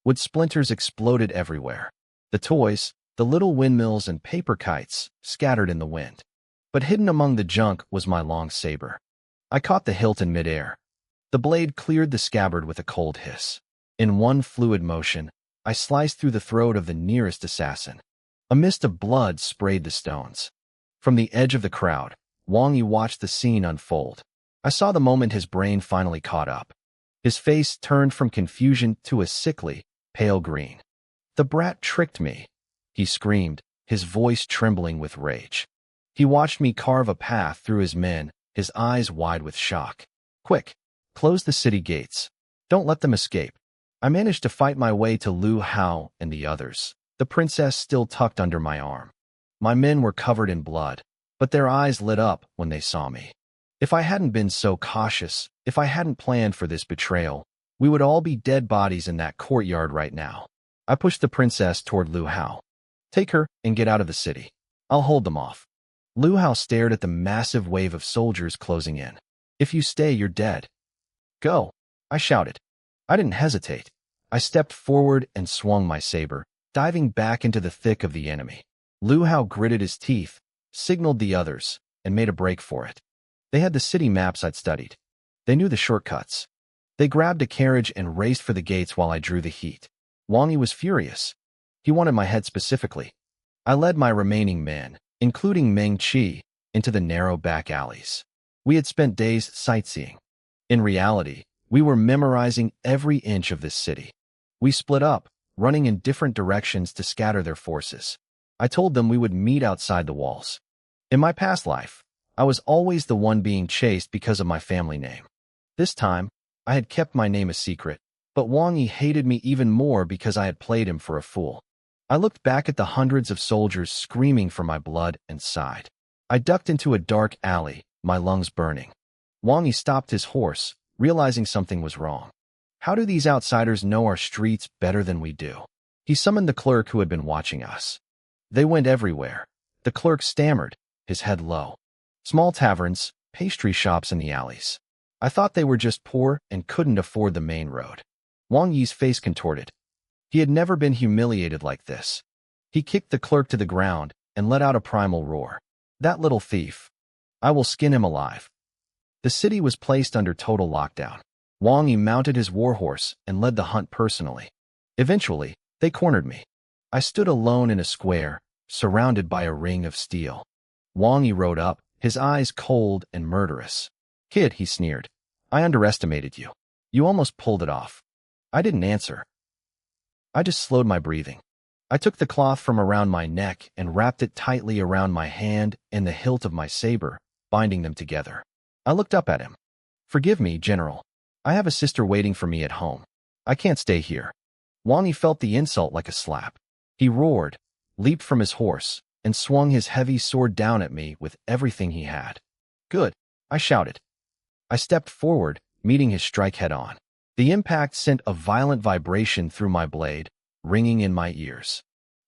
Wood splinters exploded everywhere. The toys, the little windmills and paper kites, scattered in the wind. But hidden among the junk was my long saber. I caught the hilt in midair. The blade cleared the scabbard with a cold hiss. In one fluid motion, I sliced through the throat of the nearest assassin. A mist of blood sprayed the stones. From the edge of the crowd, Wang Yi watched the scene unfold. I saw the moment his brain finally caught up. His face turned from confusion to a sickly, pale green. "The brat tricked me," he screamed, his voice trembling with rage. He watched me carve a path through his men, his eyes wide with shock. "Quick, close the city gates. Don't let them escape." I managed to fight my way to Lu Hao and the others, the princess still tucked under my arm. My men were covered in blood, but their eyes lit up when they saw me. If I hadn't been so cautious, if I hadn't planned for this betrayal, we would all be dead bodies in that courtyard right now. I pushed the princess toward Lu Hao. "Take her and get out of the city. I'll hold them off." Lu Hao stared at the massive wave of soldiers closing in. "If you stay, you're dead." "Go," I shouted. I didn't hesitate. I stepped forward and swung my saber, diving back into the thick of the enemy. Lu Hao gritted his teeth, signaled the others, and made a break for it. They had the city maps I'd studied. They knew the shortcuts. They grabbed a carriage and raced for the gates while I drew the heat. Wang Yi was furious. He wanted my head specifically. I led my remaining men, including Meng Qi, into the narrow back alleys. We had spent days sightseeing. In reality, we were memorizing every inch of this city. We split up, running in different directions to scatter their forces. I told them we would meet outside the walls. In my past life, I was always the one being chased because of my family name. This time, I had kept my name a secret, but Wang Yi hated me even more because I had played him for a fool. I looked back at the hundreds of soldiers screaming for my blood and sighed. I ducked into a dark alley, my lungs burning. Wang Yi stopped his horse, realizing something was wrong. How do these outsiders know our streets better than we do? He summoned the clerk who had been watching us. They went everywhere. The clerk stammered, his head low. Small taverns, pastry shops in the alleys. I thought they were just poor and couldn't afford the main road. Wang Yi's face contorted. He had never been humiliated like this. He kicked the clerk to the ground and let out a primal roar. That little thief. I will skin him alive. The city was placed under total lockdown. Wang Yi mounted his warhorse and led the hunt personally. Eventually, they cornered me. I stood alone in a square, surrounded by a ring of steel. Wang Yi rode up, his eyes cold and murderous. Kid, he sneered. I underestimated you. You almost pulled it off. I didn't answer. I just slowed my breathing. I took the cloth from around my neck and wrapped it tightly around my hand and the hilt of my saber, binding them together. I looked up at him. Forgive me, General. I have a sister waiting for me at home. I can't stay here. Wang Yi felt the insult like a slap. He roared, leaped from his horse, and swung his heavy sword down at me with everything he had. Good, I shouted. I stepped forward, meeting his strike head-on. The impact sent a violent vibration through my blade, ringing in my ears.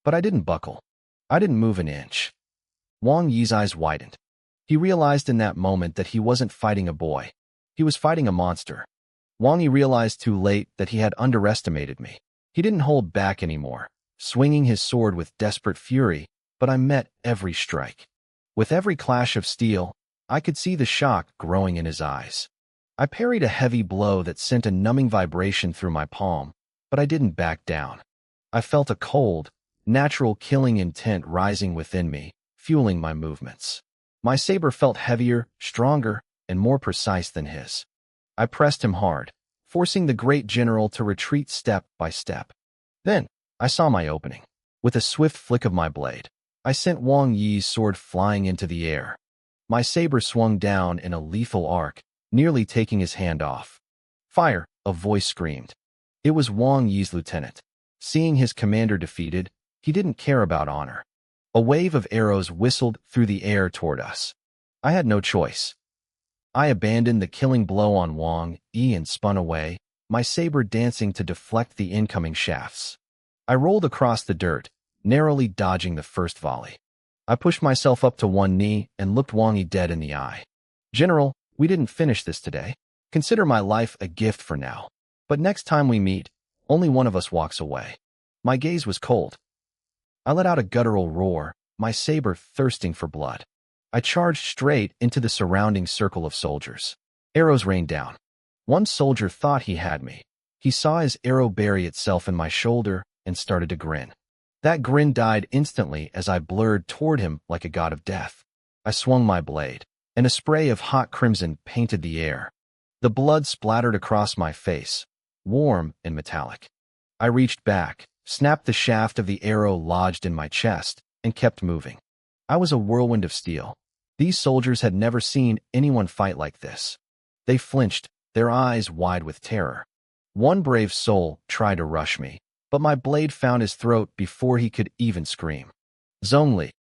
But I didn't buckle. I didn't move an inch. Wang Yi's eyes widened. He realized in that moment that he wasn't fighting a boy. He was fighting a monster. Wang Yi realized too late that he had underestimated me. He didn't hold back anymore, swinging his sword with desperate fury, but I met every strike. With every clash of steel, I could see the shock growing in his eyes. I parried a heavy blow that sent a numbing vibration through my palm, but I didn't back down. I felt a cold, natural killing intent rising within me, fueling my movements. My saber felt heavier, stronger, and more precise than his. I pressed him hard, forcing the great general to retreat step by step. Then, I saw my opening. With a swift flick of my blade, I sent Wang Yi's sword flying into the air. My saber swung down in a lethal arc, nearly taking his hand off. Fire, a voice screamed. It was Wang Yi's lieutenant. Seeing his commander defeated, he didn't care about honor. A wave of arrows whistled through the air toward us. I had no choice. I abandoned the killing blow on Wang Yi and spun away, my saber dancing to deflect the incoming shafts. I rolled across the dirt, narrowly dodging the first volley. I pushed myself up to one knee and looked Wang Yi dead in the eye. General, we didn't finish this today. Consider my life a gift for now. But next time we meet, only one of us walks away. My gaze was cold. I let out a guttural roar, my saber thirsting for blood. I charged straight into the surrounding circle of soldiers. Arrows rained down. One soldier thought he had me. He saw his arrow bury itself in my shoulder and started to grin. That grin died instantly as I blurred toward him like a god of death. I swung my blade, and a spray of hot crimson painted the air. The blood splattered across my face, warm and metallic. I reached back, snapped the shaft of the arrow lodged in my chest, and kept moving. I was a whirlwind of steel. These soldiers had never seen anyone fight like this. They flinched, their eyes wide with terror. One brave soul tried to rush me, but my blade found his throat before he could even scream. Zhongli.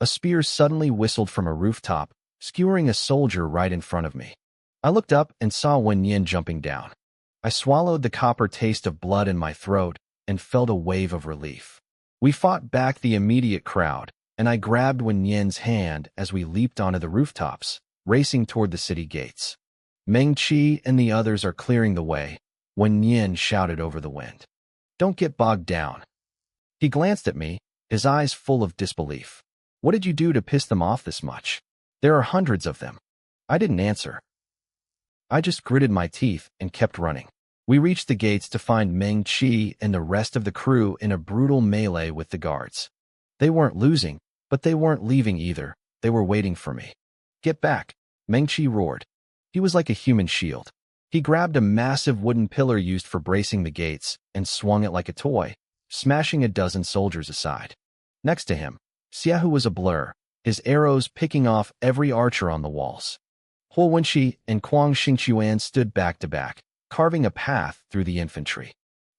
A spear suddenly whistled from a rooftop, skewering a soldier right in front of me. I looked up and saw Wen Yin jumping down. I swallowed the copper taste of blood in my throat and felt a wave of relief. We fought back the immediate crowd, and I grabbed Wen Yin's hand as we leaped onto the rooftops, racing toward the city gates. Meng Qi and the others are clearing the way, Wen Yin shouted over the wind. Don't get bogged down. He glanced at me, his eyes full of disbelief. What did you do to piss them off this much? There are hundreds of them. I didn't answer. I just gritted my teeth and kept running. We reached the gates to find Meng Qi and the rest of the crew in a brutal melee with the guards. They weren't losing, but they weren't leaving either. They were waiting for me. Get back, Meng Qi roared. He was like a human shield. He grabbed a massive wooden pillar used for bracing the gates and swung it like a toy, smashing a dozen soldiers aside. Next to him, Xiaohu was a blur, his arrows picking off every archer on the walls. Huo Wenqi and Kuang Xingquan stood back to back, carving a path through the infantry.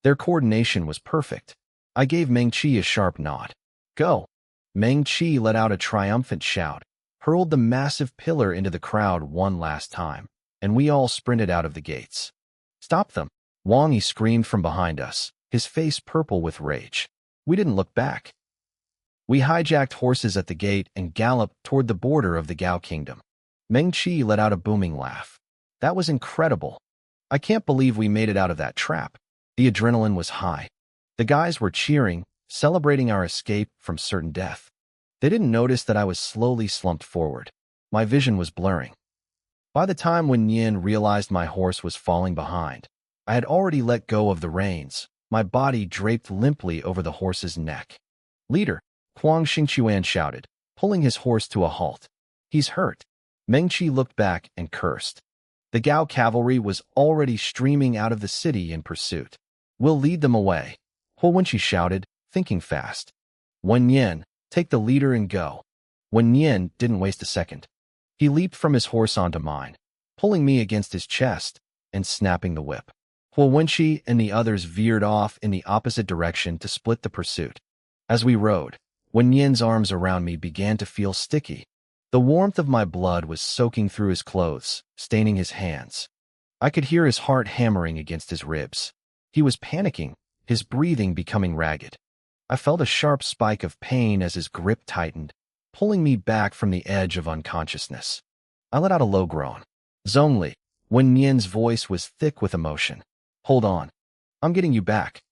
Their coordination was perfect. I gave Meng Qi a sharp nod. Go! Meng Qi let out a triumphant shout, hurled the massive pillar into the crowd one last time, and we all sprinted out of the gates. Stop them, Wang Yi screamed from behind us, his face purple with rage. We didn't look back. We hijacked horses at the gate and galloped toward the border of the Gao kingdom. Meng Qi let out a booming laugh. That was incredible. I can't believe we made it out of that trap. The adrenaline was high. The guys were cheering, celebrating our escape from certain death. They didn't notice that I was slowly slumped forward. My vision was blurring. By the time Wen Yin realized my horse was falling behind, I had already let go of the reins, my body draped limply over the horse's neck. "Leader," Huang Xingquan shouted, pulling his horse to a halt. "He's hurt." Meng Qi looked back and cursed. The Gao cavalry was already streaming out of the city in pursuit. "We'll lead them away," Huo Wenqi shouted, thinking fast. "Wen Yin, take the leader and go." Wen Yin didn't waste a second. He leaped from his horse onto mine, pulling me against his chest and snapping the whip. Huo Wenqi and the others veered off in the opposite direction to split the pursuit. As we rode, Wen Yin's arms around me began to feel sticky. The warmth of my blood was soaking through his clothes, staining his hands. I could hear his heart hammering against his ribs. He was panicking, his breathing becoming ragged. I felt a sharp spike of pain as his grip tightened, pulling me back from the edge of unconsciousness. I let out a low groan. "Zhongli," Wen Yin's voice was thick with emotion. "Hold on. I'm getting you back."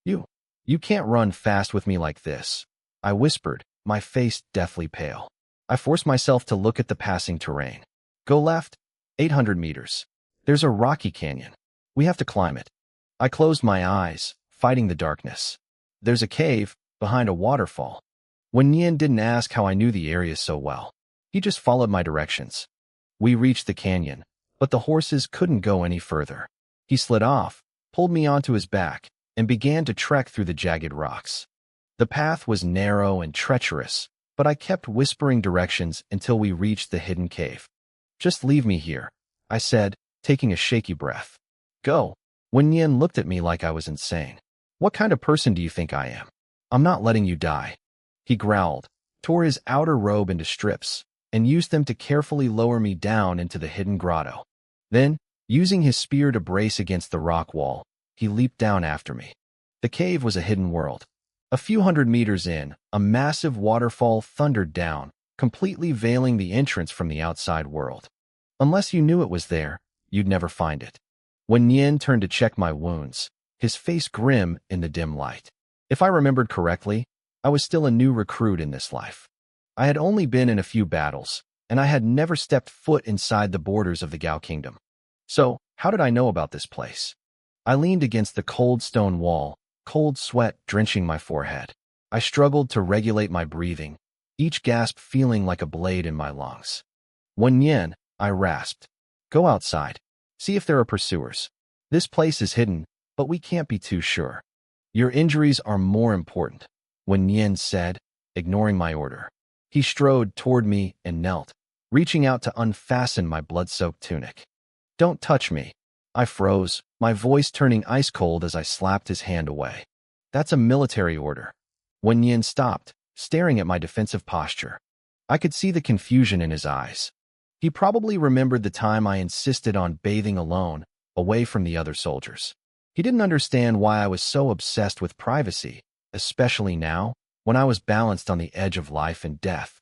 You can't run fast with me like this," I whispered, my face deathly pale. I forced myself to look at the passing terrain. "Go left, 800 meters. There's a rocky canyon. We have to climb it." I closed my eyes, fighting the darkness. "There's a cave behind a waterfall." Wen Yin didn't ask how I knew the area so well. He just followed my directions. We reached the canyon, but the horses couldn't go any further. He slid off, pulled me onto his back, and began to trek through the jagged rocks. The path was narrow and treacherous, but I kept whispering directions until we reached the hidden cave. "Just leave me here," I said, taking a shaky breath. "Go." Wen Yin looked at me like I was insane. "What kind of person do you think I am? I'm not letting you die." He growled, tore his outer robe into strips, and used them to carefully lower me down into the hidden grotto. Then, using his spear to brace against the rock wall, he leaped down after me. The cave was a hidden world. A few hundred meters in, a massive waterfall thundered down, completely veiling the entrance from the outside world. Unless you knew it was there, you'd never find it. When Yin turned to check my wounds, his face grim in the dim light. If I remembered correctly, I was still a new recruit in this life. I had only been in a few battles, and I had never stepped foot inside the borders of the Gao kingdom. So, how did I know about this place? I leaned against the cold stone wall, cold sweat drenching my forehead. I struggled to regulate my breathing, each gasp feeling like a blade in my lungs. "Wen Yin," I rasped. "Go outside. See if there are pursuers. This place is hidden, but we can't be too sure." "Your injuries are more important," Wen Yin said, ignoring my order. He strode toward me and knelt, reaching out to unfasten my blood-soaked tunic. "Don't touch me." I froze, my voice turning ice cold as I slapped his hand away. "That's a military order." Wen Yin stopped, staring at my defensive posture. I could see the confusion in his eyes. He probably remembered the time I insisted on bathing alone, away from the other soldiers. He didn't understand why I was so obsessed with privacy, especially now, when I was balanced on the edge of life and death.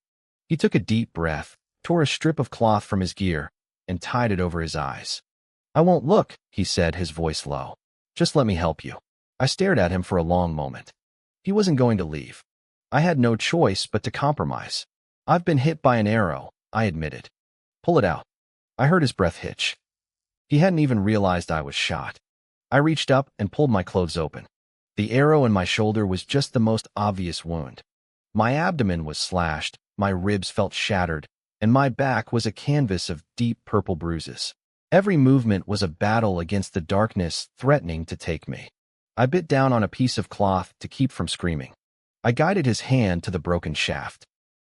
He took a deep breath, tore a strip of cloth from his gear, and tied it over his eyes. "I won't look," he said, his voice low. "Just let me help you." I stared at him for a long moment. He wasn't going to leave. I had no choice but to compromise. "I've been hit by an arrow," I admitted. "Pull it out." I heard his breath hitch. He hadn't even realized I was shot. I reached up and pulled my clothes open. The arrow in my shoulder was just the most obvious wound. My abdomen was slashed, my ribs felt shattered, and my back was a canvas of deep purple bruises. Every movement was a battle against the darkness threatening to take me. I bit down on a piece of cloth to keep from screaming. I guided his hand to the broken shaft.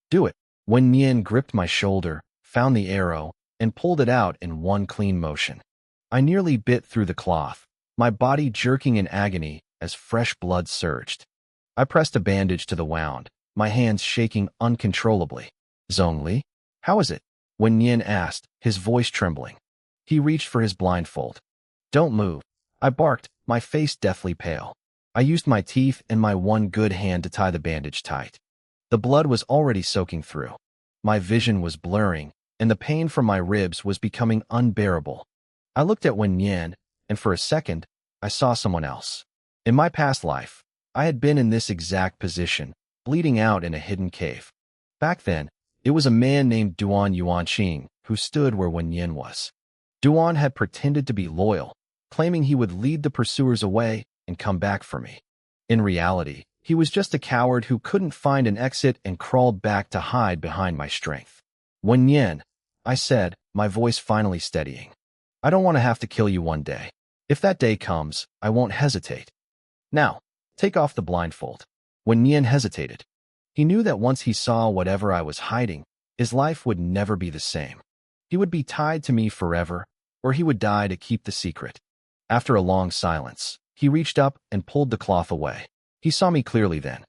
"Do it." Wen Yin gripped my shoulder, found the arrow, and pulled it out in one clean motion. I nearly bit through the cloth, my body jerking in agony as fresh blood surged. I pressed a bandage to the wound, my hands shaking uncontrollably. "Zhongli, how is it?" Wen Yin asked, his voice trembling. He reached for his blindfold. "Don't move. I barked, my face deathly pale. I used my teeth and my one good hand to tie the bandage tight. The blood was already soaking through. My vision was blurring, and the pain from my ribs was becoming unbearable. I looked at Wen Yin, and for a second, I saw someone else. In my past life, I had been in this exact position, bleeding out in a hidden cave. Back then, it was a man named Duan Yuanqing who stood where Wen Yin was. Duan had pretended to be loyal, claiming he would lead the pursuers away and come back for me. In reality, he was just a coward who couldn't find an exit and crawled back to hide behind my strength. Wen Yin, I said, my voice finally steadying. I don't want to have to kill you one day. If that day comes, I won't hesitate. Now, take off the blindfold. Wen Yin hesitated. He knew that once he saw whatever I was hiding, his life would never be the same. He would be tied to me forever, or he would die to keep the secret. After a long silence, he reached up and pulled the cloth away. He saw me clearly then.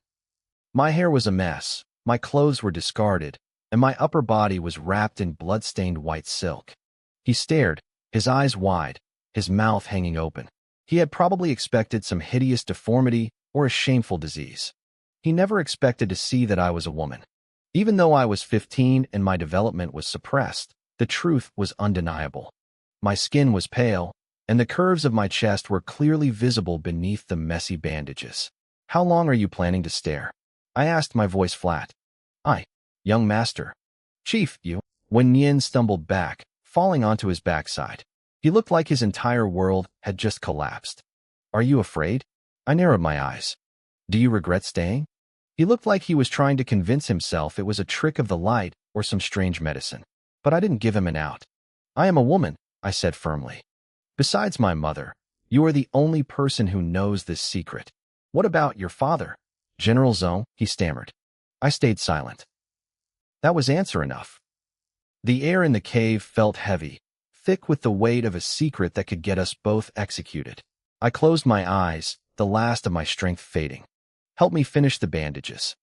My hair was a mess, my clothes were discarded, and my upper body was wrapped in blood-stained white silk. He stared, his eyes wide, his mouth hanging open. He had probably expected some hideous deformity or a shameful disease. He never expected to see that I was a woman. Even though I was 15 and my development was suppressed, the truth was undeniable. My skin was pale, and the curves of my chest were clearly visible beneath the messy bandages. How long are you planning to stare? I asked, my voice flat. Young master. Chief, you. Wen Yin stumbled back, falling onto his backside. He looked like his entire world had just collapsed. Are you afraid? I narrowed my eyes. Do you regret staying? He looked like he was trying to convince himself it was a trick of the light or some strange medicine. But I didn't give him an out. I am a woman, I said firmly. Besides my mother, you are the only person who knows this secret. What about your father? General Zhong, he stammered. I stayed silent. That was answer enough. The air in the cave felt heavy, thick with the weight of a secret that could get us both executed. I closed my eyes, the last of my strength fading. Help me finish the bandages.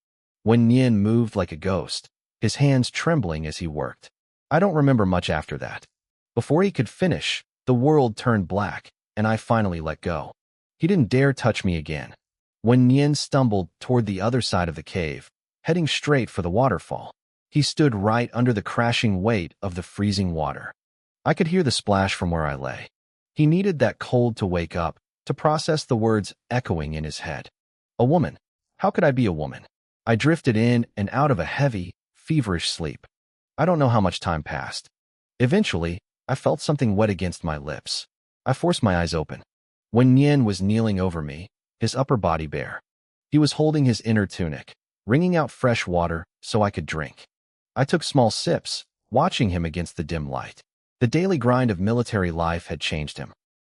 Wen Yin moved like a ghost, his hands trembling as he worked. I don't remember much after that. Before he could finish, the world turned black, and I finally let go. He didn't dare touch me again. Wen Yin stumbled toward the other side of the cave, heading straight for the waterfall. He stood right under the crashing weight of the freezing water. I could hear the splash from where I lay. He needed that cold to wake up, to process the words echoing in his head. A woman. How could I be a woman? I drifted in and out of a heavy, feverish sleep. I don't know how much time passed. Eventually, I felt something wet against my lips. I forced my eyes open. Wen Yin was kneeling over me, his upper body bare. He was holding his inner tunic, wringing out fresh water so I could drink. I took small sips, watching him against the dim light. The daily grind of military life had changed him.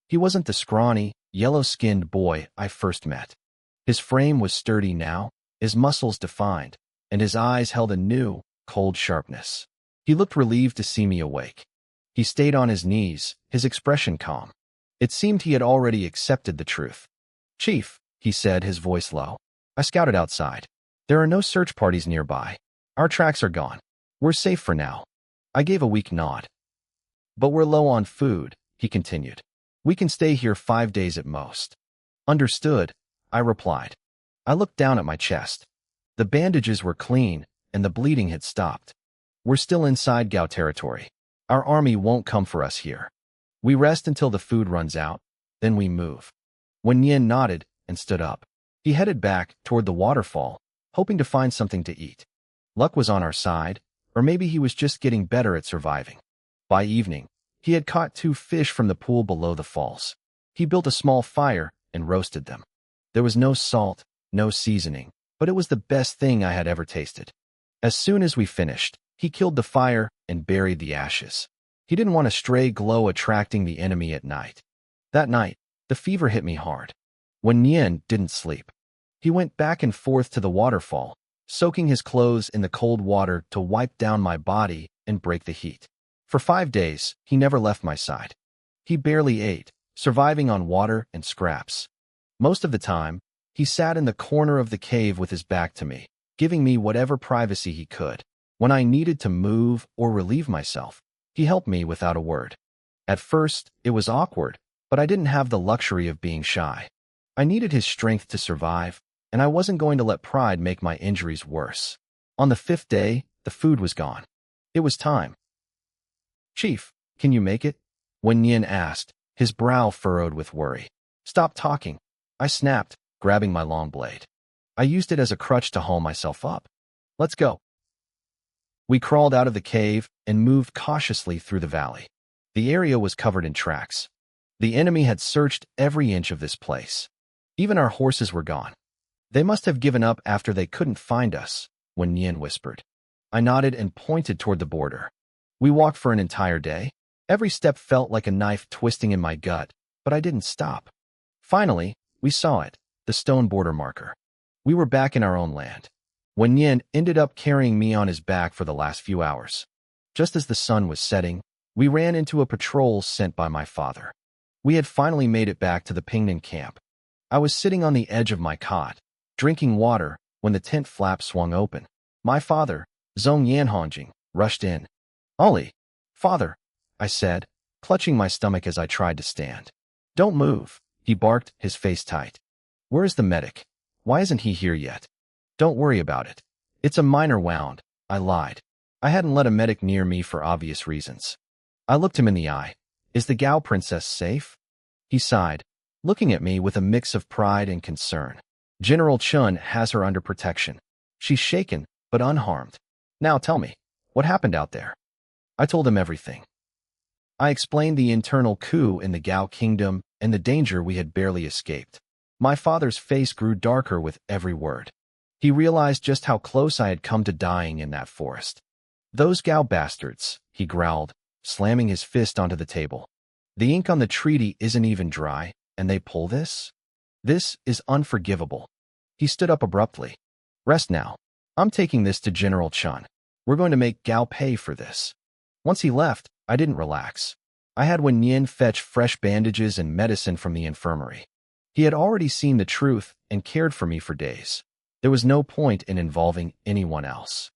He wasn't the scrawny, yellow-skinned boy I first met. His frame was sturdy now, his muscles defined, and his eyes held a new, cold sharpness. He looked relieved to see me awake. He stayed on his knees, his expression calm. It seemed he had already accepted the truth. Chief, he said, his voice low. I scouted outside. There are no search parties nearby. Our tracks are gone. We're safe for now. I gave a weak nod. But we're low on food, he continued. We can stay here 5 days at most. Understood, I replied. I looked down at my chest. The bandages were clean, and the bleeding had stopped. We're still inside Gao territory. Our army won't come for us here. We rest until the food runs out, then we move. Wen Yin nodded and stood up. He headed back toward the waterfall, hoping to find something to eat. Luck was on our side, or maybe he was just getting better at surviving. By evening, he had caught 2 fish from the pool below the falls. He built a small fire and roasted them. There was no salt, no seasoning, but it was the best thing I had ever tasted. As soon as we finished, he killed the fire and buried the ashes. He didn't want a stray glow attracting the enemy at night. That night, the fever hit me hard. Wen Yin didn't sleep. He went back and forth to the waterfall, soaking his clothes in the cold water to wipe down my body and break the heat. For 5 days, he never left my side. He barely ate, surviving on water and scraps. Most of the time, he sat in the corner of the cave with his back to me, giving me whatever privacy he could. When I needed to move or relieve myself, he helped me without a word. At first, it was awkward, But I didn't have the luxury of being shy. I needed his strength to survive, and I wasn't going to let pride make my injuries worse. On the 5th day, the food was gone. It was time. "Chief, can you make it?" Wen Yin asked, his brow furrowed with worry. "Stop talking," I snapped, grabbing my long blade. I used it as a crutch to haul myself up. "Let's go." We crawled out of the cave and moved cautiously through the valley. The area was covered in tracks. The enemy had searched every inch of this place. Even our horses were gone. "They must have given up after they couldn't find us," Wen Yin whispered. I nodded and pointed toward the border. We walked for an entire day. Every step felt like a knife twisting in my gut, but I didn't stop. Finally, we saw it, the stone border marker. We were back in our own land. Wen Yin ended up carrying me on his back for the last few hours. Just as the sun was setting, we ran into a patrol sent by my father. We had finally made it back to the Pingnan camp. I was sitting on the edge of my cot, drinking water, when the tent flap swung open. My father, Zhong Yanhongjing, rushed in. "Ollie, father," I said, clutching my stomach as I tried to stand. "Don't move," he barked, his face tight. "Where is the medic? Why isn't he here yet?" "Don't worry about it. It's a minor wound," I lied. I hadn't let a medic near me for obvious reasons. I looked him in the eye. "Is the Gao princess safe?" He sighed, looking at me with a mix of pride and concern. "General Chun has her under protection. She's shaken, but unharmed. Now tell me, what happened out there?" I told him everything. I explained the internal coup in the Gao kingdom and the danger we had barely escaped. My father's face grew darker with every word. He realized just how close I had come to dying in that forest. "Those Gao bastards," he growled, slamming his fist onto the table. "The ink on the treaty isn't even dry, and they pull this? This is unforgivable." He stood up abruptly. "Rest now. I'm taking this to General Chun. We're going to make Gao pay for this." Once he left, I didn't relax. I had Wen Yin fetch fresh bandages and medicine from the infirmary. He had already seen the truth and cared for me for days. There was no point in involving anyone else.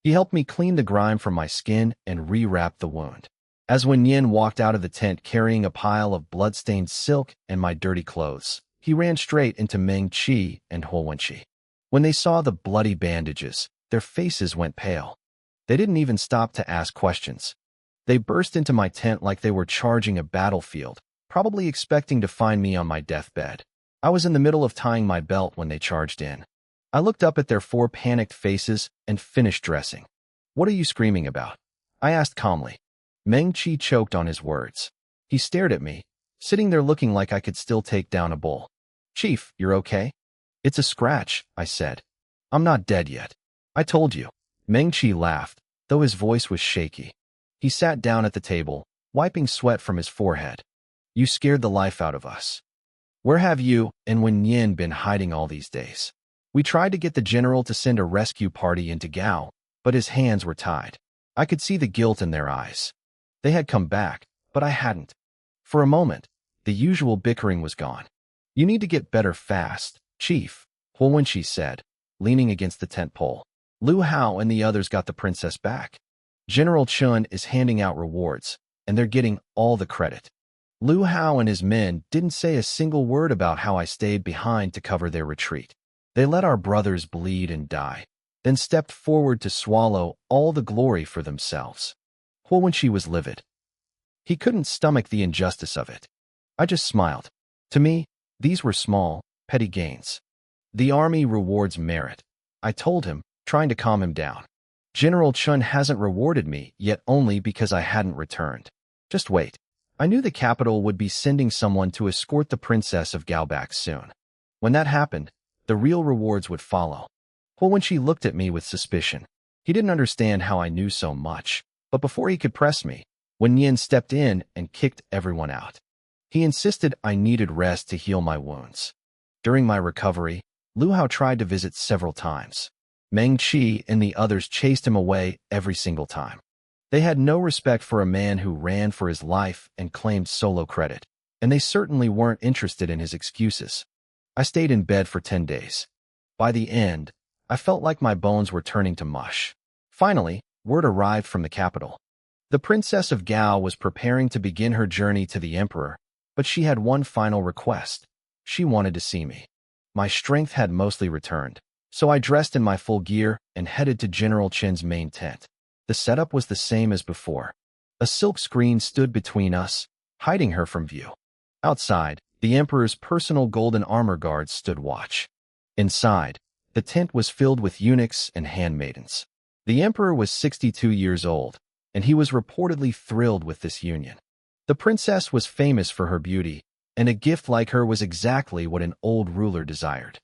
He helped me clean the grime from my skin and rewrap the wound. As Wen Yin walked out of the tent carrying a pile of blood-stained silk and my dirty clothes, he ran straight into Meng Qi and Huo Wenqi. When they saw the bloody bandages, their faces went pale. They didn't even stop to ask questions. They burst into my tent like they were charging a battlefield, probably expecting to find me on my deathbed. I was in the middle of tying my belt when they charged in. I looked up at their 4 panicked faces and finished dressing. "What are you screaming about?" I asked calmly. Meng Qi choked on his words. He stared at me, sitting there looking like I could still take down a bull. "Chief, you're okay?" "It's a scratch," I said. "I'm not dead yet. I told you." Meng Qi laughed, though his voice was shaky. He sat down at the table, wiping sweat from his forehead. "You scared the life out of us. Where have you and Wen Yin been hiding all these days?" We tried to get the general to send a rescue party into Gao, but his hands were tied. I could see the guilt in their eyes. They had come back, but I hadn't. For a moment, the usual bickering was gone. "You need to get better fast, Chief," Huo Wenqi said, leaning against the tent pole. "Lu Hao and the others got the princess back. General Chun is handing out rewards, and they're getting all the credit." Lu Hao and his men didn't say a single word about how I stayed behind to cover their retreat. They let our brothers bleed and die, then stepped forward to swallow all the glory for themselves. Huo Wenqi was livid. He couldn't stomach the injustice of it. I just smiled. To me, these were small, petty gains. "The army rewards merit," I told him, trying to calm him down. "General Chun hasn't rewarded me yet only because I hadn't returned. Just wait. I knew the capital would be sending someone to escort the princess of Gao back soon. When that happened, the real rewards would follow." Huo Wenqi looked at me with suspicion. He didn't understand how I knew so much, but before he could press me, Wen Yin stepped in and kicked everyone out. He insisted I needed rest to heal my wounds. During my recovery, Lu Hao tried to visit several times. Meng Qi and the others chased him away every single time. They had no respect for a man who ran for his life and claimed solo credit, and they certainly weren't interested in his excuses. I stayed in bed for 10 days. By the end, I felt like my bones were turning to mush. Finally, word arrived from the capital. The princess of Gao was preparing to begin her journey to the emperor, But she had one final request. She wanted to see me. My strength had mostly returned, so I dressed in my full gear and headed to General Chen's main tent. The setup was the same as before. A silk screen stood between us, hiding her from view. Outside, the Emperor's personal golden armor guards stood watch. Inside, the tent was filled with eunuchs and handmaidens. The Emperor was 62 years old, and he was reportedly thrilled with this union. The princess was famous for her beauty, and a gift like her was exactly what an old ruler desired.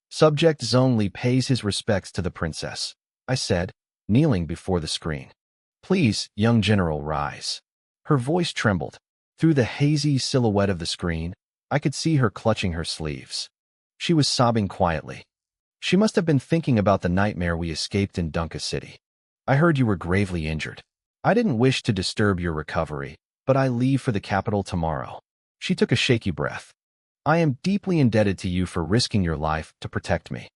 Subject Zhongli pays his respects to the princess, I said, kneeling before the screen. Please, young general, rise. Her voice trembled. Through the hazy silhouette of the screen, I could see her clutching her sleeves. She was sobbing quietly. She must have been thinking about the nightmare we escaped in Dunka City. I heard you were gravely injured. I didn't wish to disturb your recovery, but I leave for the capital tomorrow. She took a shaky breath. I am deeply indebted to you for risking your life to protect me.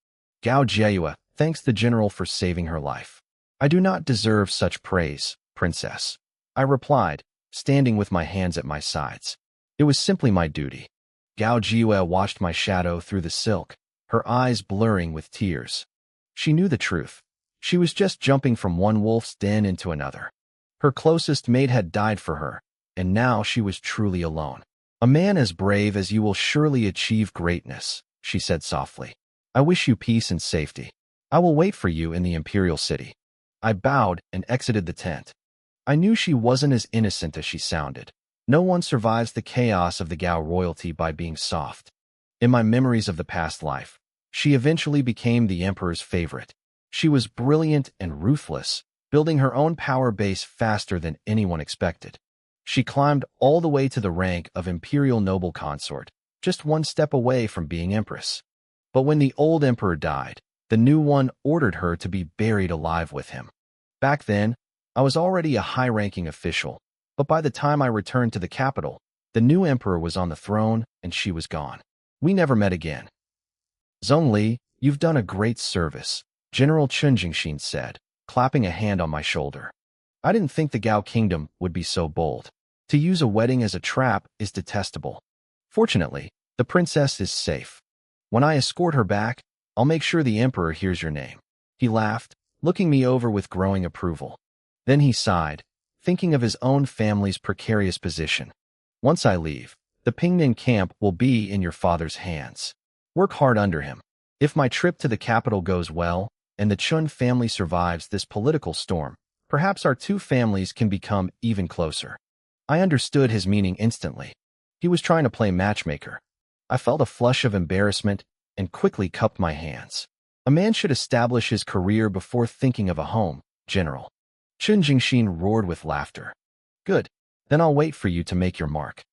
Gao Jieyue thanks the general for saving her life. I do not deserve such praise, princess, I replied, standing with my hands at my sides. It was simply my duty. Gao Jieyue watched my shadow through the silk, her eyes blurring with tears. She knew the truth. She was just jumping from one wolf's den into another. Her closest mate had died for her, and now she was truly alone. A man as brave as you will surely achieve greatness, she said softly. I wish you peace and safety. I will wait for you in the imperial city. I bowed and exited the tent. I knew she wasn't as innocent as she sounded. No one survives the chaos of the Gao royalty by being soft. In my memories of the past life, she eventually became the emperor's favorite. She was brilliant and ruthless, building her own power base faster than anyone expected. She climbed all the way to the rank of imperial noble consort, just one step away from being empress. But when the old emperor died, the new one ordered her to be buried alive with him. Back then, I was already a high-ranking official, but by the time I returned to the capital, the new emperor was on the throne and she was gone. We never met again. Zhongli, you've done a great service, General Chen Jingxin said, clapping a hand on my shoulder. I didn't think the Gao kingdom would be so bold. To use a wedding as a trap is detestable. Fortunately, the princess is safe. When I escort her back, I'll make sure the emperor hears your name. He laughed, looking me over with growing approval. Then he sighed, thinking of his own family's precarious position. Once I leave, the Pingnan camp will be in your father's hands. Work hard under him. If my trip to the capital goes well, and the Chun family survives this political storm, perhaps our two families can become even closer. I understood his meaning instantly. He was trying to play matchmaker. I felt a flush of embarrassment and quickly cupped my hands. A man should establish his career before thinking of a home, General. Chen Jingxin roared with laughter. Good, then I'll wait for you to make your mark.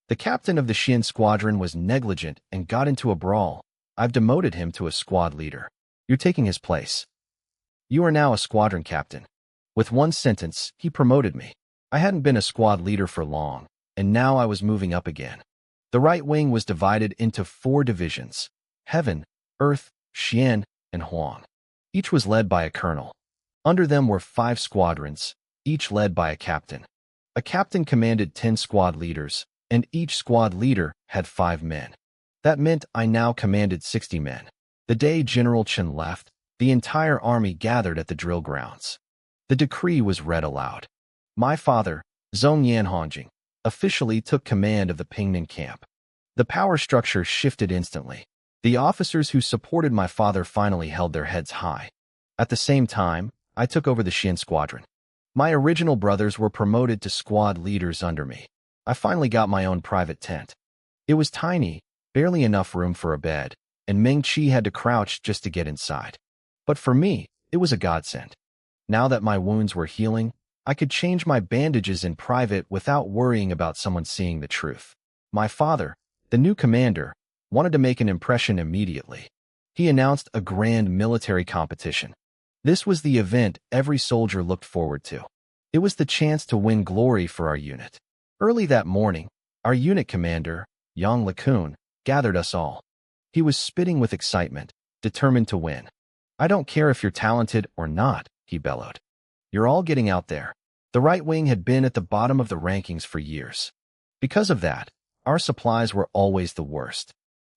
The captain of the Xian squadron was negligent and got into a brawl. I've demoted him to a squad leader. You're taking his place. You are now a squadron captain. With one sentence, he promoted me. I hadn't been a squad leader for long, and now I was moving up again. The right wing was divided into 4 divisions: Heaven, Earth, Xian, and Huang. Each was led by a colonel. Under them were 5 squadrons, each led by a captain. A captain commanded 10 squad leaders, and each squad leader had 5 men. That meant I now commanded 60 men. The day General Chen left, the entire army gathered at the drill grounds. The decree was read aloud. My father, Zhong Yanhongjing, officially took command of the Pingnan camp. The power structure shifted instantly. The officers who supported my father finally held their heads high. At the same time, I took over the Xian squadron. My original brothers were promoted to squad leaders under me. I finally got my own private tent. It was tiny, barely enough room for a bed, and Meng Qi had to crouch just to get inside. But for me, it was a godsend. Now that my wounds were healing, I could change my bandages in private without worrying about someone seeing the truth. My father, the new commander, wanted to make an impression immediately. He announced a grand military competition. This was the event every soldier looked forward to. It was the chance to win glory for our unit. Early that morning, our unit commander, Yang LeCun, gathered us all. He was spitting with excitement, determined to win. I don't care if you're talented or not, he bellowed. You're all getting out there. The right wing had been at the bottom of the rankings for years. Because of that, Our supplies were always the worst.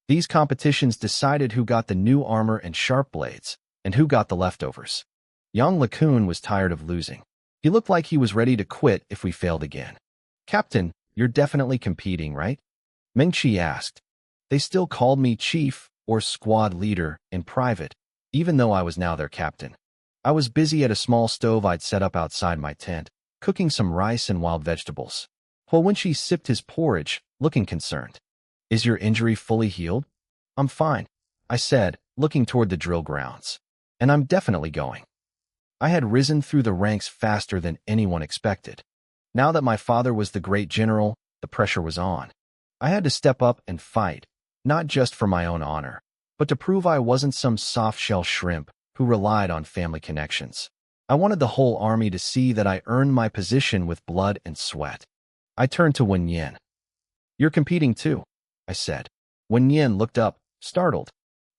These competitions decided who got the new armor and sharp blades, and who got the leftovers. Young Lacoon was tired of losing. He looked like he was ready to quit if we failed again. "Captain, you're definitely competing, right?" Meng-Chi asked. They still called me chief or squad leader in private, even though I was now their captain. I was busy at a small stove I'd set up outside my tent, cooking some rice and wild vegetables. Wenqi sipped his porridge, looking concerned. "Is your injury fully healed?" "I'm fine," I said, looking toward the drill grounds. "And I'm definitely going." I had risen through the ranks faster than anyone expected. Now that my father was the great general, the pressure was on. I had to step up and fight, not just for my own honor, but to prove I wasn't some soft-shell shrimp who relied on family connections. I wanted the whole army to see that I earned my position with blood and sweat. I turned to Wen Yin. "You're competing too," I said. Wen Yin looked up, startled.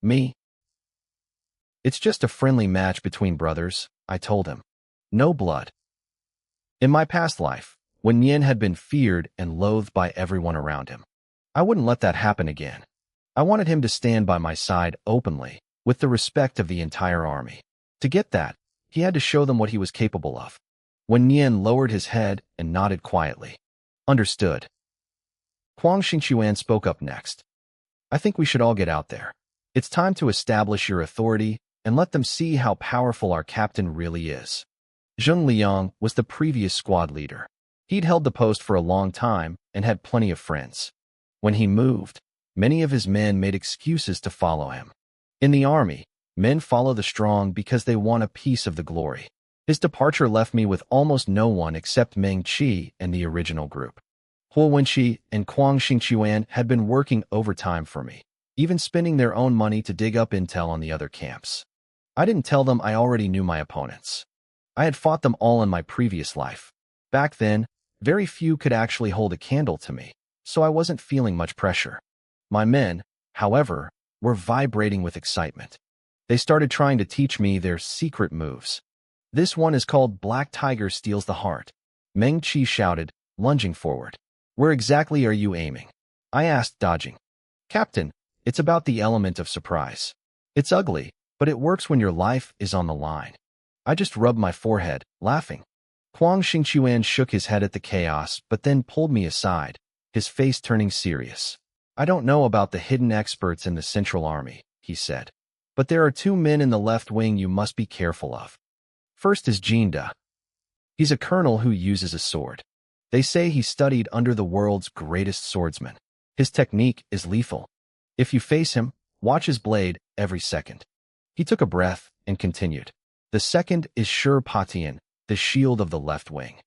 "Me?" "It's just a friendly match between brothers," I told him. "No blood." In my past life, Wen Yin had been feared and loathed by everyone around him. I wouldn't let that happen again. I wanted him to stand by my side openly, with the respect of the entire army. To get that, he had to show them what he was capable of. Wen Yin lowered his head and nodded quietly. "Understood." Huang Xingquan spoke up next. "I think we should all get out there. It's time to establish your authority and let them see how powerful our captain really is." Zheng Liang was the previous squad leader. He'd held the post for a long time and had plenty of friends. When he moved, many of his men made excuses to follow him. In the army, men follow the strong because they want a piece of the glory. His departure left me with almost no one except Meng-Chi and the original group. Wenqi and Huang Xingquan had been working overtime for me, even spending their own money to dig up intel on the other camps. I didn't tell them I already knew my opponents. I had fought them all in my previous life. Back then, very few could actually hold a candle to me, so I wasn't feeling much pressure. My men, however, were vibrating with excitement. They started trying to teach me their secret moves. "This one is called Black Tiger Steals the Heart," Meng-Chi shouted, lunging forward. "Where exactly are you aiming?" I asked, dodging. "Captain, it's about the element of surprise. It's ugly, but it works when your life is on the line." I just rubbed my forehead, laughing. Huang Xingquan shook his head at the chaos, but then pulled me aside, his face turning serious. "I don't know about the hidden experts in the Central Army," he said, "but there are two men in the left wing you must be careful of. First is Jinda. He's a colonel who uses a sword. They say he studied under the world's greatest swordsman. His technique is lethal. If you face him, watch his blade every second." He took a breath and continued. "The second is Patian, the shield of the left wing.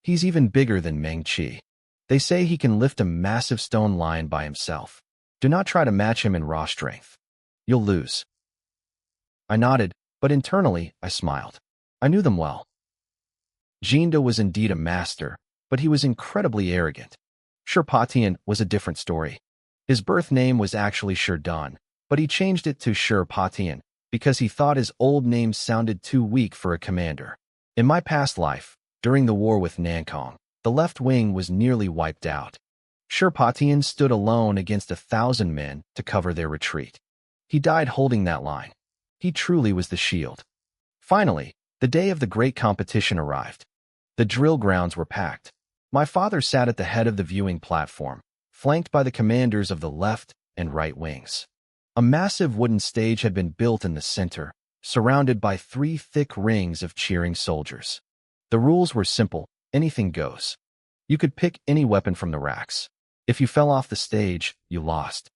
He's even bigger than Meng-Chi. They say he can lift a massive stone lion by himself. Do not try to match him in raw strength. You'll lose." I nodded, but internally I smiled. I knew them well. Jinda was indeed a master, but he was incredibly arrogant. Patian was a different story. His birth name was actually Shurdan, but he changed it to Patian because he thought his old name sounded too weak for a commander. In my past life, during the war with Nankong, the left wing was nearly wiped out. Patian stood alone against 1,000 men to cover their retreat. He died holding that line. He truly was the shield. Finally, the day of the great competition arrived. The drill grounds were packed. My father sat at the head of the viewing platform, flanked by the commanders of the left and right wings. A massive wooden stage had been built in the center, surrounded by 3 thick rings of cheering soldiers. The rules were simple: anything goes. You could pick any weapon from the racks. If you fell off the stage, you lost.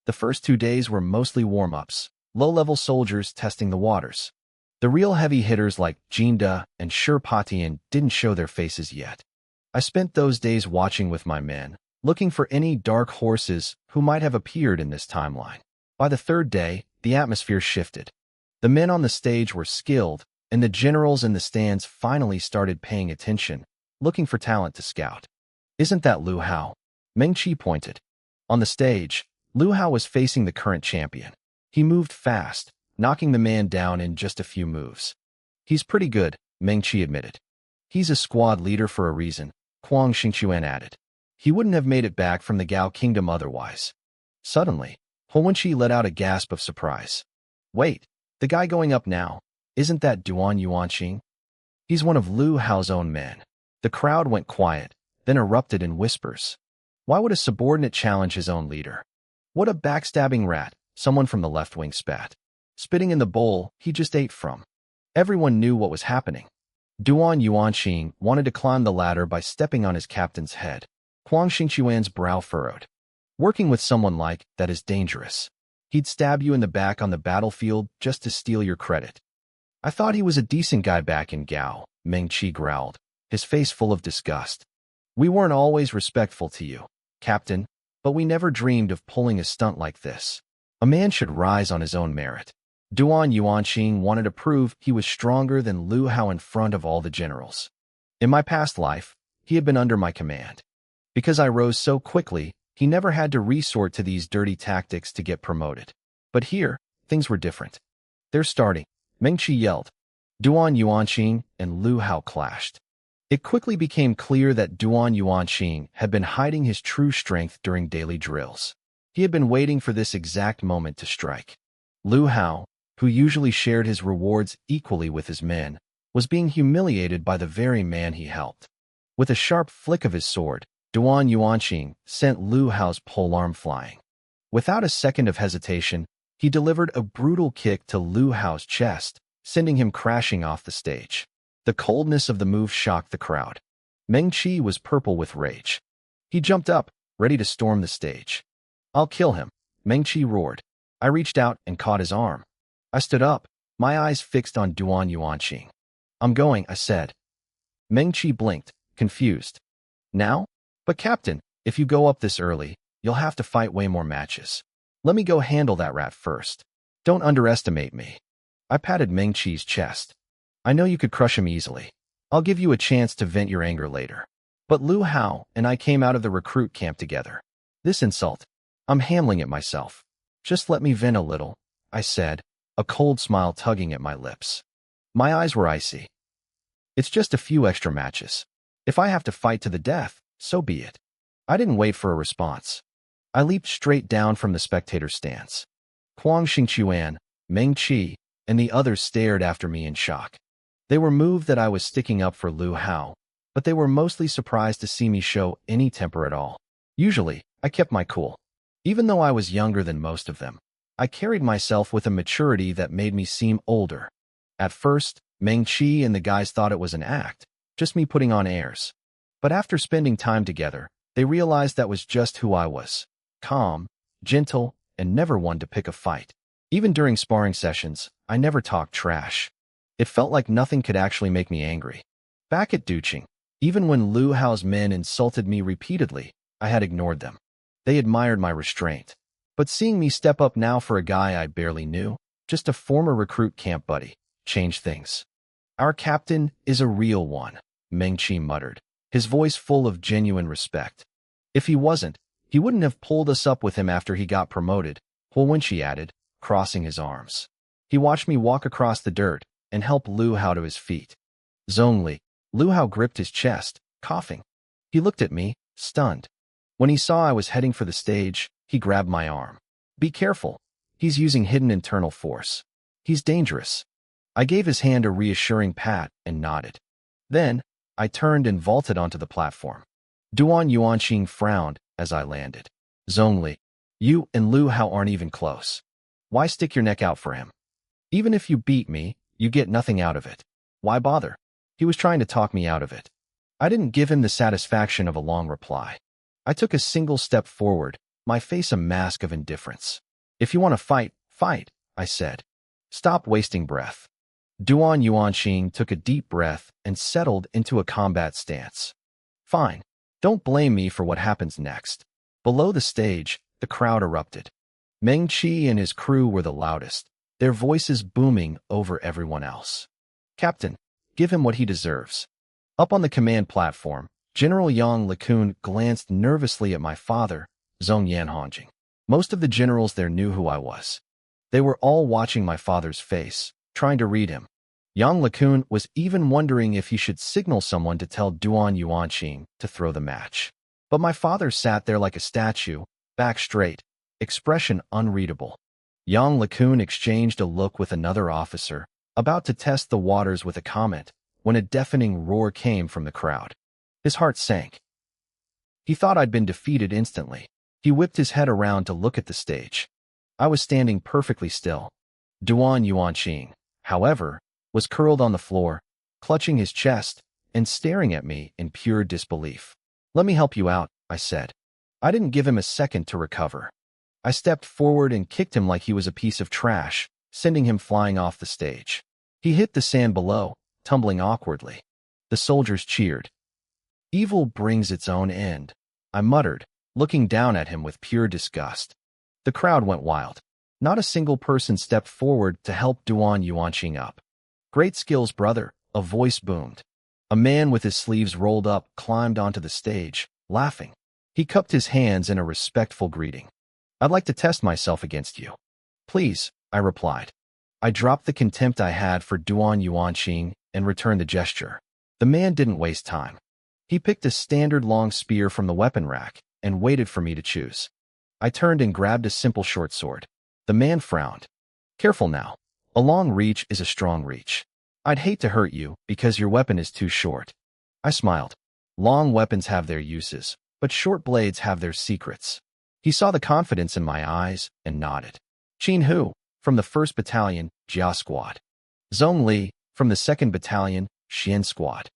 The first 2 days were mostly warm-ups, low-level soldiers testing the waters. The real heavy hitters like Jinda and Patian didn't show their faces yet. I spent those days watching with my men, looking for any dark horses who might have appeared in this timeline. By the 3rd day, the atmosphere shifted. The men on the stage were skilled, and the generals in the stands finally started paying attention, looking for talent to scout. "Isn't that Lu Hao?" Meng-Chi pointed. On the stage, Lu Hao was facing the current champion. He moved fast, knocking the man down in just a few moves. "He's pretty good," Meng-Chi admitted. "He's a squad leader for a reason," Huang Xingquan added. He wouldn't have made it back from the Gao kingdom otherwise. Suddenly, Hu Wenqi let out a gasp of surprise. Wait, the guy going up now, isn't that Duan Yuanqing? He's one of Lu Hao's own men. The crowd went quiet, then erupted in whispers. Why would a subordinate challenge his own leader? What a backstabbing rat, someone from the left wing spat, spitting in the bowl he just ate from. Everyone knew what was happening. Duan Yuanqing wanted to climb the ladder by stepping on his captain's head. Huang Xingquan's brow furrowed. Working with someone like that is dangerous. He'd stab you in the back on the battlefield just to steal your credit. I thought he was a decent guy back in Gao, Meng Qi growled, his face full of disgust. We weren't always respectful to you, Captain, but we never dreamed of pulling a stunt like this. A man should rise on his own merit. Duan Yuanqing wanted to prove he was stronger than Lu Hao in front of all the generals. In my past life, he had been under my command. Because I rose so quickly, he never had to resort to these dirty tactics to get promoted. But here, things were different. They're starting, Meng Qi yelled. Duan Yuanqing and Lu Hao clashed. It quickly became clear that Duan Yuanqing had been hiding his true strength during daily drills. He had been waiting for this exact moment to strike. Lu Hao, who usually shared his rewards equally with his men, was being humiliated by the very man he helped. With a sharp flick of his sword, Duan Yuanqing sent Lu Hao's polearm flying. Without a second of hesitation, he delivered a brutal kick to Lu Hao's chest, sending him crashing off the stage. The coldness of the move shocked the crowd. Meng Qi was purple with rage. He jumped up, ready to storm the stage. I'll kill him, Meng Qi roared. I reached out and caught his arm. I stood up, my eyes fixed on Duan Yuanqing. I'm going, I said. Meng Qi blinked, confused. Now? But Captain, if you go up this early, you'll have to fight way more matches. Let me go handle that rat first. Don't underestimate me. I patted Meng Qi's chest. I know you could crush him easily. I'll give you a chance to vent your anger later. But Lu Hao and I came out of the recruit camp together. This insult, I'm handling it myself. Just let me vent a little, I said, a cold smile tugging at my lips. My eyes were icy. It's just a few extra matches. If I have to fight to the death, so be it. I didn't wait for a response. I leaped straight down from the spectator stance. Huang Xingquan, Meng Qi, and the others stared after me in shock. They were moved that I was sticking up for Lu Hao, but they were mostly surprised to see me show any temper at all. Usually, I kept my cool. Even though I was younger than most of them, I carried myself with a maturity that made me seem older. At first, Meng Qi and the guys thought it was an act, just me putting on airs. But after spending time together, they realized that was just who I was. Calm, gentle, and never one to pick a fight. Even during sparring sessions, I never talked trash. It felt like nothing could actually make me angry. Back at Duqing, even when Lu Hao's men insulted me repeatedly, I had ignored them. They admired my restraint. But seeing me step up now for a guy I barely knew, just a former recruit camp buddy, changed things. Our captain is a real one, Meng Qi muttered, his voice full of genuine respect. If he wasn't, he wouldn't have pulled us up with him after he got promoted, Hu Wenqi added, crossing his arms. He watched me walk across the dirt and help Lu Hao to his feet. Zhongli, Lu Hao gripped his chest, coughing. He looked at me, stunned. When he saw I was heading for the stage, he grabbed my arm. Be careful. He's using hidden internal force. He's dangerous. I gave his hand a reassuring pat and nodded. Then, I turned and vaulted onto the platform. Duan Yuanqing frowned as I landed. Zhongli, you and Lu Hao aren't even close. Why stick your neck out for him? Even if you beat me, you get nothing out of it. Why bother? He was trying to talk me out of it. I didn't give him the satisfaction of a long reply. I took a single step forward, my face a mask of indifference. If you want to fight, fight, I said. Stop wasting breath. Duan Yuanqing took a deep breath and settled into a combat stance. Fine. Don't blame me for what happens next. Below the stage, the crowd erupted. Meng Qi and his crew were the loudest, their voices booming over everyone else. Captain, give him what he deserves. Up on the command platform, General Yang Lekun glanced nervously at my father, Zhong Yanhongjing. Most of the generals there knew who I was. They were all watching my father's face, trying to read him. Yang Lekun was even wondering if he should signal someone to tell Duan Yuanqing to throw the match. But my father sat there like a statue, back straight, expression unreadable. Yang LeCun exchanged a look with another officer, about to test the waters with a comment, when a deafening roar came from the crowd. His heart sank. He thought I'd been defeated instantly. He whipped his head around to look at the stage. I was standing perfectly still. Duan Yuanqing, however, was curled on the floor, clutching his chest, and staring at me in pure disbelief. "Let me help you out," I said. I didn't give him a second to recover. I stepped forward and kicked him like he was a piece of trash, sending him flying off the stage. He hit the sand below, tumbling awkwardly. The soldiers cheered. "Evil brings its own end," I muttered, looking down at him with pure disgust. The crowd went wild. Not a single person stepped forward to help Duan Yuanqing up. "Great skills, brother," a voice boomed. A man with his sleeves rolled up climbed onto the stage, laughing. He cupped his hands in a respectful greeting. "I'd like to test myself against you." "Please," I replied. I dropped the contempt I had for Duan Yuanqing and returned the gesture. The man didn't waste time. He picked a standard long spear from the weapon rack and waited for me to choose. I turned and grabbed a simple short sword. The man frowned. "Careful now. A long reach is a strong reach. I'd hate to hurt you because your weapon is too short." I smiled. Long weapons have their uses, but short blades have their secrets. He saw the confidence in my eyes and nodded. "Qin Hu, from the 1st Battalion, Jia Squad. Zhong Li, from the 2nd Battalion, Xian Squad."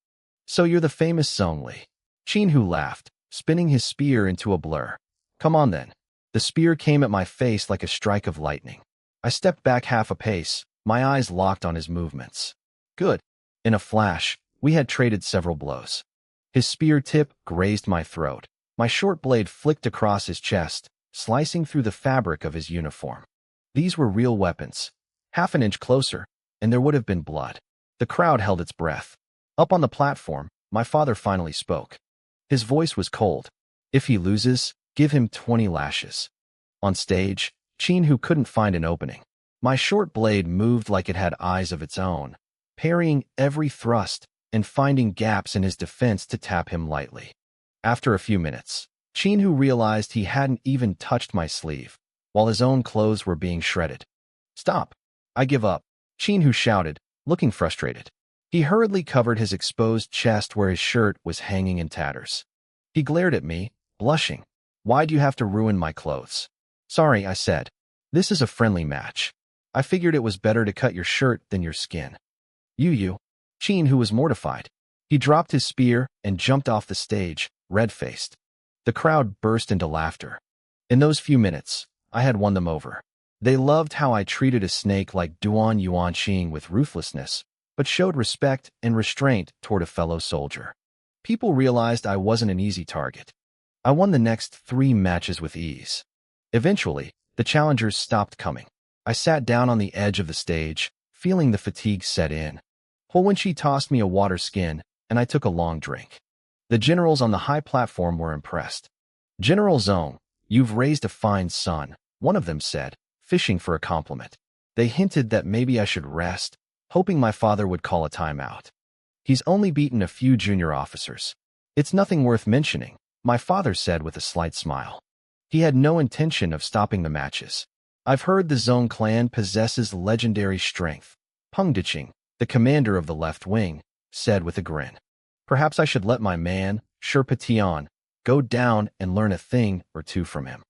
"So you're the famous Zhong Li." Qin Hu laughed, spinning his spear into a blur. "Come on then." The spear came at my face like a strike of lightning. I stepped back half a pace, my eyes locked on his movements. Good. In a flash, we had traded several blows. His spear tip grazed my throat. My short blade flicked across his chest, slicing through the fabric of his uniform. These were real weapons. Half an inch closer, and there would have been blood. The crowd held its breath. Up on the platform, my father finally spoke. His voice was cold. "If he loses, give him 20 lashes." On stage, Qin Hu couldn't find an opening. My short blade moved like it had eyes of its own, parrying every thrust and finding gaps in his defense to tap him lightly. After a few minutes, Qin Hu realized he hadn't even touched my sleeve, while his own clothes were being shredded. "Stop. I give up," Qin Hu shouted, looking frustrated. He hurriedly covered his exposed chest where his shirt was hanging in tatters. He glared at me, blushing. "Why do you have to ruin my clothes?" "Sorry," I said. "This is a friendly match. I figured it was better to cut your shirt than your skin." You. Qin Hu was mortified. He dropped his spear and jumped off the stage, red-faced. The crowd burst into laughter. In those few minutes, I had won them over. They loved how I treated a snake like Duan Yuanqing with ruthlessness, but showed respect and restraint toward a fellow soldier. People realized I wasn't an easy target. I won the next 3 matches with ease. Eventually, the challengers stopped coming. I sat down on the edge of the stage, feeling the fatigue set in. Wenqi tossed me a water skin, and I took a long drink. The generals on the high platform were impressed. "General Zhong, you've raised a fine son," one of them said, fishing for a compliment. They hinted that maybe I should rest, hoping my father would call a timeout. "He's only beaten a few junior officers. It's nothing worth mentioning," my father said with a slight smile. He had no intention of stopping the matches. "I've heard the Zhong clan possesses legendary strength," Peng Diqing, the commander of the left wing, said with a grin. "Perhaps I should let my man, Sherpa Tian, go down and learn a thing or two from him."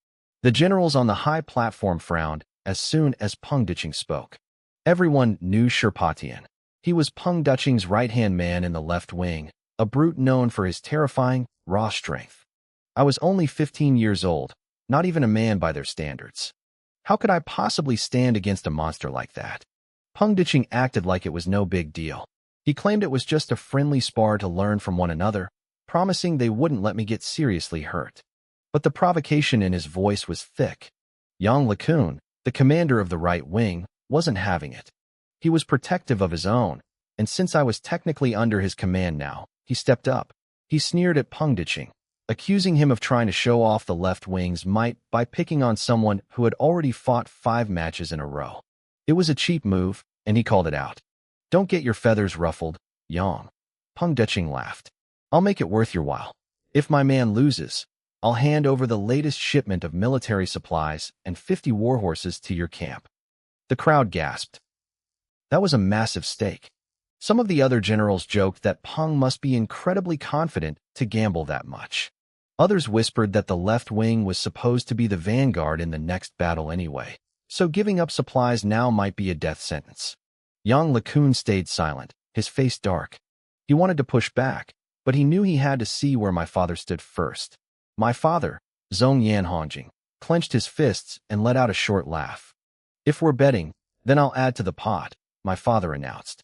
The generals on the high platform frowned as soon as Peng Diqing spoke. Everyone knew Sherpa Tian. He was Peng Diqing's right-hand man in the left wing, a brute known for his terrifying, raw strength. I was only 15 years old, not even a man by their standards. How could I possibly stand against a monster like that? Peng Diqing acted like it was no big deal. He claimed it was just a friendly spar to learn from one another, promising they wouldn't let me get seriously hurt. But the provocation in his voice was thick. Yang LeCun, the commander of the right wing, wasn't having it. He was protective of his own, and since I was technically under his command now, he stepped up. He sneered at Peng Diqing, accusing him of trying to show off the left wing's might by picking on someone who had already fought 5 matches in a row. It was a cheap move, and he called it out. "Don't get your feathers ruffled, Yang." Peng Diqing laughed. "I'll make it worth your while. If my man loses, I'll hand over the latest shipment of military supplies and 50 warhorses to your camp." The crowd gasped. That was a massive stake. Some of the other generals joked that Peng must be incredibly confident to gamble that much. Others whispered that the left wing was supposed to be the vanguard in the next battle anyway, so giving up supplies now might be a death sentence. Yang LeCun stayed silent, his face dark. He wanted to push back, but he knew he had to see where my father stood first. My father, Zhong Yanhongjing, clenched his fists and let out a short laugh. "If we're betting, then I'll add to the pot," my father announced.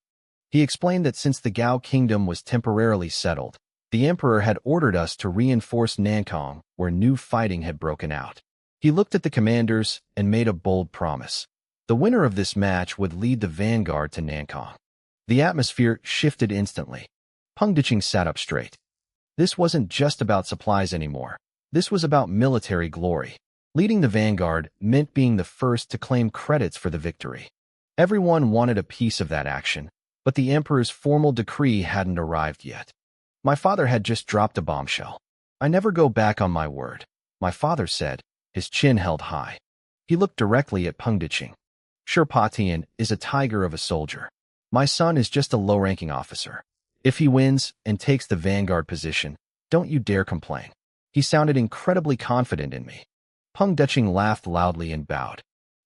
He explained that since the Gao kingdom was temporarily settled, the emperor had ordered us to reinforce Nankong, where new fighting had broken out. He looked at the commanders and made a bold promise. The winner of this match would lead the vanguard to Nankong. The atmosphere shifted instantly. Peng Deqing sat up straight. This wasn't just about supplies anymore. This was about military glory. Leading the vanguard meant being the first to claim credits for the victory. Everyone wanted a piece of that action, but the emperor's formal decree hadn't arrived yet. My father had just dropped a bombshell. "I never go back on my word," my father said, his chin held high. He looked directly at Peng Deqing. "Shirpatian is a tiger of a soldier. My son is just a low-ranking officer. If he wins and takes the vanguard position, don't you dare complain." He sounded incredibly confident in me. Peng Deqing laughed loudly and bowed.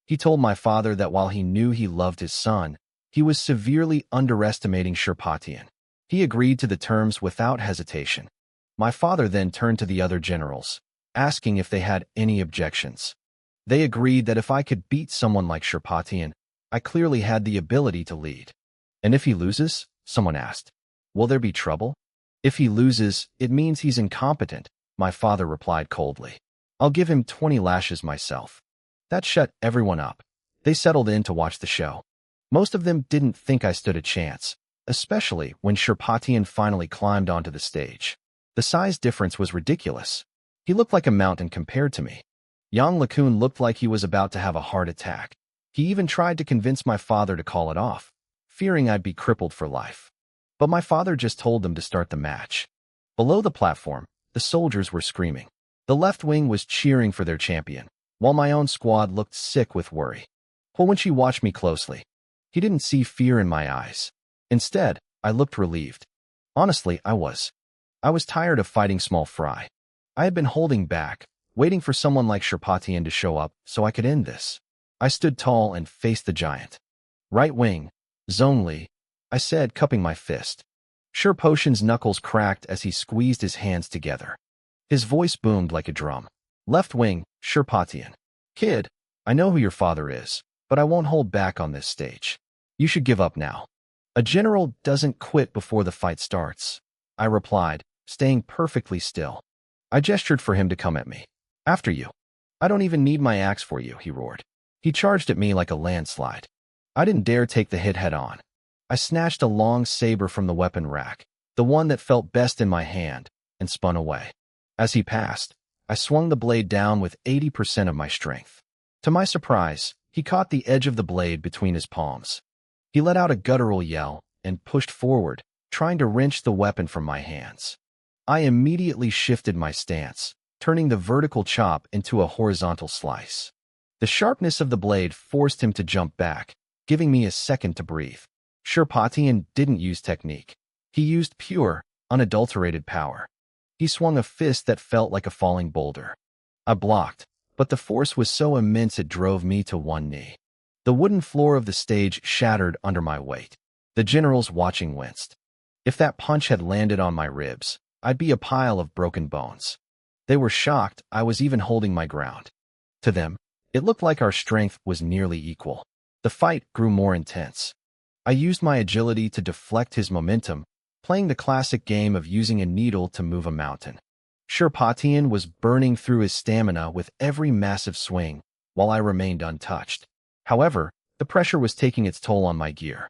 He told my father that while he knew he loved his son, he was severely underestimating Shirpatian. He agreed to the terms without hesitation. My father then turned to the other generals, asking if they had any objections. They agreed that if I could beat someone like Shirpatian, I clearly had the ability to lead. "And if he loses?" someone asked. "Will there be trouble?" "If he loses, it means he's incompetent," my father replied coldly. "I'll give him 20 lashes myself." That shut everyone up. They settled in to watch the show. Most of them didn't think I stood a chance, especially when Shirpatian finally climbed onto the stage. The size difference was ridiculous. He looked like a mountain compared to me. Yang LeCun looked like he was about to have a heart attack. He even tried to convince my father to call it off, fearing I'd be crippled for life. But my father just told them to start the match. Below the platform, the soldiers were screaming. The left wing was cheering for their champion, while my own squad looked sick with worry. When she watched me closely, he didn't see fear in my eyes. Instead, I looked relieved. Honestly, I was. I was tired of fighting small fry. I had been holding back, waiting for someone like Shirpatian to show up so I could end this. I stood tall and faced the giant. "Right wing, Zhongli," I said, cupping my fist. Shirpotian's knuckles cracked as he squeezed his hands together. His voice boomed like a drum. "Left wing, Shirpatian. Kid, I know who your father is, but I won't hold back on this stage. You should give up now. A general doesn't quit before the fight starts," I replied, staying perfectly still. I gestured for him to come at me. "After you. I don't even need my axe for you," he roared. He charged at me like a landslide. I didn't dare take the hit head on. I snatched a long saber from the weapon rack, the one that felt best in my hand, and spun away. As he passed, I swung the blade down with 80% of my strength. To my surprise, he caught the edge of the blade between his palms. He let out a guttural yell and pushed forward, trying to wrench the weapon from my hands. I immediately shifted my stance, turning the vertical chop into a horizontal slice. The sharpness of the blade forced him to jump back, giving me a second to breathe. Shirpatian didn't use technique. He used pure, unadulterated power. He swung a fist that felt like a falling boulder. I blocked, but the force was so immense it drove me to one knee. The wooden floor of the stage shattered under my weight. The generals watching winced. If that punch had landed on my ribs, I'd be a pile of broken bones. They were shocked I was even holding my ground. To them, it looked like our strength was nearly equal. The fight grew more intense. I used my agility to deflect his momentum, playing the classic game of using a needle to move a mountain. Shirpatian was burning through his stamina with every massive swing, while I remained untouched. However, the pressure was taking its toll on my gear.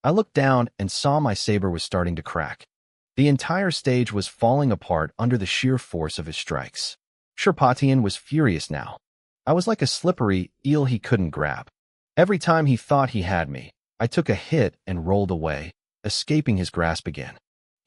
I looked down and saw my saber was starting to crack. The entire stage was falling apart under the sheer force of his strikes. Shirpatian was furious now. I was like a slippery eel he couldn't grab. Every time he thought he had me, I took a hit and rolled away, escaping his grasp again.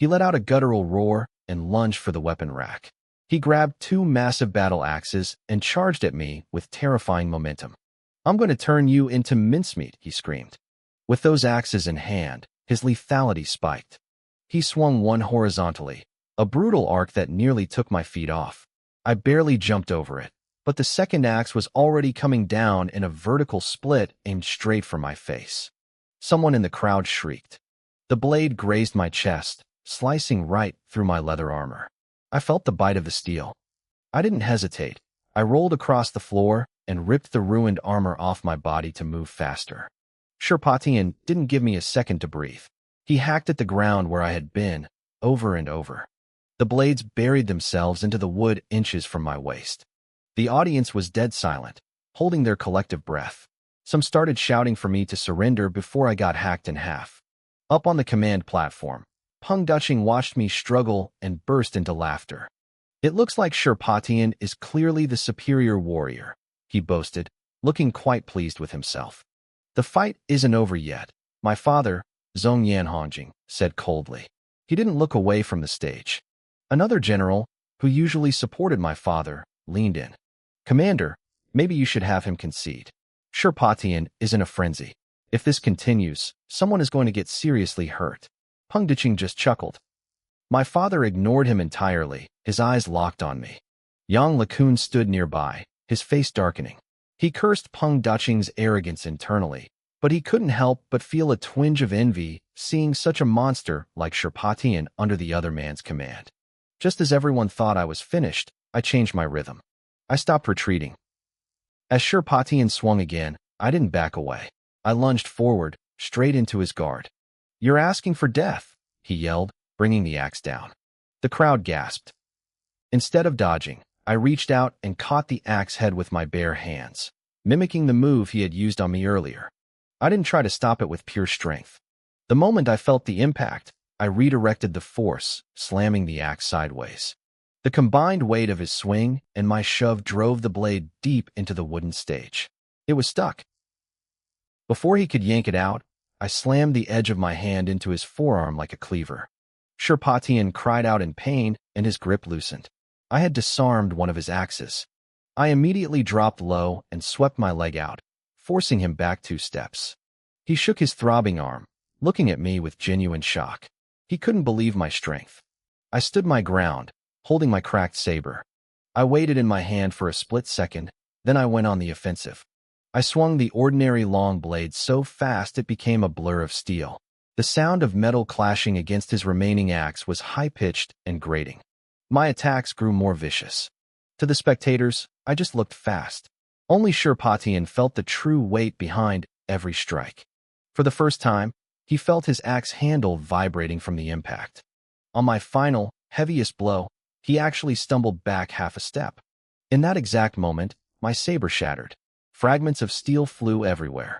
He let out a guttural roar and lunged for the weapon rack. He grabbed two massive battle axes and charged at me with terrifying momentum. "I'm going to turn you into mincemeat," he screamed. With those axes in hand, his lethality spiked. He swung one horizontally, a brutal arc that nearly took my feet off. I barely jumped over it, but the second axe was already coming down in a vertical split aimed straight for my face. Someone in the crowd shrieked. The blade grazed my chest, slicing right through my leather armor. I felt the bite of the steel. I didn't hesitate. I rolled across the floor and ripped the ruined armor off my body to move faster. Sherpatian didn't give me a second to breathe. He hacked at the ground where I had been, over and over. The blades buried themselves into the wood inches from my waist. The audience was dead silent, holding their collective breath. Some started shouting for me to surrender before I got hacked in half. Up on the command platform, Peng Duching watched me struggle and burst into laughter. "It looks like Sherpatian is clearly the superior warrior," he boasted, looking quite pleased with himself. "The fight isn't over yet," my father, Zhong Yanhongjing, said coldly. He didn't look away from the stage. Another general, who usually supported my father, leaned in. "Commander, maybe you should have him concede. Sherpatian is in a frenzy. If this continues, someone is going to get seriously hurt." Peng Duching just chuckled. My father ignored him entirely, his eyes locked on me. Yang LeCun stood nearby, his face darkening. He cursed Peng Duching's arrogance internally, but he couldn't help but feel a twinge of envy seeing such a monster like Sherpatian under the other man's command. Just as everyone thought I was finished, I changed my rhythm. I stopped retreating. As Sherpatian swung again, I didn't back away. I lunged forward, straight into his guard. "You're asking for death," he yelled, bringing the axe down. The crowd gasped. Instead of dodging, I reached out and caught the axe head with my bare hands, mimicking the move he had used on me earlier. I didn't try to stop it with pure strength. The moment I felt the impact, I redirected the force, slamming the axe sideways. The combined weight of his swing and my shove drove the blade deep into the wooden stage. It was stuck. Before he could yank it out, I slammed the edge of my hand into his forearm like a cleaver. Sherpatian cried out in pain, and his grip loosened. I had disarmed one of his axes. I immediately dropped low and swept my leg out, forcing him back 2 steps. He shook his throbbing arm, looking at me with genuine shock. He couldn't believe my strength. I stood my ground, holding my cracked saber. I waited in my hand for a split second, then I went on the offensive. I swung the ordinary long blade so fast it became a blur of steel. The sound of metal clashing against his remaining axe was high-pitched and grating. My attacks grew more vicious. To the spectators, I just looked fast. Only Sherpatian felt the true weight behind every strike. For the first time, he felt his axe handle vibrating from the impact. On my final, heaviest blow, he actually stumbled back half a step. In that exact moment, my saber shattered. Fragments of steel flew everywhere.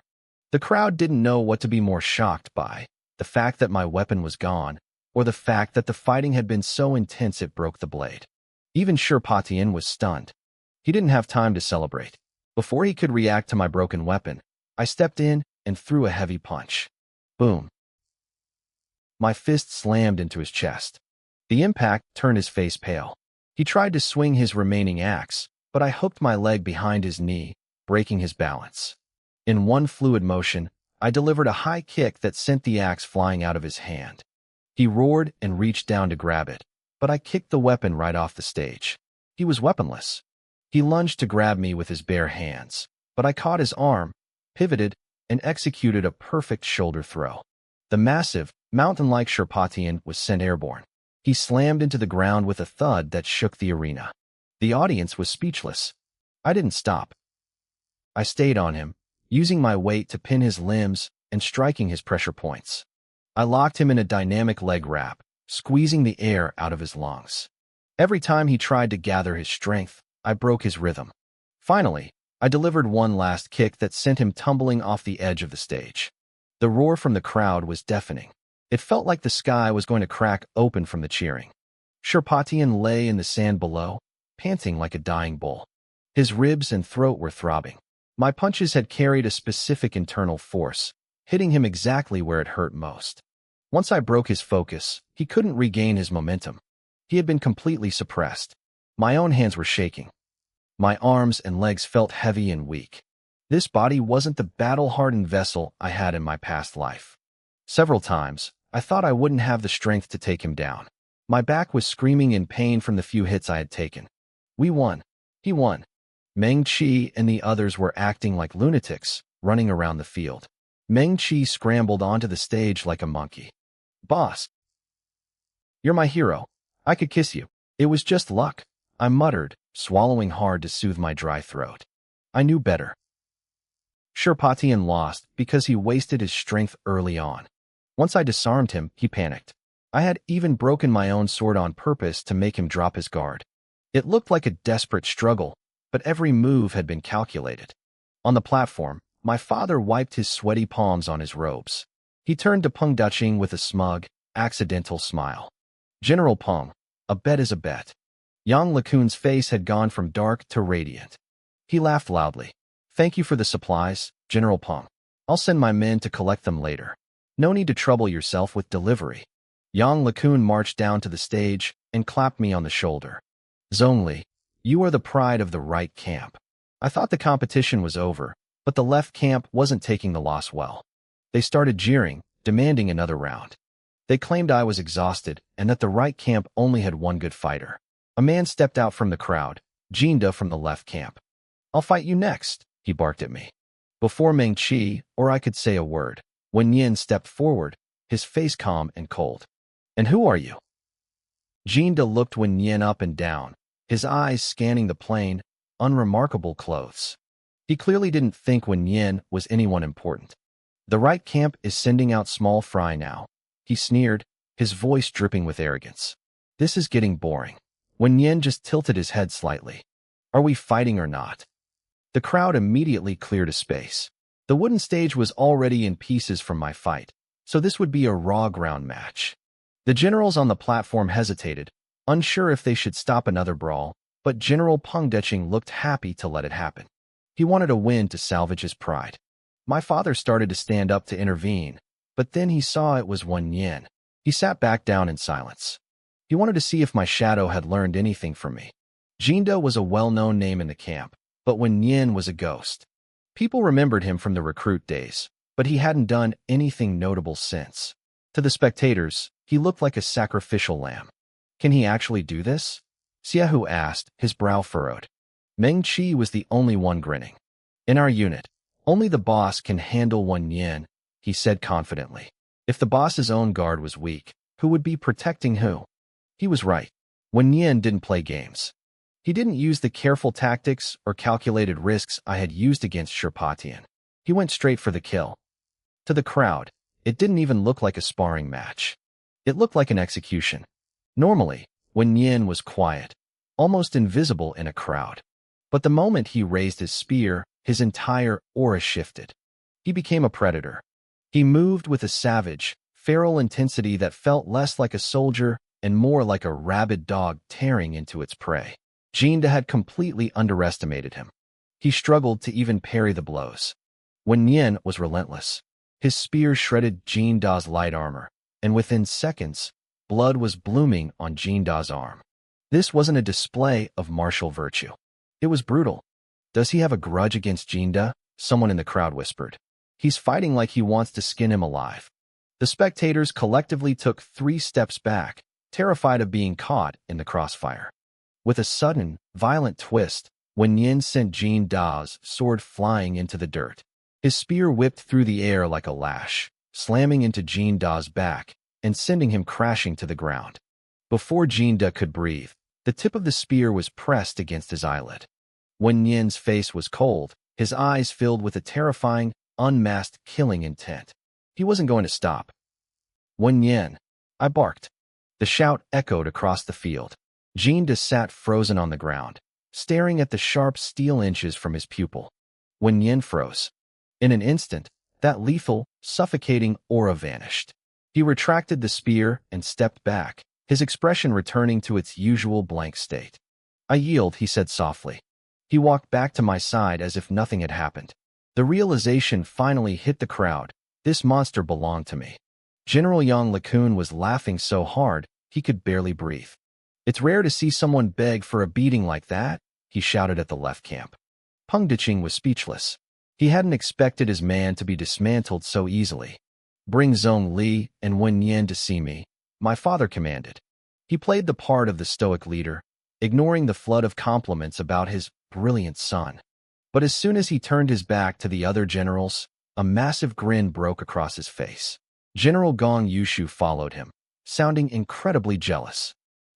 The crowd didn't know what to be more shocked by, the fact that my weapon was gone, or the fact that the fighting had been so intense it broke the blade. Even Sherpatian was stunned. He didn't have time to celebrate. Before he could react to my broken weapon, I stepped in and threw a heavy punch. Boom. My fist slammed into his chest. The impact turned his face pale. He tried to swing his remaining axe, but I hooked my leg behind his knee, breaking his balance. In one fluid motion, I delivered a high kick that sent the axe flying out of his hand. He roared and reached down to grab it, but I kicked the weapon right off the stage. He was weaponless. He lunged to grab me with his bare hands, but I caught his arm, pivoted, and executed a perfect shoulder throw. The massive, mountain-like Sherpatian was sent airborne. He slammed into the ground with a thud that shook the arena. The audience was speechless. I didn't stop. I stayed on him, using my weight to pin his limbs and striking his pressure points. I locked him in a dynamic leg wrap, squeezing the air out of his lungs. Every time he tried to gather his strength, I broke his rhythm. Finally, I delivered one last kick that sent him tumbling off the edge of the stage. The roar from the crowd was deafening. It felt like the sky was going to crack open from the cheering. Sherpatian lay in the sand below, panting like a dying bull. His ribs and throat were throbbing. My punches had carried a specific internal force, hitting him exactly where it hurt most. Once I broke his focus, he couldn't regain his momentum. He had been completely suppressed. My own hands were shaking. My arms and legs felt heavy and weak. This body wasn't the battle-hardened vessel I had in my past life. Several times, I thought I wouldn't have the strength to take him down. My back was screaming in pain from the few hits I had taken. We won. He won. Meng Qi and the others were acting like lunatics, running around the field. Meng Qi scrambled onto the stage like a monkey. "Boss, you're my hero. I could kiss you." "It was just luck," I muttered, swallowing hard to soothe my dry throat. I knew better. Sherpatian lost because he wasted his strength early on. Once I disarmed him, he panicked. I had even broken my own sword on purpose to make him drop his guard. It looked like a desperate struggle, but every move had been calculated. On the platform, my father wiped his sweaty palms on his robes. He turned to Peng Duching with a smug, accidental smile. "General Peng, a bet is a bet." Yang LeCun's face had gone from dark to radiant. He laughed loudly. "Thank you for the supplies, General Peng. I'll send my men to collect them later. No need to trouble yourself with delivery." Yang LeCun marched down to the stage and clapped me on the shoulder. "Zhongli, you are the pride of the right camp." I thought the competition was over, but the left camp wasn't taking the loss well. They started jeering, demanding another round. They claimed I was exhausted and that the right camp only had one good fighter. A man stepped out from the crowd, Jinda from the left camp. "I'll fight you next," he barked at me. Before Meng Qi or I could say a word, Wen Yin stepped forward, his face calm and cold. "And who are you?" Jinda looked Wen Yin up and down, his eyes scanning the plain, unremarkable clothes. He clearly didn't think Wen Yin was anyone important. "The right camp is sending out small fry now," he sneered, his voice dripping with arrogance. "This is getting boring." Wen Yin just tilted his head slightly. "Are we fighting or not?" The crowd immediately cleared a space. The wooden stage was already in pieces from my fight, so this would be a raw ground match. The generals on the platform hesitated, unsure if they should stop another brawl, but General Peng Duching looked happy to let it happen. He wanted a win to salvage his pride. My father started to stand up to intervene, but then he saw it was Wen Yin. He sat back down in silence. He wanted to see if my shadow had learned anything from me. Jinda was a well-known name in the camp, but Wen Yin was a ghost. People remembered him from the recruit days, but he hadn't done anything notable since. To the spectators, he looked like a sacrificial lamb. "Can he actually do this?" Xiaohu asked, his brow furrowed. Meng Qi was the only one grinning. "In our unit, only the boss can handle Wen Yin," he said confidently. If the boss's own guard was weak, who would be protecting who? He was right. Wen Yin didn't play games. He didn't use the careful tactics or calculated risks I had used against Sherpatian. He went straight for the kill. To the crowd, it didn't even look like a sparring match. It looked like an execution. Normally, Wen Yin was quiet, almost invisible in a crowd. But the moment he raised his spear, his entire aura shifted. He became a predator. He moved with a savage, feral intensity that felt less like a soldier and more like a rabid dog tearing into its prey. Jinda had completely underestimated him. He struggled to even parry the blows. Wen Yin was relentless. His spear shredded Jinda's light armor, and within seconds, blood was blooming on Jinda's arm. This wasn't a display of martial virtue. It was brutal. "Does he have a grudge against Jinda?" someone in the crowd whispered. "He's fighting like he wants to skin him alive." The spectators collectively took 3 steps back, terrified of being caught in the crossfire. With a sudden, violent twist, Wen Yin sent Jinda's sword flying into the dirt. His spear whipped through the air like a lash, slamming into Jinda's back and sending him crashing to the ground. Before Jinda could breathe, the tip of the spear was pressed against his eyelid. Wen Yin's face was cold, his eyes filled with a terrifying, unmasked killing intent. He wasn't going to stop. "Wen Yin!" I barked. The shout echoed across the field. Jinda sat frozen on the ground, staring at the sharp steel inches from his pupil. Wen Yin froze. In an instant, that lethal, suffocating aura vanished. He retracted the spear and stepped back, his expression returning to its usual blank state. "I yield," he said softly. He walked back to my side as if nothing had happened. The realization finally hit the crowd. This monster belonged to me. General Yang LeCun was laughing so hard, he could barely breathe. It's rare to see someone beg for a beating like that, he shouted at the left camp. Peng Deqing was speechless. He hadn't expected his man to be dismantled so easily. Bring Zhong Li and Wen Yan to see me, my father commanded. He played the part of the stoic leader, ignoring the flood of compliments about his brilliant son. But as soon as he turned his back to the other generals, a massive grin broke across his face. General Gong Yushu followed him, sounding incredibly jealous.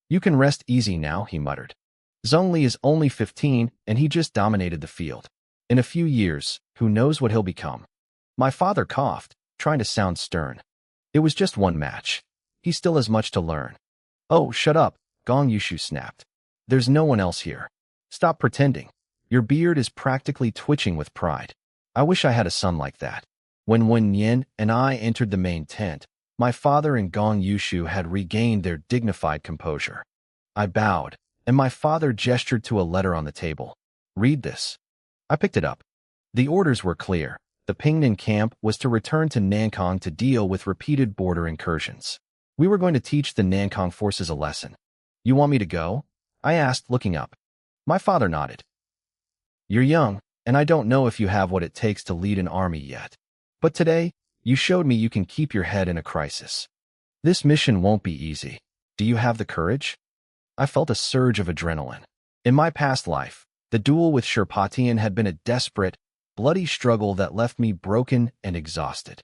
You can rest easy now, he muttered. Zhong Li is only 15 and he just dominated the field. In a few years, who knows what he'll become? My father coughed, trying to sound stern. It was just one match. He still has much to learn. Oh, shut up, Gong Yushu snapped. There's no one else here. Stop pretending. Your beard is practically twitching with pride. I wish I had a son like that. When Wen Yan and I entered the main tent, my father and Gong Yushu had regained their dignified composure. I bowed, and my father gestured to a letter on the table. Read this. I picked it up. The orders were clear. The Pingnan camp was to return to Nankang to deal with repeated border incursions. We were going to teach the Nankang forces a lesson. You want me to go? I asked, looking up. My father nodded. You're young, and I don't know if you have what it takes to lead an army yet. But today, you showed me you can keep your head in a crisis. This mission won't be easy. Do you have the courage? I felt a surge of adrenaline. In my past life, the duel with Sherpatian had been a desperate, bloody struggle that left me broken and exhausted.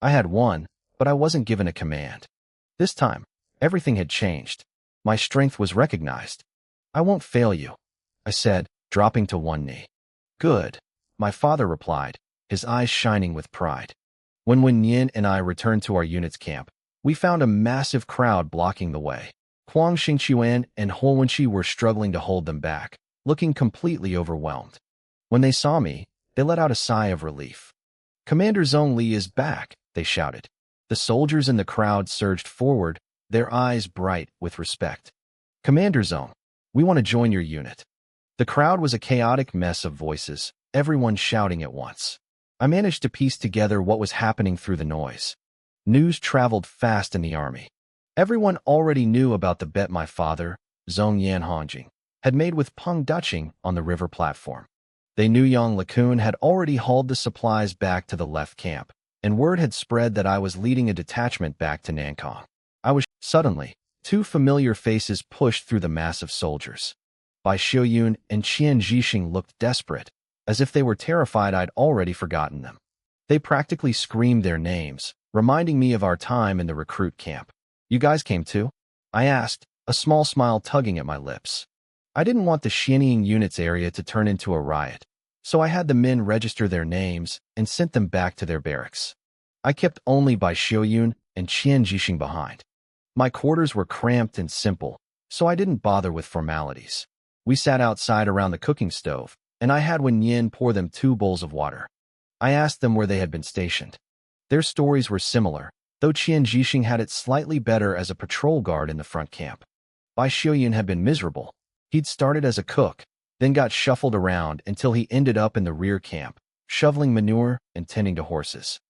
I had won, but I wasn't given a command. This time, everything had changed. My strength was recognized. I won't fail you, I said, dropping to one knee. Good, my father replied, his eyes shining with pride. When Wen Yin and I returned to our unit's camp, we found a massive crowd blocking the way. Huang Xingchuan and Huo Wenqi were struggling to hold them back, looking completely overwhelmed. When they saw me, they let out a sigh of relief. Commander Zhong Li is back, they shouted. The soldiers in the crowd surged forward, their eyes bright with respect. Commander Zhong, we want to join your unit. The crowd was a chaotic mess of voices, everyone shouting at once. I managed to piece together what was happening through the noise. News traveled fast in the army. Everyone already knew about the bet my father, Zhong Yanhongjing, had made with Peng Deqing on the river platform. They knew Yang Lakun had already hauled the supplies back to the left camp, and word had spread that I was leading a detachment back to Nankang. Suddenly, two familiar faces pushed through the mass of soldiers. Bai Xiuyun and Qian Zhixing looked desperate, as if they were terrified I'd already forgotten them. They practically screamed their names, reminding me of our time in the recruit camp. You guys came too? I asked, a small smile tugging at my lips. I didn't want the Xianying unit's area to turn into a riot, so I had the men register their names and sent them back to their barracks. I kept only Bai Xiuyun and Qian Zhixing behind. My quarters were cramped and simple, so I didn't bother with formalities. We sat outside around the cooking stove, and I had Wen Yin pour them 2 bowls of water. I asked them where they had been stationed. Their stories were similar, though Qian Zhixing had it slightly better as a patrol guard in the front camp. Bai Xiuyun had been miserable. He'd started as a cook, then got shuffled around until he ended up in the rear camp, shoveling manure and tending to horses.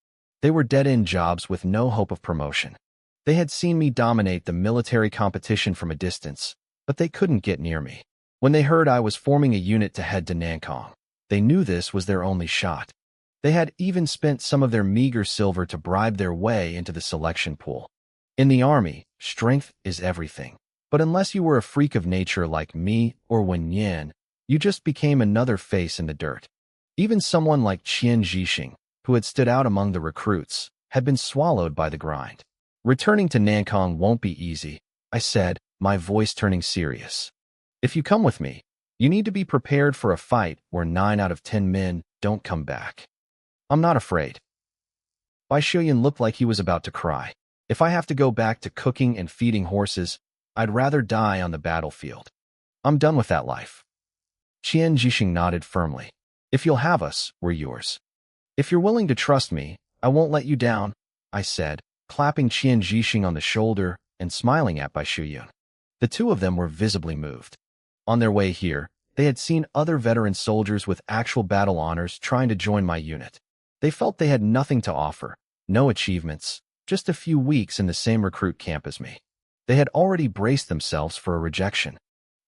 They were dead-end jobs with no hope of promotion. They had seen me dominate the military competition from a distance, but they couldn't get near me. When they heard I was forming a unit to head to Nankang, they knew this was their only shot. They had even spent some of their meager silver to bribe their way into the selection pool. In the army, strength is everything. But unless you were a freak of nature like me or Wen Yan, you just became another face in the dirt. Even someone like Qian Zhixing, who had stood out among the recruits, had been swallowed by the grind. Returning to Nankang won't be easy, I said, my voice turning serious. If you come with me, you need to be prepared for a fight where 9 out of 10 men don't come back. I'm not afraid. Bai Xiuyun looked like he was about to cry. If I have to go back to cooking and feeding horses, I'd rather die on the battlefield. I'm done with that life. Qian Zhixing nodded firmly. If you'll have us, we're yours. If you're willing to trust me, I won't let you down, I said, clapping Qian Zhixing on the shoulder and smiling at Bai Xiuyun. The two of them were visibly moved. On their way here, they had seen other veteran soldiers with actual battle honors trying to join my unit. They felt they had nothing to offer, no achievements, just a few weeks in the same recruit camp as me. They had already braced themselves for a rejection.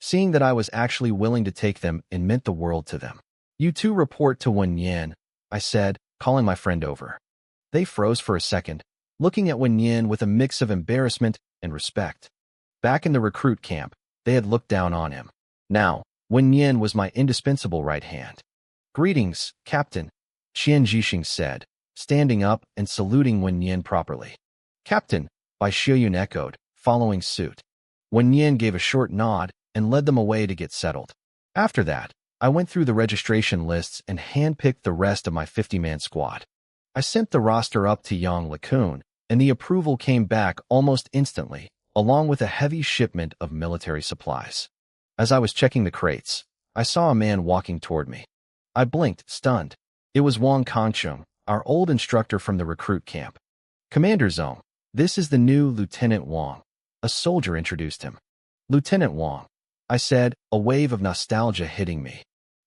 Seeing that I was actually willing to take them, it meant the world to them. "You two report to Wen Yin," I said, calling my friend over. They froze for a second, looking at Wen Yin with a mix of embarrassment and respect. Back in the recruit camp, they had looked down on him. Now, Wen Yin was my indispensable right hand. "Greetings, Captain," Qian Jixing said, standing up and saluting Wen Yin properly. "Captain," Bai Shiyun echoed, following suit. Wen Yin gave a short nod and led them away to get settled. After that, I went through the registration lists and handpicked the rest of my 50-man squad. I sent the roster up to Yang LeCun, and the approval came back almost instantly, along with a heavy shipment of military supplies. As I was checking the crates, I saw a man walking toward me. I blinked, stunned. It was Wang Kancheng, our old instructor from the recruit camp. "Commander Zong, this is the new Lieutenant Wang," a soldier introduced him. "Lieutenant Wang," I said, a wave of nostalgia hitting me.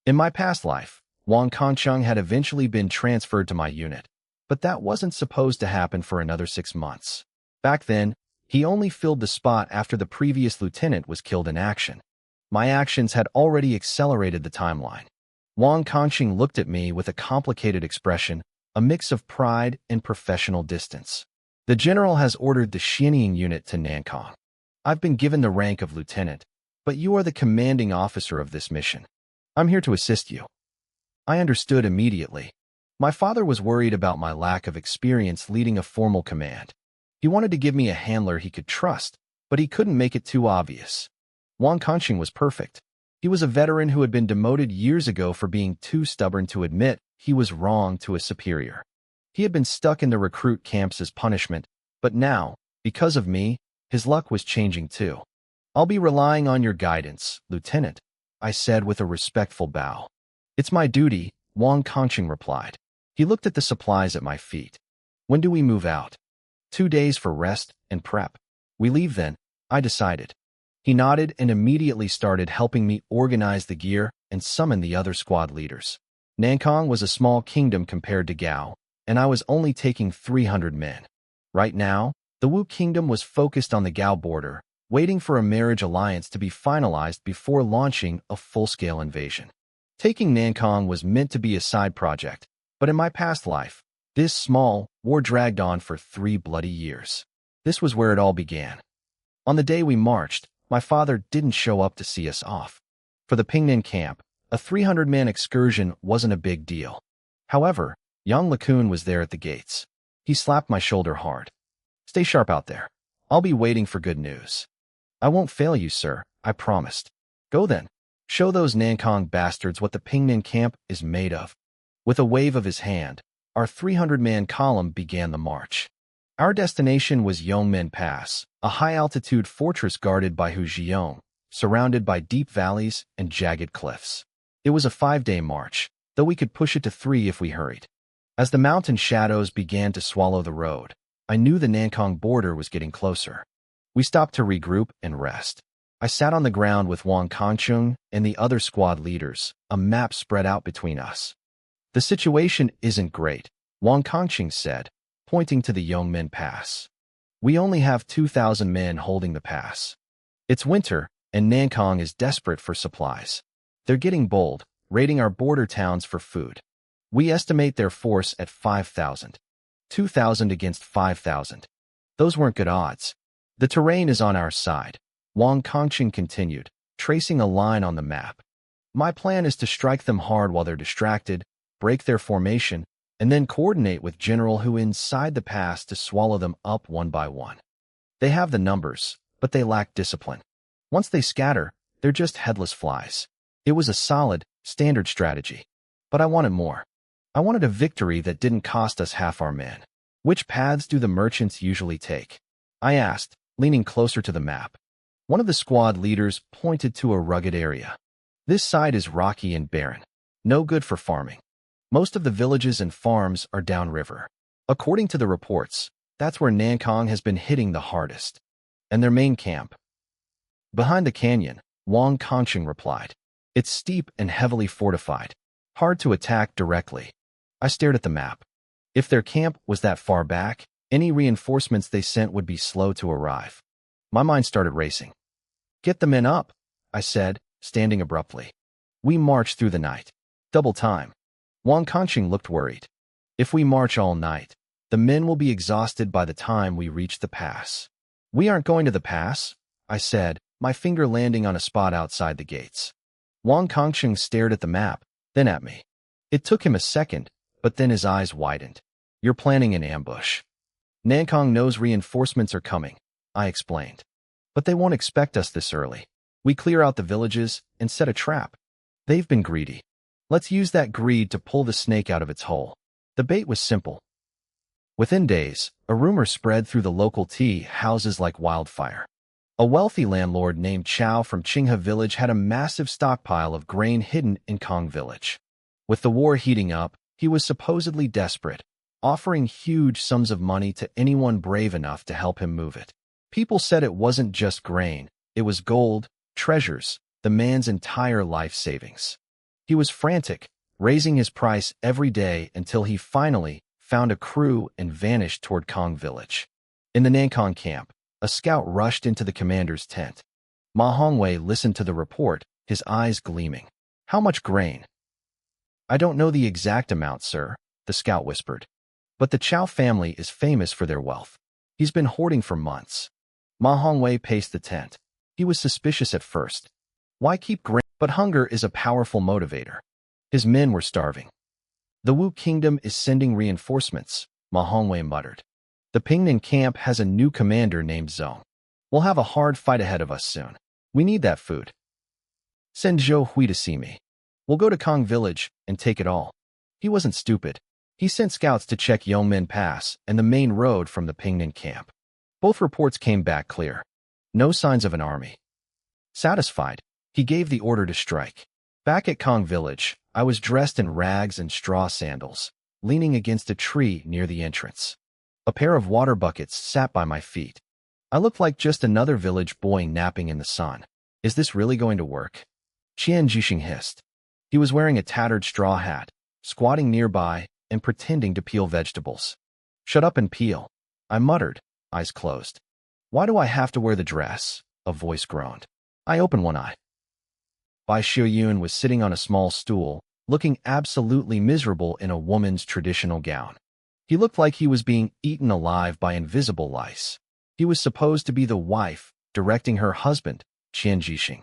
In my past life, Wang Kancheng had eventually been transferred to my unit, but that wasn't supposed to happen for another 6 months. Back then, he only filled the spot after the previous lieutenant was killed in action. My actions had already accelerated the timeline. Wang Kancheng looked at me with a complicated expression, a mix of pride and professional distance. "The general has ordered the Xianying unit to Nankang. I've been given the rank of lieutenant, but you are the commanding officer of this mission. I'm here to assist you." I understood immediately. My father was worried about my lack of experience leading a formal command. He wanted to give me a handler he could trust, but he couldn't make it too obvious. Wang Kancheng was perfect. He was a veteran who had been demoted years ago for being too stubborn to admit he was wrong to a superior. He had been stuck in the recruit camps as punishment, but now, because of me, his luck was changing too. "I'll be relying on your guidance, Lieutenant," I said with a respectful bow. "It's my duty," Wang Kancheng replied. He looked at the supplies at my feet. "When do we move out?" 2 days for rest and prep. "We leave then," I decided. He nodded and immediately started helping me organize the gear and summon the other squad leaders. Nankang was a small kingdom compared to Gao, and I was only taking 300 men. Right now, the Wu Kingdom was focused on the Gao border, waiting for a marriage alliance to be finalized before launching a full-scale invasion. Taking Nankang was meant to be a side project, but in my past life, this small war dragged on for 3 bloody years. This was where it all began. On the day we marched, my father didn't show up to see us off. For the Pingnan camp, a 300-man excursion wasn't a big deal. However, Yang LeCun was there at the gates. He slapped my shoulder hard. "Stay sharp out there. I'll be waiting for good news." "I won't fail you, sir," I promised. "Go then. Show those Nankang bastards what the Pingnan camp is made of." With a wave of his hand, our 300-man column began the march. Our destination was Yongmen Pass, a high-altitude fortress guarded by Hujiong, surrounded by deep valleys and jagged cliffs. It was a 5-day march, though we could push it to 3 if we hurried. As the mountain shadows began to swallow the road, I knew the Nankang border was getting closer. We stopped to regroup and rest. I sat on the ground with Wang Kancheng and the other squad leaders, a map spread out between us. "The situation isn't great," Wang Kancheng said, pointing to the Yongmen Pass. "We only have 2,000 men holding the pass. It's winter, and Nankang is desperate for supplies. They're getting bold, raiding our border towns for food. We estimate their force at 5,000. 2,000 against 5,000. Those weren't good odds. The terrain is on our side," Wang Kancheng continued, tracing a line on the map. "My plan is to strike them hard while they're distracted, break their formation, and then coordinate with General Hu inside the pass to swallow them up one by one. They have the numbers, but they lack discipline. Once they scatter, they're just headless flies." It was a solid, standard strategy. But I wanted more. I wanted a victory that didn't cost us half our men. "Which paths do the merchants usually take?" I asked, leaning closer to the map. One of the squad leaders pointed to a rugged area. "This side is rocky and barren. No good for farming. Most of the villages and farms are downriver. According to the reports, that's where Nankang has been hitting the hardest. And their main camp?" "Behind the canyon," Wang Kancheng replied. "It's steep and heavily fortified. Hard to attack directly." I stared at the map. If their camp was that far back, any reinforcements they sent would be slow to arrive. My mind started racing. Get the men up, I said, standing abruptly. We marched through the night. Double time. Wang Kanqing looked worried. If we march all night, the men will be exhausted by the time we reach the pass. We aren't going to the pass, I said, my finger landing on a spot outside the gates. Wang Kanqing stared at the map, then at me. It took him a second, but then his eyes widened. You're planning an ambush. Nankong knows reinforcements are coming, I explained. But they won't expect us this early. We clear out the villages and set a trap. They've been greedy. Let's use that greed to pull the snake out of its hole. The bait was simple. Within days, a rumor spread through the local tea houses like wildfire. A wealthy landlord named Chow from Qinghe village had a massive stockpile of grain hidden in Kong village. With the war heating up, he was supposedly desperate, offering huge sums of money to anyone brave enough to help him move it. People said it wasn't just grain, it was gold, treasures, the man's entire life savings. He was frantic, raising his price every day until he finally found a crew and vanished toward Kong village. In the Nankong camp, a scout rushed into the commander's tent. Ma Hongwei listened to the report, his eyes gleaming. How much grain? I don't know the exact amount, sir, the scout whispered. But the Chow family is famous for their wealth. He's been hoarding for months. Ma Hongwei paced the tent. He was suspicious at first. Why keep grain? But hunger is a powerful motivator. His men were starving. The Wu Kingdom is sending reinforcements, Ma Hongwei muttered. The Pingnan camp has a new commander named Zhong. We'll have a hard fight ahead of us soon. We need that food. Send Zhou Hui to see me. We'll go to Kong village and take it all. He wasn't stupid. He sent scouts to check Yongmen Pass and the main road from the Pingnan camp. Both reports came back clear. No signs of an army. Satisfied, he gave the order to strike. Back at Kong village, I was dressed in rags and straw sandals, leaning against a tree near the entrance. A pair of water buckets sat by my feet. I looked like just another village boy napping in the sun. Is this really going to work? Qian Jixing hissed. He was wearing a tattered straw hat, squatting nearby and pretending to peel vegetables. Shut up and peel, I muttered, eyes closed. Why do I have to wear the dress? A voice groaned. I opened one eye. Bai Xiuyun was sitting on a small stool, looking absolutely miserable in a woman's traditional gown. He looked like he was being eaten alive by invisible lice. He was supposed to be the wife, directing her husband, Qian Jixing.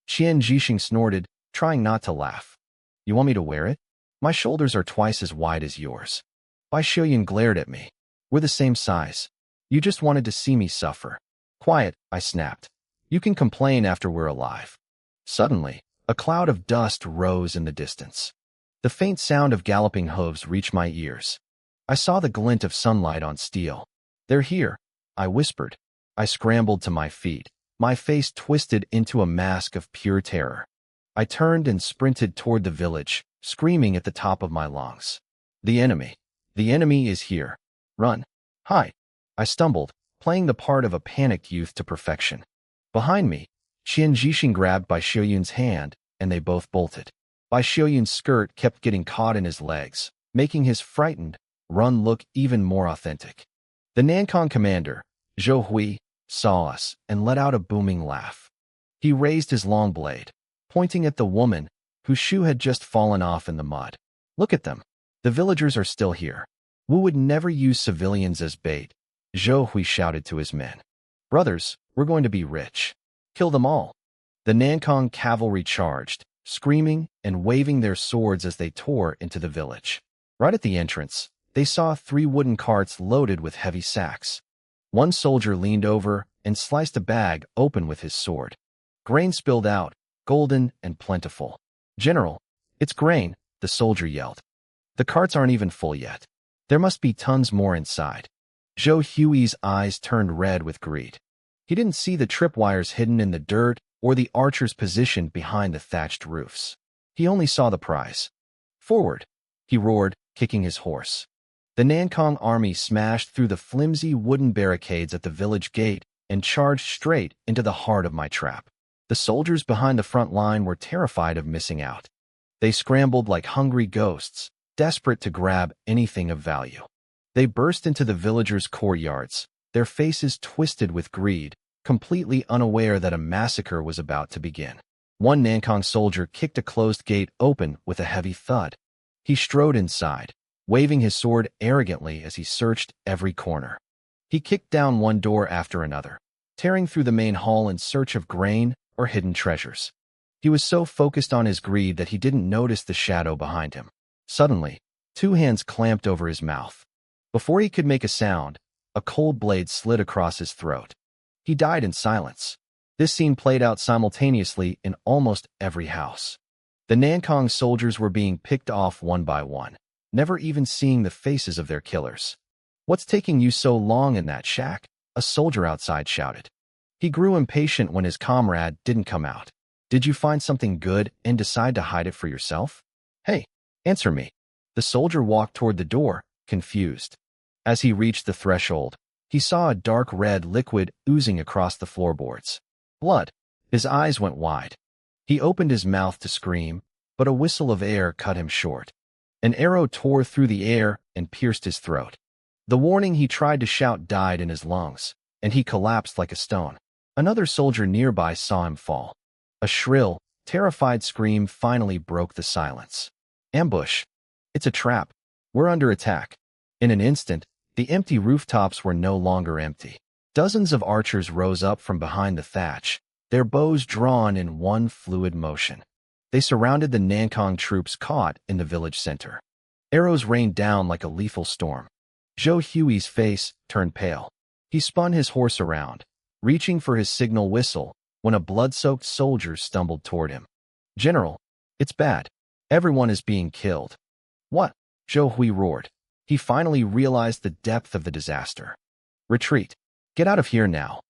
Qian Jixing snorted, trying not to laugh. You want me to wear it? My shoulders are twice as wide as yours. Bai Xiuyun glared at me. We're the same size. You just wanted to see me suffer. Quiet, I snapped. You can complain after we're alive. Suddenly, a cloud of dust rose in the distance. The faint sound of galloping hooves reached my ears. I saw the glint of sunlight on steel. They're here, I whispered. I scrambled to my feet, my face twisted into a mask of pure terror. I turned and sprinted toward the village, screaming at the top of my lungs. The enemy is here. Run. Hi. I stumbled, playing the part of a panicked youth to perfection. Behind me, Qian Jixing grabbed Bai Xiuyun's hand, and they both bolted. Bai Xiuyun's skirt kept getting caught in his legs, making his frightened run look even more authentic. The Nankong commander, Zhou Hui, saw us and let out a booming laugh. He raised his long blade, pointing at the woman whose shoe had just fallen off in the mud. Look at them. The villagers are still here. Wu would never use civilians as bait, Zhou Hui shouted to his men. Brothers, we're going to be rich. Kill them all. The Nankong cavalry charged, screaming and waving their swords as they tore into the village. Right at the entrance, they saw 3 wooden carts loaded with heavy sacks. One soldier leaned over and sliced a bag open with his sword. Grain spilled out, golden and plentiful. General, it's grain, the soldier yelled. The carts aren't even full yet. There must be tons more inside. Zhou Hui's eyes turned red with greed. He didn't see the tripwires hidden in the dirt or the archers positioned behind the thatched roofs. He only saw the prize. Forward, he roared, kicking his horse. The Nankong army smashed through the flimsy wooden barricades at the village gate and charged straight into the heart of my trap. The soldiers behind the front line were terrified of missing out. They scrambled like hungry ghosts, desperate to grab anything of value. They burst into the villagers' courtyards, their faces twisted with greed, completely unaware that a massacre was about to begin. One Nankang soldier kicked a closed gate open with a heavy thud. He strode inside, waving his sword arrogantly as he searched every corner. He kicked down one door after another, tearing through the main hall in search of grain or hidden treasures. He was so focused on his greed that he didn't notice the shadow behind him. Suddenly, two hands clamped over his mouth. Before he could make a sound, a cold blade slid across his throat. He died in silence. This scene played out simultaneously in almost every house. The Nankang soldiers were being picked off one by one, never even seeing the faces of their killers. "What's taking you so long in that shack?" a soldier outside shouted. He grew impatient when his comrade didn't come out. "Did you find something good and decide to hide it for yourself? Hey, answer me." The soldier walked toward the door, confused. As he reached the threshold, he saw a dark red liquid oozing across the floorboards. Blood. His eyes went wide. He opened his mouth to scream, but a whistle of air cut him short. An arrow tore through the air and pierced his throat. The warning he tried to shout died in his lungs, and he collapsed like a stone. Another soldier nearby saw him fall. A shrill, terrified scream finally broke the silence. "Ambush! It's a trap. We're under attack." In an instant, the empty rooftops were no longer empty. Dozens of archers rose up from behind the thatch, their bows drawn in one fluid motion. They surrounded the Nankang troops caught in the village center. Arrows rained down like a lethal storm. Zhou Hui's face turned pale. He spun his horse around, reaching for his signal whistle, when a blood-soaked soldier stumbled toward him. "General, it's bad. Everyone is being killed." "What?" Zhou Hui roared. He finally realized the depth of the disaster. "Retreat. Get out of here now."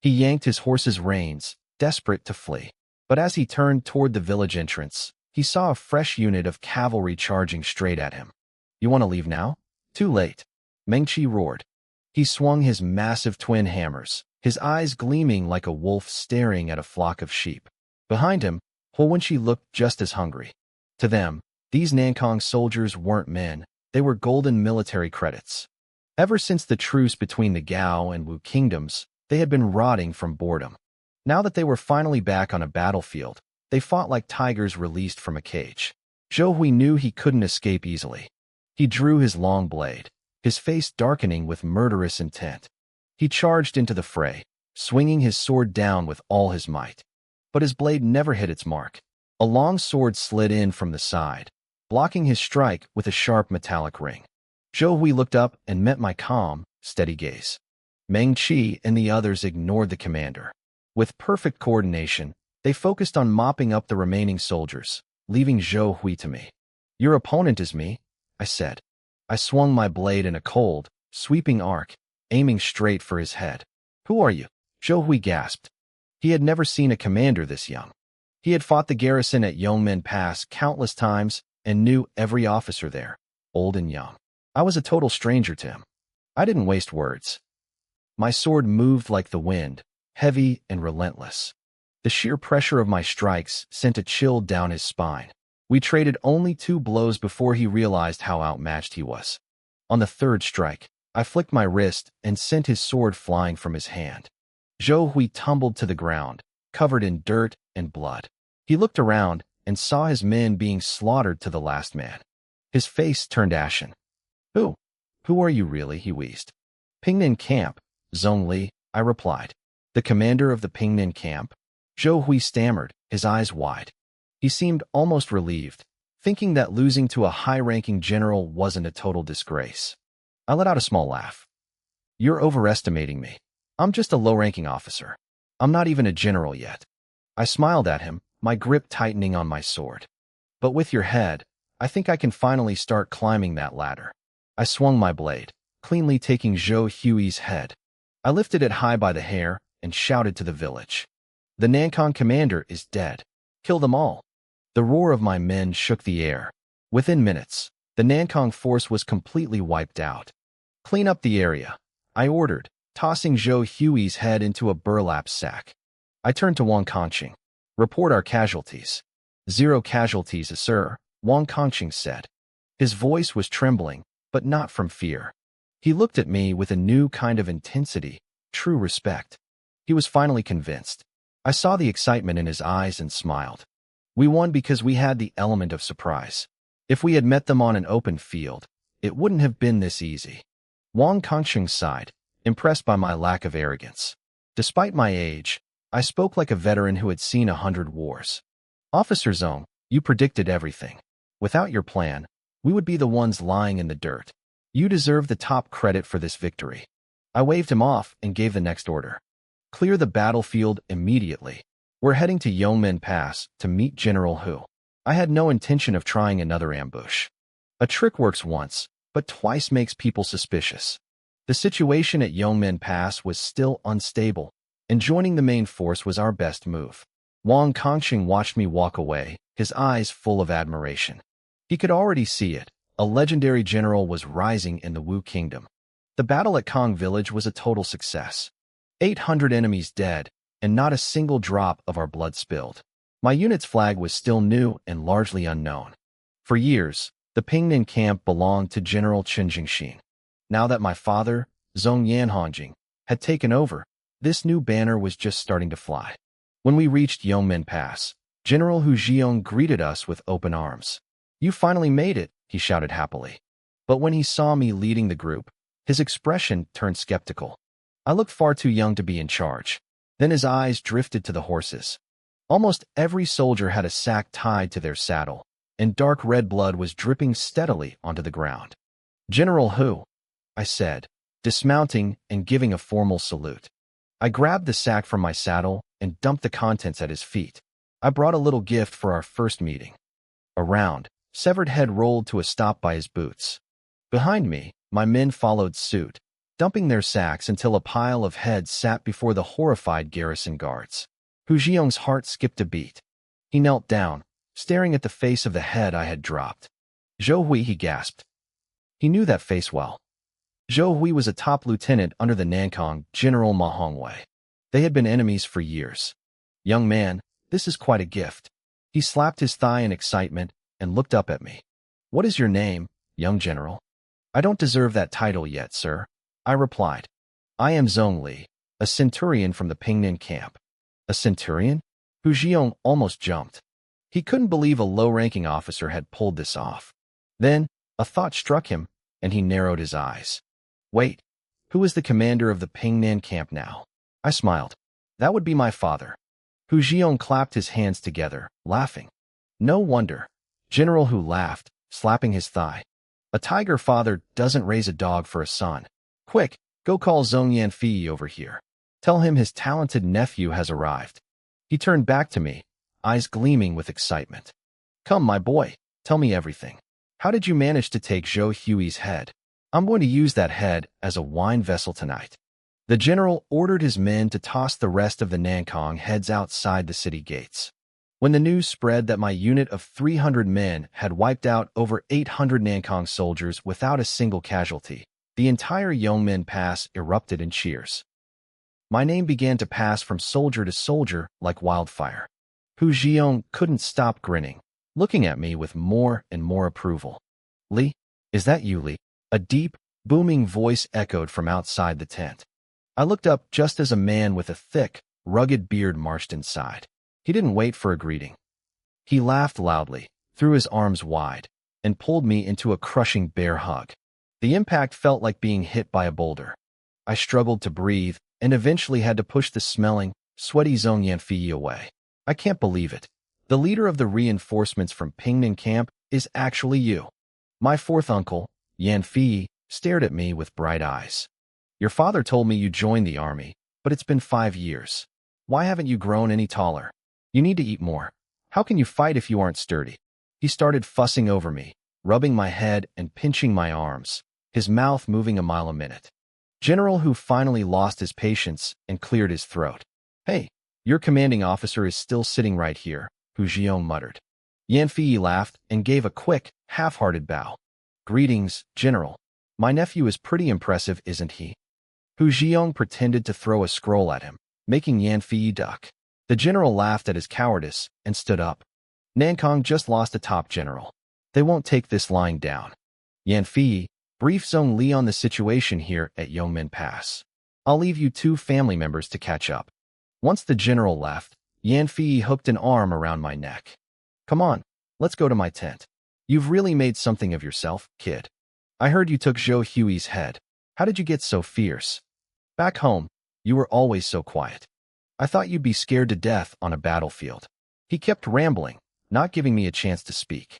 He yanked his horse's reins, desperate to flee. But as he turned toward the village entrance, he saw a fresh unit of cavalry charging straight at him. "You want to leave now?" "Too late." Meng Qi roared. He swung his massive twin hammers, his eyes gleaming like a wolf staring at a flock of sheep. Behind him, Huo Wenqi looked just as hungry. To them, these Nankang soldiers weren't men, they were golden military credits. Ever since the truce between the Gao and Wu kingdoms, they had been rotting from boredom. Now that they were finally back on a battlefield, they fought like tigers released from a cage. Zhou Hui knew he couldn't escape easily. He drew his long blade, his face darkening with murderous intent. He charged into the fray, swinging his sword down with all his might. But his blade never hit its mark. A long sword slid in from the side, blocking his strike with a sharp metallic ring. Zhou Hui looked up and met my calm, steady gaze. Meng Qi and the others ignored the commander. With perfect coordination, they focused on mopping up the remaining soldiers, leaving Zhou Hui to me. "Your opponent is me," I said. I swung my blade in a cold, sweeping arc, aiming straight for his head. "Who are you?" Zhou Hui gasped. He had never seen a commander this young. He had fought the garrison at Yongmen Pass countless times and knew every officer there, old and young. I was a total stranger to him. I didn't waste words. My sword moved like the wind, heavy and relentless. The sheer pressure of my strikes sent a chill down his spine. We traded only 2 blows before he realized how outmatched he was. On the third strike, I flicked my wrist and sent his sword flying from his hand. Zhou Hui tumbled to the ground, covered in dirt and blood. He looked around and saw his men being slaughtered to the last man. His face turned ashen. Who are you really?" he wheezed. "Pingnan Camp, Zhongli," I replied. "The commander of the Pingnan Camp?" Zhou Hui stammered, his eyes wide. He seemed almost relieved, thinking that losing to a high-ranking general wasn't a total disgrace. I let out a small laugh. "You're overestimating me. I'm just a low-ranking officer. I'm not even a general yet." I smiled at him, my grip tightening on my sword. "But with your head, I think I can finally start climbing that ladder." I swung my blade, cleanly taking Zhou Hui's head. I lifted it high by the hair and shouted to the village. "The Nankang commander is dead. Kill them all." The roar of my men shook the air. Within minutes, the Nankang force was completely wiped out. "Clean up the area," I ordered, tossing Zhou Hui's head into a burlap sack. I turned to Wang Kangqing. "Report our casualties." "0 casualties, sir," Wang Kangqing said. His voice was trembling, but not from fear. He looked at me with a new kind of intensity, true respect. He was finally convinced. I saw the excitement in his eyes and smiled. We won because we had the element of surprise. If we had met them on an open field, it wouldn't have been this easy. Wang Kangsheng sighed, impressed by my lack of arrogance. Despite my age, I spoke like a veteran who had seen 100 wars. Officer Zong, you predicted everything. Without your plan, we would be the ones lying in the dirt. You deserve the top credit for this victory. I waved him off and gave the next order. Clear the battlefield immediately. We're heading to Yongmen Pass to meet General Hu. I had no intention of trying another ambush. A trick works once, but twice makes people suspicious. The situation at Yongmen Pass was still unstable, and joining the main force was our best move. Wang Kangsheng watched me walk away, his eyes full of admiration. He could already see it. A legendary general was rising in the Wu Kingdom. The battle at Kong Village was a total success. 800 enemies dead, and not a single drop of our blood spilled. My unit's flag was still new and largely unknown. For years, the Pingnan camp belonged to General Chen Jingxin. Now that my father, Zhong Yanhongjing, had taken over, this new banner was just starting to fly. When we reached Yongmen Pass, General Hu Jiong greeted us with open arms. You finally made it, he shouted happily. But when he saw me leading the group, his expression turned skeptical. I looked far too young to be in charge. Then his eyes drifted to the horses. Almost every soldier had a sack tied to their saddle, and dark red blood was dripping steadily onto the ground. General Hu, I said, dismounting and giving a formal salute. I grabbed the sack from my saddle and dumped the contents at his feet. I brought a little gift for our first meeting. A round, severed head rolled to a stop by his boots. Behind me, my men followed suit, dumping their sacks until a pile of heads sat before the horrified garrison guards. Hu Jiong's heart skipped a beat. He knelt down, staring at the face of the head I had dropped. Zhou Hui, he gasped. He knew that face well. Zhou Hui was a top lieutenant under the Nankang General Ma Hongwei. They had been enemies for years. Young man, this is quite a gift. He slapped his thigh in excitement and looked up at me. What is your name, young general? I don't deserve that title yet, sir, I replied. I am Zhong Li, a centurion from the Pingnan camp. A centurion? Hu Jiong almost jumped. He couldn't believe a low-ranking officer had pulled this off. Then, a thought struck him, and he narrowed his eyes. Wait, who is the commander of the Pingnan camp now? I smiled. That would be my father. Hu Jiong clapped his hands together, laughing. No wonder. General Hu laughed, slapping his thigh. A tiger father doesn't raise a dog for a son. Quick, go call Zhong Yanfei over here. Tell him his talented nephew has arrived. He turned back to me, eyes gleaming with excitement. Come, my boy, tell me everything. How did you manage to take Zhou Hui's head? I'm going to use that head as a wine vessel tonight. The general ordered his men to toss the rest of the Nankang heads outside the city gates. When the news spread that my unit of 300 men had wiped out over 800 Nankang soldiers without a single casualty, the entire Yongmen Pass erupted in cheers. My name began to pass from soldier to soldier like wildfire. Hu Jiong couldn't stop grinning, looking at me with more and more approval. Li, is that you, Li? A deep, booming voice echoed from outside the tent. I looked up just as a man with a thick, rugged beard marched inside. He didn't wait for a greeting. He laughed loudly, threw his arms wide, and pulled me into a crushing bear hug. The impact felt like being hit by a boulder. I struggled to breathe and eventually had to push the smelling, sweaty Zhong Yanfei away. I can't believe it. The leader of the reinforcements from Pingnan camp is actually you. My fourth uncle, Yanfei, stared at me with bright eyes. Your father told me you joined the army, but it's been 5 years. Why haven't you grown any taller? You need to eat more. How can you fight if you aren't sturdy? He started fussing over me, rubbing my head and pinching my arms, his mouth moving a mile a minute. General Hu finally lost his patience and cleared his throat. Hey, your commanding officer is still sitting right here, Hu Jiong muttered. Yanfei laughed and gave a quick, half-hearted bow. Greetings, General. My nephew is pretty impressive, isn't he? Hu Jiong pretended to throw a scroll at him, making Yanfei duck. The general laughed at his cowardice and stood up. Nankang just lost a top general. They won't take this lying down. Yanfei, brief Zhong Li on the situation here at Yongmen Pass. I'll leave you 2 family members to catch up. Once the general left, Yanfei hooked an arm around my neck. Come on, let's go to my tent. You've really made something of yourself, kid. I heard you took Zhou Hui's head. How did you get so fierce? Back home, you were always so quiet. I thought you'd be scared to death on a battlefield. He kept rambling, not giving me a chance to speak.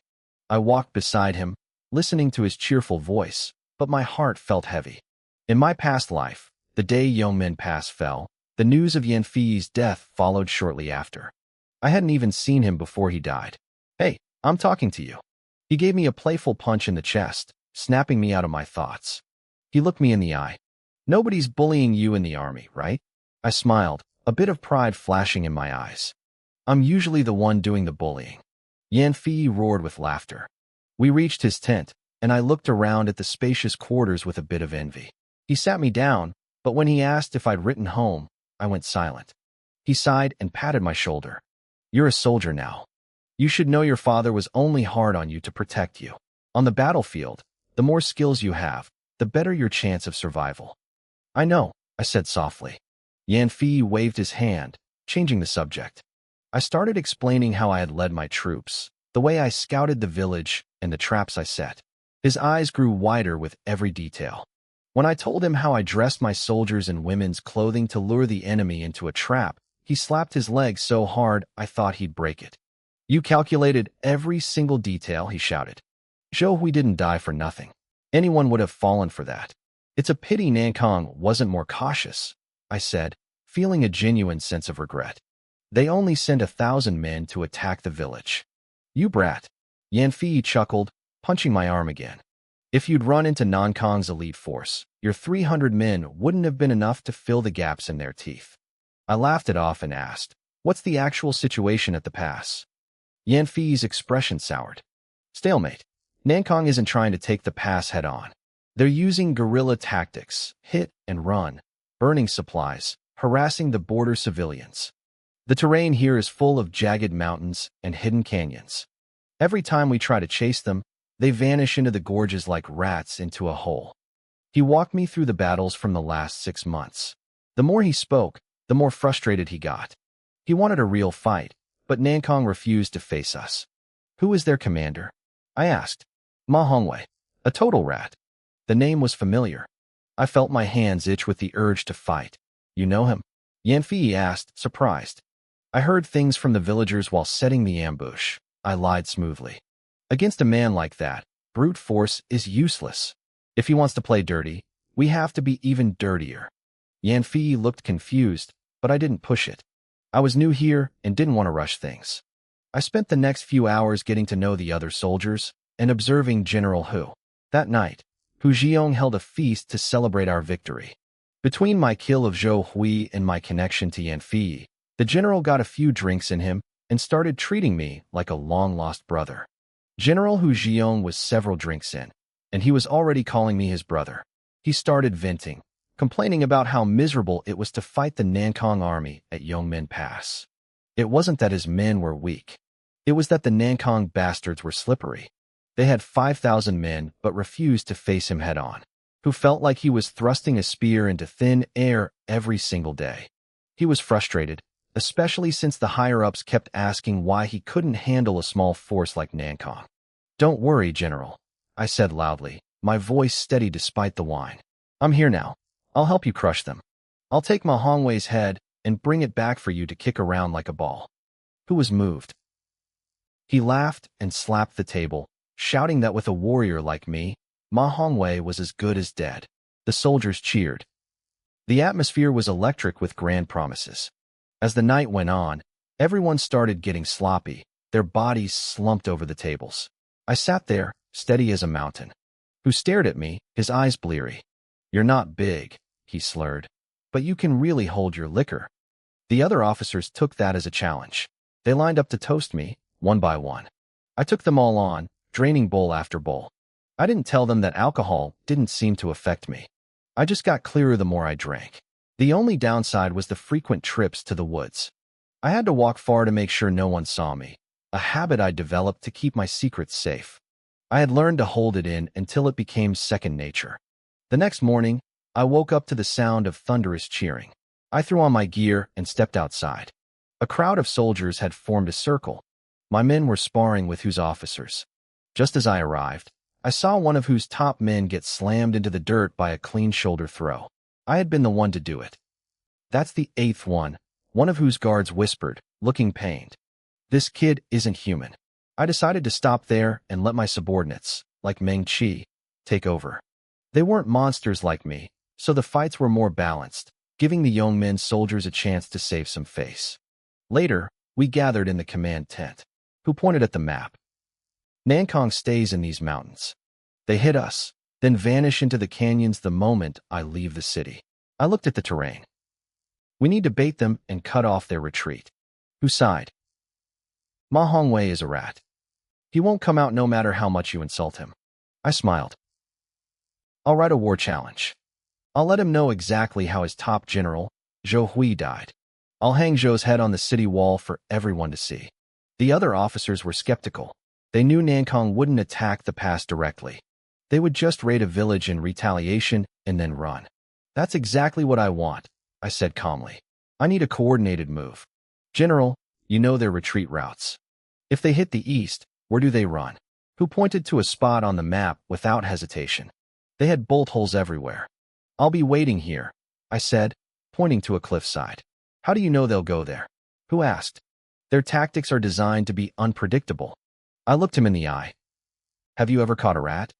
I walked beside him, listening to his cheerful voice, but my heart felt heavy. In my past life, the day Yongmen Pass fell, the news of Yanfei's death followed shortly after. I hadn't even seen him before he died. Hey, I'm talking to you. He gave me a playful punch in the chest, snapping me out of my thoughts. He looked me in the eye. Nobody's bullying you in the army, right? I smiled, a bit of pride flashing in my eyes. I'm usually the one doing the bullying. Yanfei roared with laughter. We reached his tent, and I looked around at the spacious quarters with a bit of envy. He sat me down, but when he asked if I'd written home, I went silent. He sighed and patted my shoulder. You're a soldier now. You should know your father was only hard on you to protect you. On the battlefield, the more skills you have, the better your chance of survival. I know, I said softly. Yanfei waved his hand, changing the subject. I started explaining how I had led my troops, the way I scouted the village, and the traps I set. His eyes grew wider with every detail. When I told him how I dressed my soldiers in women's clothing to lure the enemy into a trap, he slapped his leg so hard I thought he'd break it. You calculated every single detail, he shouted. Zhou Hui didn't die for nothing. Anyone would have fallen for that. It's a pity Nankang wasn't more cautious, I said, feeling a genuine sense of regret. They only sent 1,000 men to attack the village. You brat. Yanfei chuckled, punching my arm again. If you'd run into Nankang's elite force, your 300 men wouldn't have been enough to fill the gaps in their teeth. I laughed it off and asked, what's the actual situation at the pass? Yanfei's expression soured. Stalemate. Nankang isn't trying to take the pass head-on. They're using guerrilla tactics, hit and run, burning supplies, harassing the border civilians. The terrain here is full of jagged mountains and hidden canyons. Every time we try to chase them, they vanish into the gorges like rats into a hole. He walked me through the battles from the last 6 months. The more he spoke, the more frustrated he got. He wanted a real fight, but Nankang refused to face us. Who is their commander? I asked. Ma Hongwei, a total rat. The name was familiar. I felt my hands itch with the urge to fight. You know him? Yanfei asked, surprised. I heard things from the villagers while setting the ambush. I lied smoothly. Against a man like that, brute force is useless. If he wants to play dirty, we have to be even dirtier. Yanfei looked confused, but I didn't push it. I was new here and didn't want to rush things. I spent the next few hours getting to know the other soldiers and observing General Hu. That night, Hu Jiong held a feast to celebrate our victory. Between my kill of Zhou Hui and my connection to Yanfei, the general got a few drinks in him and started treating me like a long-lost brother. General Hu Jiong was several drinks in, and he was already calling me his brother. He started venting, complaining about how miserable it was to fight the Nankang army at Yongmen Pass. It wasn't that his men were weak. It was that the Nankang bastards were slippery. They had 5,000 men but refused to face him head-on, who felt like he was thrusting a spear into thin air every single day. He was frustrated, especially since the higher-ups kept asking why he couldn't handle a small force like Nankang. Don't worry, General, I said loudly, my voice steady despite the wine. I'm here now. I'll help you crush them. I'll take Ma Hongwei's head and bring it back for you to kick around like a ball. Who was moved? He laughed and slapped the table, shouting that with a warrior like me, Ma Hongwei was as good as dead. The soldiers cheered. The atmosphere was electric with grand promises. As the night went on, everyone started getting sloppy, their bodies slumped over the tables. I sat there, steady as a mountain. Who stared at me, his eyes bleary. You're not big, he slurred, but you can really hold your liquor. The other officers took that as a challenge. They lined up to toast me, one by one. I took them all on, draining bowl after bowl. I didn't tell them that alcohol didn't seem to affect me. I just got clearer the more I drank. The only downside was the frequent trips to the woods. I had to walk far to make sure no one saw me, a habit I developed to keep my secrets safe. I had learned to hold it in until it became second nature. The next morning, I woke up to the sound of thunderous cheering. I threw on my gear and stepped outside. A crowd of soldiers had formed a circle. My men were sparring with whose officers. Just as I arrived, I saw one of whose top men get slammed into the dirt by a clean shoulder throw. I had been the one to do it. That's the eighth one of whose guards whispered, looking pained. This kid isn't human. I decided to stop there and let my subordinates, like Meng Qi, take over. They weren't monsters like me, so the fights were more balanced, giving the Yongmen soldiers a chance to save some face. Later, we gathered in the command tent. Who pointed at the map? Nankang stays in these mountains. They hit us, then vanish into the canyons the moment I leave the city. I looked at the terrain. We need to bait them and cut off their retreat. Who sighed? Ma Hongwei is a rat. He won't come out no matter how much you insult him. I smiled. I'll write a war challenge. I'll let him know exactly how his top general, Zhou Hui, died. I'll hang Zhou's head on the city wall for everyone to see. The other officers were skeptical. They knew Nankang wouldn't attack the pass directly. They would just raid a village in retaliation and then run. That's exactly what I want, I said calmly. I need a coordinated move. General, you know their retreat routes. If they hit the east, where do they run? Who pointed to a spot on the map without hesitation. They had bolt holes everywhere. I'll be waiting here, I said, pointing to a cliffside. How do you know they'll go there? Who asked? Their tactics are designed to be unpredictable. I looked him in the eye. Have you ever caught a rat?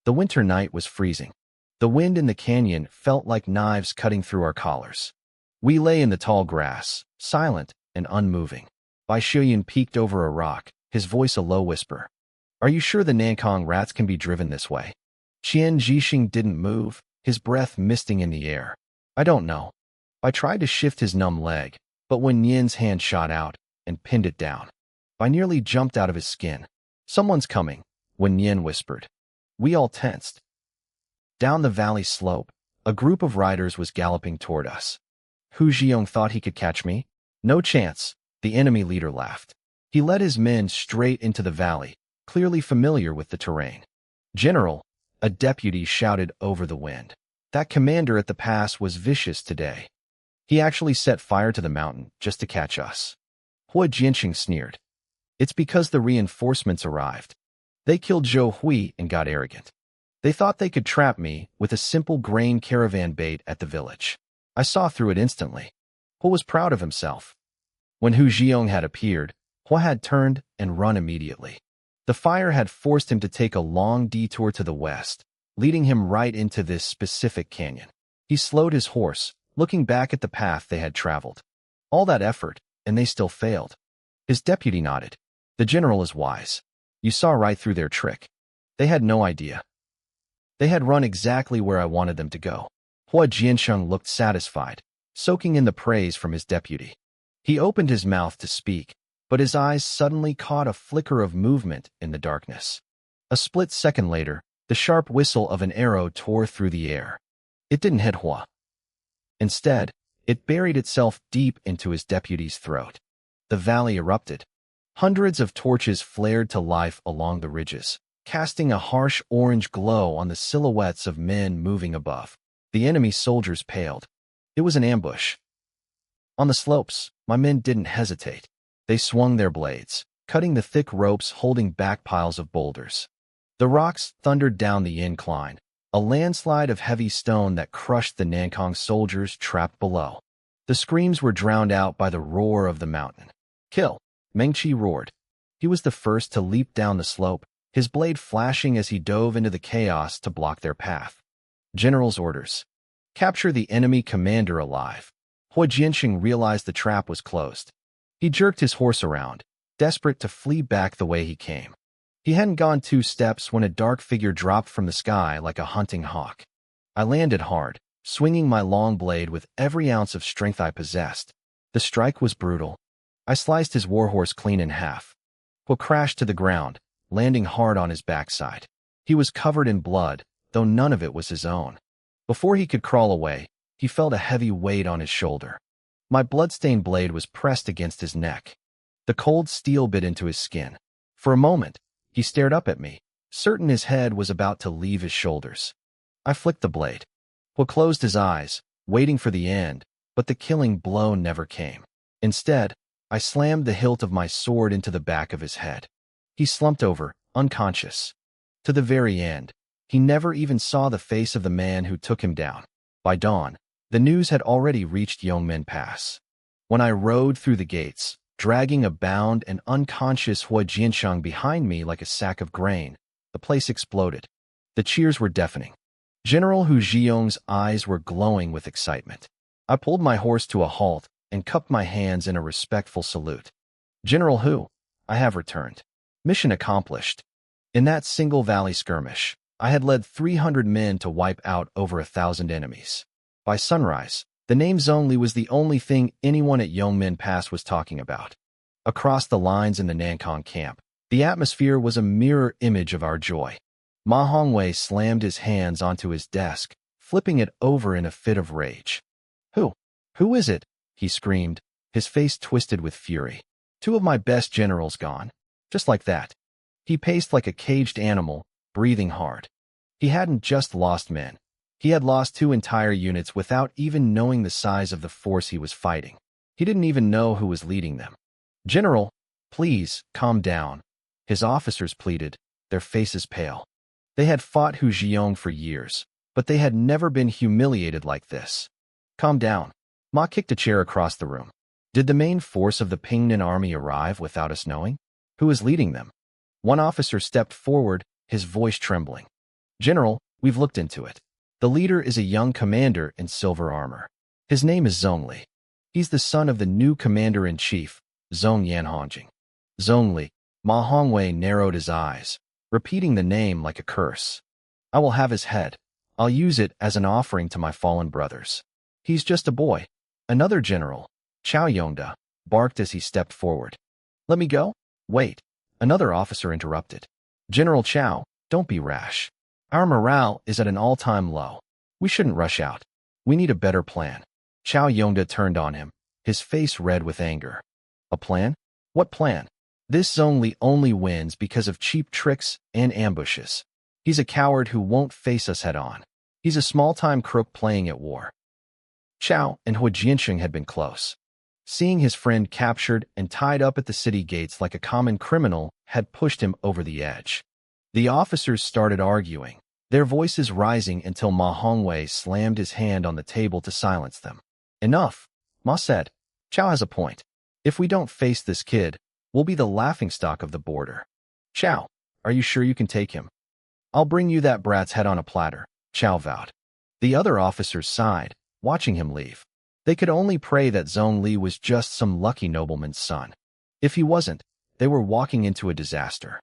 The winter night was freezing. The wind in the canyon felt like knives cutting through our collars. We lay in the tall grass, silent and unmoving. Bai Shuyan peeked over a rock, his voice a low whisper. Are you sure the Nankang rats can be driven this way? Qian Jixing didn't move, his breath misting in the air. I don't know. I tried to shift his numb leg, but when Yin's hand shot out and pinned it down, I nearly jumped out of his skin. Someone's coming, when Yin whispered. We all tensed. Down the valley slope, a group of riders was galloping toward us. Hu Jiong thought he could catch me? No chance, the enemy leader laughed. He led his men straight into the valley, clearly familiar with the terrain. General, a deputy shouted over the wind. That commander at the pass was vicious today. He actually set fire to the mountain just to catch us. Hua Jianqing sneered. It's because the reinforcements arrived. They killed Zhou Hui and got arrogant. They thought they could trap me with a simple grain caravan bait at the village. I saw through it instantly. Hua was proud of himself. When Hu Jiong had appeared, Hua had turned and run immediately. The fire had forced him to take a long detour to the west, leading him right into this specific canyon. He slowed his horse, looking back at the path they had traveled. All that effort, and they still failed. His deputy nodded. The general is wise. You saw right through their trick. They had no idea. They had run exactly where I wanted them to go. Hua Jiansheng looked satisfied, soaking in the praise from his deputy. He opened his mouth to speak, but his eyes suddenly caught a flicker of movement in the darkness. A split second later, the sharp whistle of an arrow tore through the air. It didn't hit Hua. Instead, it buried itself deep into his deputy's throat. The valley erupted. Hundreds of torches flared to life along the ridges, casting a harsh orange glow on the silhouettes of men moving above. The enemy soldiers paled. It was an ambush. On the slopes, my men didn't hesitate. They swung their blades, cutting the thick ropes holding back piles of boulders. The rocks thundered down the incline, a landslide of heavy stone that crushed the Nankang soldiers trapped below. The screams were drowned out by the roar of the mountain. Kill! Meng Qi roared. He was the first to leap down the slope, his blade flashing as he dove into the chaos to block their path. General's orders. Capture the enemy commander alive. Hua Jianqing realized the trap was closed. He jerked his horse around, desperate to flee back the way he came. He hadn't gone 2 steps when a dark figure dropped from the sky like a hunting hawk. I landed hard, swinging my long blade with every ounce of strength I possessed. The strike was brutal. I sliced his warhorse clean in half. Hua crashed to the ground, landing hard on his backside. He was covered in blood, though none of it was his own. Before he could crawl away, he felt a heavy weight on his shoulder. My blood-stained blade was pressed against his neck. The cold steel bit into his skin. For a moment, he stared up at me, certain his head was about to leave his shoulders. I flicked the blade. Hua closed his eyes, waiting for the end, but the killing blow never came. Instead, I slammed the hilt of my sword into the back of his head. He slumped over, unconscious. To the very end, he never even saw the face of the man who took him down. By dawn, the news had already reached Yongmen Pass. When I rode through the gates, dragging a bound and unconscious Hua Jiansheng behind me like a sack of grain, the place exploded. The cheers were deafening. General Hu Zhiyong's eyes were glowing with excitement. I pulled my horse to a halt and cupped my hands in a respectful salute. General Hu, I have returned. Mission accomplished. In that single valley skirmish, I had led 300 men to wipe out over 1,000 enemies. By sunrise, the name Zhongli was the only thing anyone at Yongmen Pass was talking about. Across the lines in the Nankang camp, the atmosphere was a mirror image of our joy. Ma Hongwei slammed his hands onto his desk, flipping it over in a fit of rage. Who is it? He screamed, his face twisted with fury. 2 of my best generals gone. Just like that. He paced like a caged animal, breathing hard. He hadn't just lost men. He had lost 2 entire units without even knowing the size of the force he was fighting. He didn't even know who was leading them. General, please, calm down. His officers pleaded, their faces pale. They had fought Hu Zhiyong for years, but they had never been humiliated like this. Calm down. Ma kicked a chair across the room. Did the main force of the Pingnan army arrive without us knowing? Who is leading them? One officer stepped forward, his voice trembling. General, we've looked into it. The leader is a young commander in silver armor. His name is Zhongli. He's the son of the new commander-in-chief, Zhong Yanhongjing. Zhongli. Ma Hongwei narrowed his eyes, repeating the name like a curse. I will have his head. I'll use it as an offering to my fallen brothers. He's just a boy. Another general, Chao Yongda, barked as he stepped forward. Let me go? Wait. Another officer interrupted. General Chao, don't be rash. Our morale is at an all-time low. We shouldn't rush out. We need a better plan. Chao Yongda turned on him, his face red with anger. A plan? What plan? This Zhongli only wins because of cheap tricks and ambushes. He's a coward who won't face us head-on. He's a small-time crook playing at war. Chao and Hua Jiansheng had been close. Seeing his friend captured and tied up at the city gates like a common criminal had pushed him over the edge. The officers started arguing, their voices rising until Ma Hongwei slammed his hand on the table to silence them. Enough, Ma said. Chao has a point. If we don't face this kid, we'll be the laughingstock of the border. Chao, are you sure you can take him? I'll bring you that brat's head on a platter, Chao vowed. The other officers sighed, watching him leave. They could only pray that Zhongli was just some lucky nobleman's son. If he wasn't, they were walking into a disaster.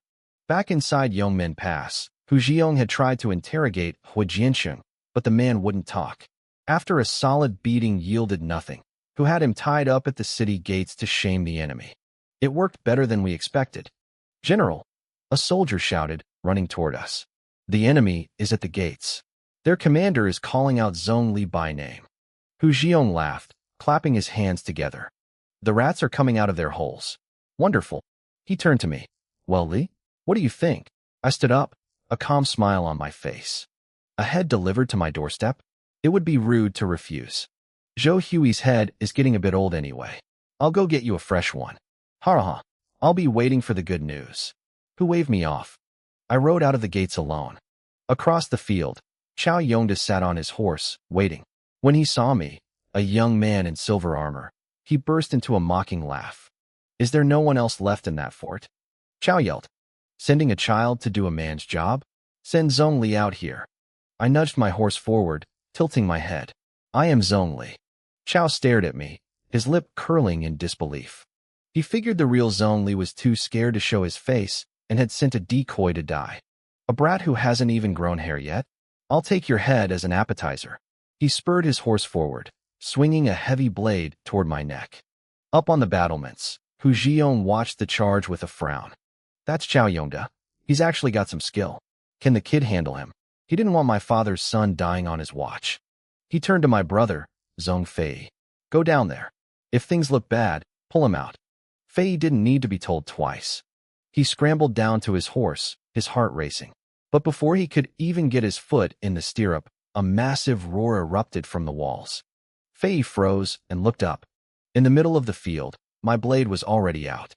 Back inside Yongmen Pass, Hu Zhiyong had tried to interrogate Hua Jiansheng, but the man wouldn't talk. After a solid beating yielded nothing, Hu had him tied up at the city gates to shame the enemy. It worked better than we expected. General, a soldier shouted, running toward us. The enemy is at the gates. Their commander is calling out Zhongli by name. Hu Zhiyong laughed, clapping his hands together. The rats are coming out of their holes. Wonderful. He turned to me. Well, Li, what do you think? I stood up, a calm smile on my face. A head delivered to my doorstep? It would be rude to refuse. Zhou Hui's head is getting a bit old anyway. I'll go get you a fresh one. Ha. I'll be waiting for the good news. Hu waved me off. I rode out of the gates alone. Across the field, Chao Yongda sat on his horse, waiting. When he saw me, a young man in silver armor, he burst into a mocking laugh. Is there no one else left in that fort? Chao yelled. Sending a child to do a man's job? Send Zhongli out here. I nudged my horse forward, tilting my head. I am Zhongli. Chao stared at me, his lip curling in disbelief. He figured the real Zhongli was too scared to show his face and had sent a decoy to die. A brat who hasn't even grown hair yet? I'll take your head as an appetizer. He spurred his horse forward, swinging a heavy blade toward my neck. Up on the battlements, Hu Zhiyong watched the charge with a frown. That's Chao Yongda. He's actually got some skill. Can the kid handle him? He didn't want my father's son dying on his watch. He turned to my brother, Zhong Fei. Go down there. If things look bad, pull him out. Fei didn't need to be told twice. He scrambled down to his horse, his heart racing. But before he could even get his foot in the stirrup, a massive roar erupted from the walls. Fei froze and looked up. In the middle of the field, my blade was already out.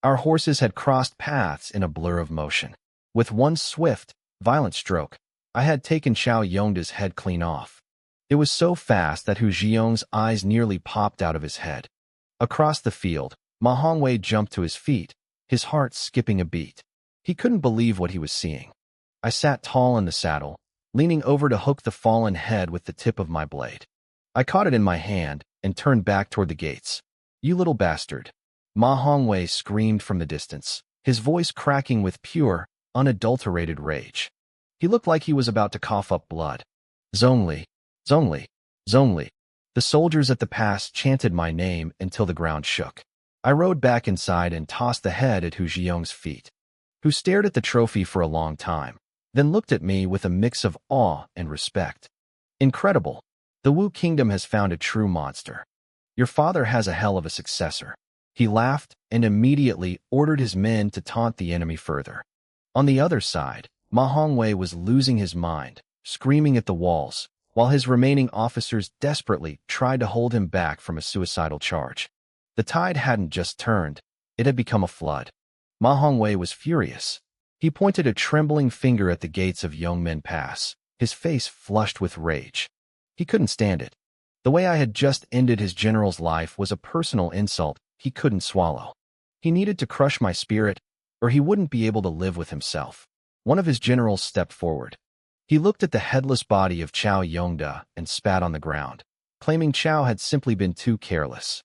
Our horses had crossed paths in a blur of motion. With one swift, violent stroke, I had taken Xiao Yongda's head clean off. It was so fast that Hu Zhiyong's eyes nearly popped out of his head. Across the field, Ma Hongwei jumped to his feet, his heart skipping a beat. He couldn't believe what he was seeing. I sat tall in the saddle, leaning over to hook the fallen head with the tip of my blade. I caught it in my hand and turned back toward the gates. "You little bastard!" Ma Hongwei screamed from the distance, his voice cracking with pure, unadulterated rage. He looked like he was about to cough up blood. Zhongli, Zhongli, Zhongli. The soldiers at the pass chanted my name until the ground shook. I rode back inside and tossed the head at Hu Zhiyong's feet, who stared at the trophy for a long time, then looked at me with a mix of awe and respect. "Incredible. The Wu Kingdom has found a true monster. Your father has a hell of a successor." He laughed and immediately ordered his men to taunt the enemy further. On the other side, Ma Hongwei was losing his mind, screaming at the walls, while his remaining officers desperately tried to hold him back from a suicidal charge. The tide hadn't just turned, it had become a flood. Ma Hongwei was furious. He pointed a trembling finger at the gates of Yongmen Pass, his face flushed with rage. He couldn't stand it. The way I had just ended his general's life was a personal insult he couldn't swallow. He needed to crush my spirit, or he wouldn't be able to live with himself. One of his generals stepped forward. He looked at the headless body of Qiao Yongda and spat on the ground, claiming Qiao had simply been too careless.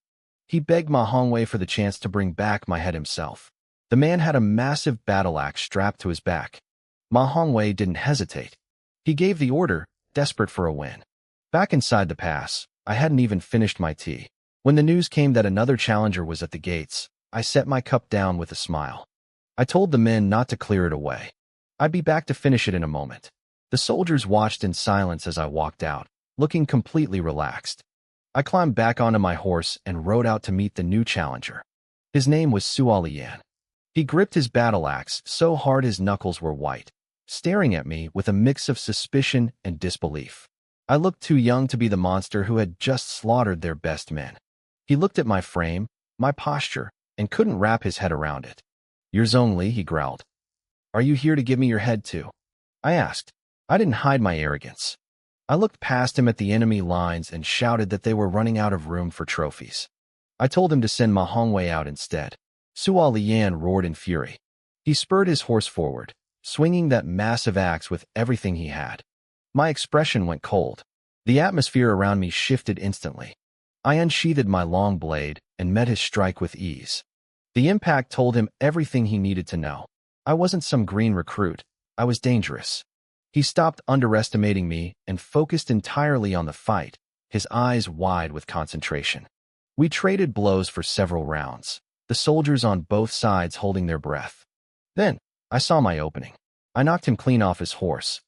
He begged Ma Hongwei for the chance to bring back my head himself. The man had a massive battle axe strapped to his back. Ma Hongwei didn't hesitate. He gave the order, desperate for a win. Back inside the pass, I hadn't even finished my tea. When the news came that another challenger was at the gates, I set my cup down with a smile. I told the men not to clear it away. I'd be back to finish it in a moment. The soldiers watched in silence as I walked out, looking completely relaxed. I climbed back onto my horse and rode out to meet the new challenger. His name was Suo Lian. He gripped his battle axe so hard his knuckles were white, staring at me with a mix of suspicion and disbelief. I looked too young to be the monster who had just slaughtered their best men. He looked at my frame, my posture, and couldn't wrap his head around it. "You're Zhongli," he growled. "Are you here to give me your head too?" I asked. I didn't hide my arrogance. I looked past him at the enemy lines and shouted that they were running out of room for trophies. I told him to send Ma Hongwei out instead. Suo Lian roared in fury. He spurred his horse forward, swinging that massive axe with everything he had. My expression went cold. The atmosphere around me shifted instantly. I unsheathed my long blade and met his strike with ease. The impact told him everything he needed to know. I wasn't some green recruit. I was dangerous. He stopped underestimating me and focused entirely on the fight, his eyes wide with concentration. We traded blows for several rounds, the soldiers on both sides holding their breath. Then, I saw my opening. I knocked him clean off his horse.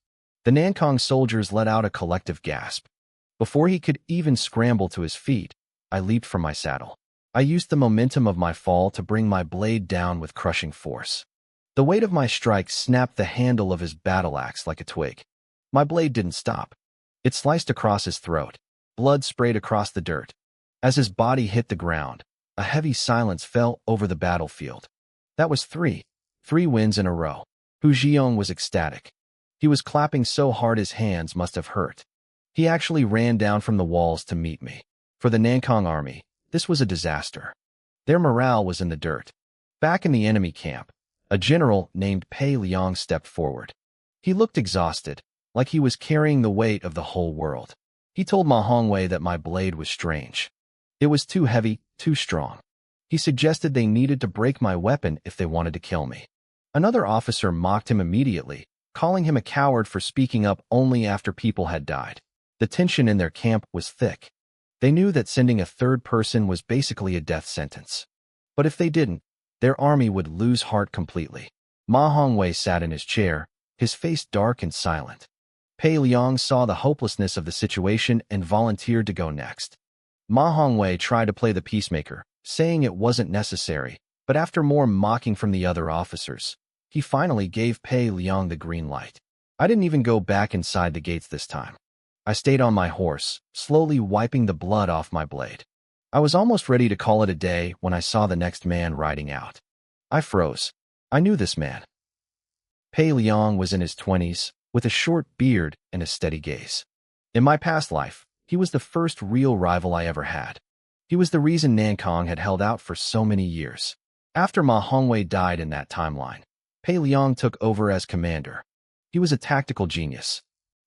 The Nankong soldiers let out a collective gasp. Before he could even scramble to his feet, I leaped from my saddle. I used the momentum of my fall to bring my blade down with crushing force. The weight of my strike snapped the handle of his battle axe like a twig. My blade didn't stop. It sliced across his throat. Blood sprayed across the dirt. As his body hit the ground, a heavy silence fell over the battlefield. That was three wins in a row. Hu Zhiyong was ecstatic. He was clapping so hard his hands must have hurt. He actually ran down from the walls to meet me. For the Nankong army, this was a disaster. Their morale was in the dirt. Back in the enemy camp, a general named Pei Liang stepped forward. He looked exhausted, like he was carrying the weight of the whole world. He told Ma Hongwei that my blade was strange. It was too heavy, too strong. He suggested they needed to break my weapon if they wanted to kill me. Another officer mocked him immediately, calling him a coward for speaking up only after people had died. The tension in their camp was thick. They knew that sending a third person was basically a death sentence. But if they didn't, their army would lose heart completely. Ma Hongwei sat in his chair, his face dark and silent. Pei Liang saw the hopelessness of the situation and volunteered to go next. Ma Hongwei tried to play the peacemaker, saying it wasn't necessary, but after more mocking from the other officers, he finally gave Pei Liang the green light. I didn't even go back inside the gates this time. I stayed on my horse, slowly wiping the blood off my blade. I was almost ready to call it a day when I saw the next man riding out. I froze. I knew this man. Pei Liang was in his 20s, with a short beard and a steady gaze. In my past life, he was the first real rival I ever had. He was the reason Nankang had held out for so many years. After Ma Hongwei died in that timeline, Pei Liang took over as commander. He was a tactical genius.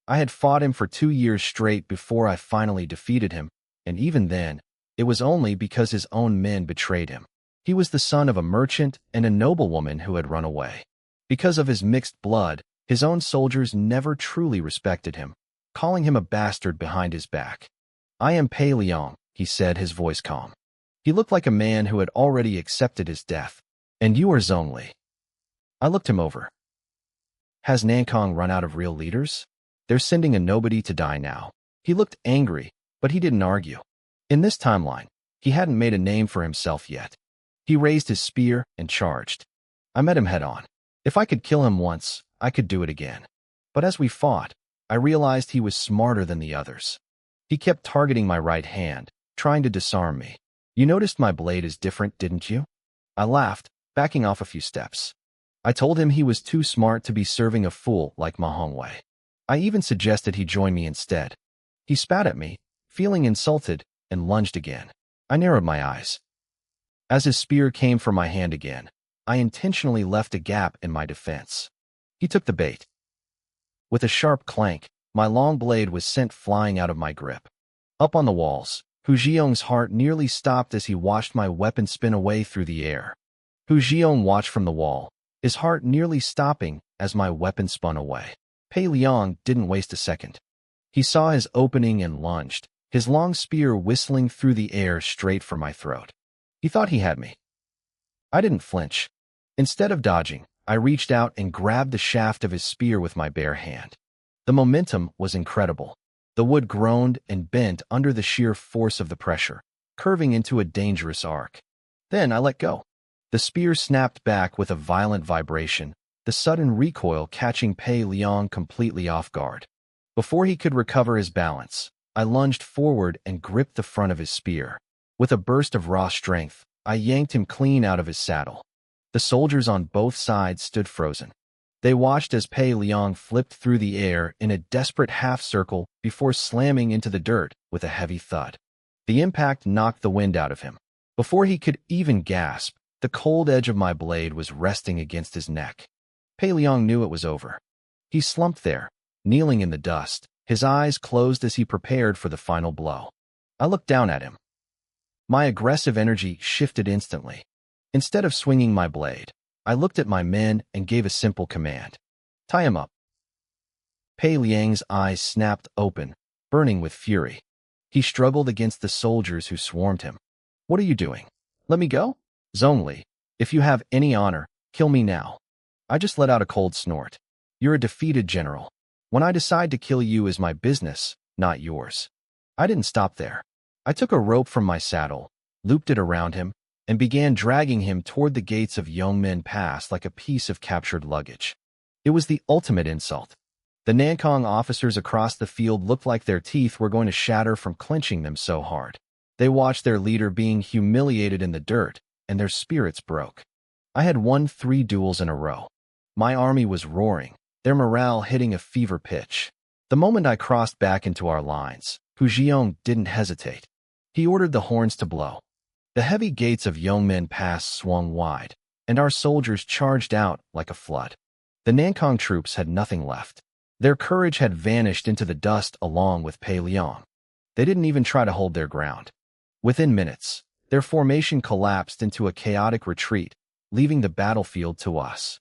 I had fought him for 2 years straight before I finally defeated him, and even then, it was only because his own men betrayed him. He was the son of a merchant and a noblewoman who had run away. Because of his mixed blood, his own soldiers never truly respected him, calling him a bastard behind his back. "I am Pei Liang," he said, his voice calm. He looked like a man who had already accepted his death. "And you are Zhongli." I looked him over. "Has Nankang run out of real leaders? They're sending a nobody to die now." He looked angry, but he didn't argue. In this timeline, he hadn't made a name for himself yet. He raised his spear and charged. I met him head-on. If I could kill him once, I could do it again. But as we fought, I realized he was smarter than the others. He kept targeting my right hand, trying to disarm me. "You noticed my blade is different, didn't you?" I laughed, backing off a few steps. I told him he was too smart to be serving a fool like Ma Hongwei. I even suggested he join me instead. He spat at me, feeling insulted, and lunged again. I narrowed my eyes. As his spear came for my hand again, I intentionally left a gap in my defense. He took the bait. With a sharp clank, my long blade was sent flying out of my grip. Up on the walls, Hu Jiong's heart nearly stopped as he watched my weapon spin away through the air. Hu Jiong watched from the wall, his heart nearly stopping as my weapon spun away. Pei Liang didn't waste a second. He saw his opening and lunged, his long spear whistling through the air straight for my throat. He thought he had me. I didn't flinch. Instead of dodging, I reached out and grabbed the shaft of his spear with my bare hand. The momentum was incredible. The wood groaned and bent under the sheer force of the pressure, curving into a dangerous arc. Then I let go. The spear snapped back with a violent vibration, the sudden recoil catching Pei Liang completely off guard. Before he could recover his balance, I lunged forward and gripped the front of his spear. With a burst of raw strength, I yanked him clean out of his saddle. The soldiers on both sides stood frozen. They watched as Pei Liang flipped through the air in a desperate half-circle before slamming into the dirt with a heavy thud. The impact knocked the wind out of him. Before he could even gasp, the cold edge of my blade was resting against his neck. Pei Liang knew it was over. He slumped there, kneeling in the dust, his eyes closed as he prepared for the final blow. I looked down at him. My aggressive energy shifted instantly. Instead of swinging my blade, I looked at my men and gave a simple command. "Tie him up." Pei Liang's eyes snapped open, burning with fury. He struggled against the soldiers who swarmed him. "What are you doing? Let me go? Zhongli, if you have any honor, kill me now." I just let out a cold snort. "You're a defeated general. When I decide to kill you is my business, not yours." I didn't stop there. I took a rope from my saddle, looped it around him, and began dragging him toward the gates of Yongmen Pass like a piece of captured luggage. It was the ultimate insult. The Nankang officers across the field looked like their teeth were going to shatter from clenching them so hard. They watched their leader being humiliated in the dirt, and their spirits broke. I had won 3 duels in a row. My army was roaring, their morale hitting a fever pitch. The moment I crossed back into our lines, Hu Jiong didn't hesitate. He ordered the horns to blow. The heavy gates of Yongmen Pass swung wide, and our soldiers charged out like a flood. The Nankang troops had nothing left. Their courage had vanished into the dust along with Pei Liang. They didn't even try to hold their ground. Within minutes, their formation collapsed into a chaotic retreat, leaving the battlefield to us.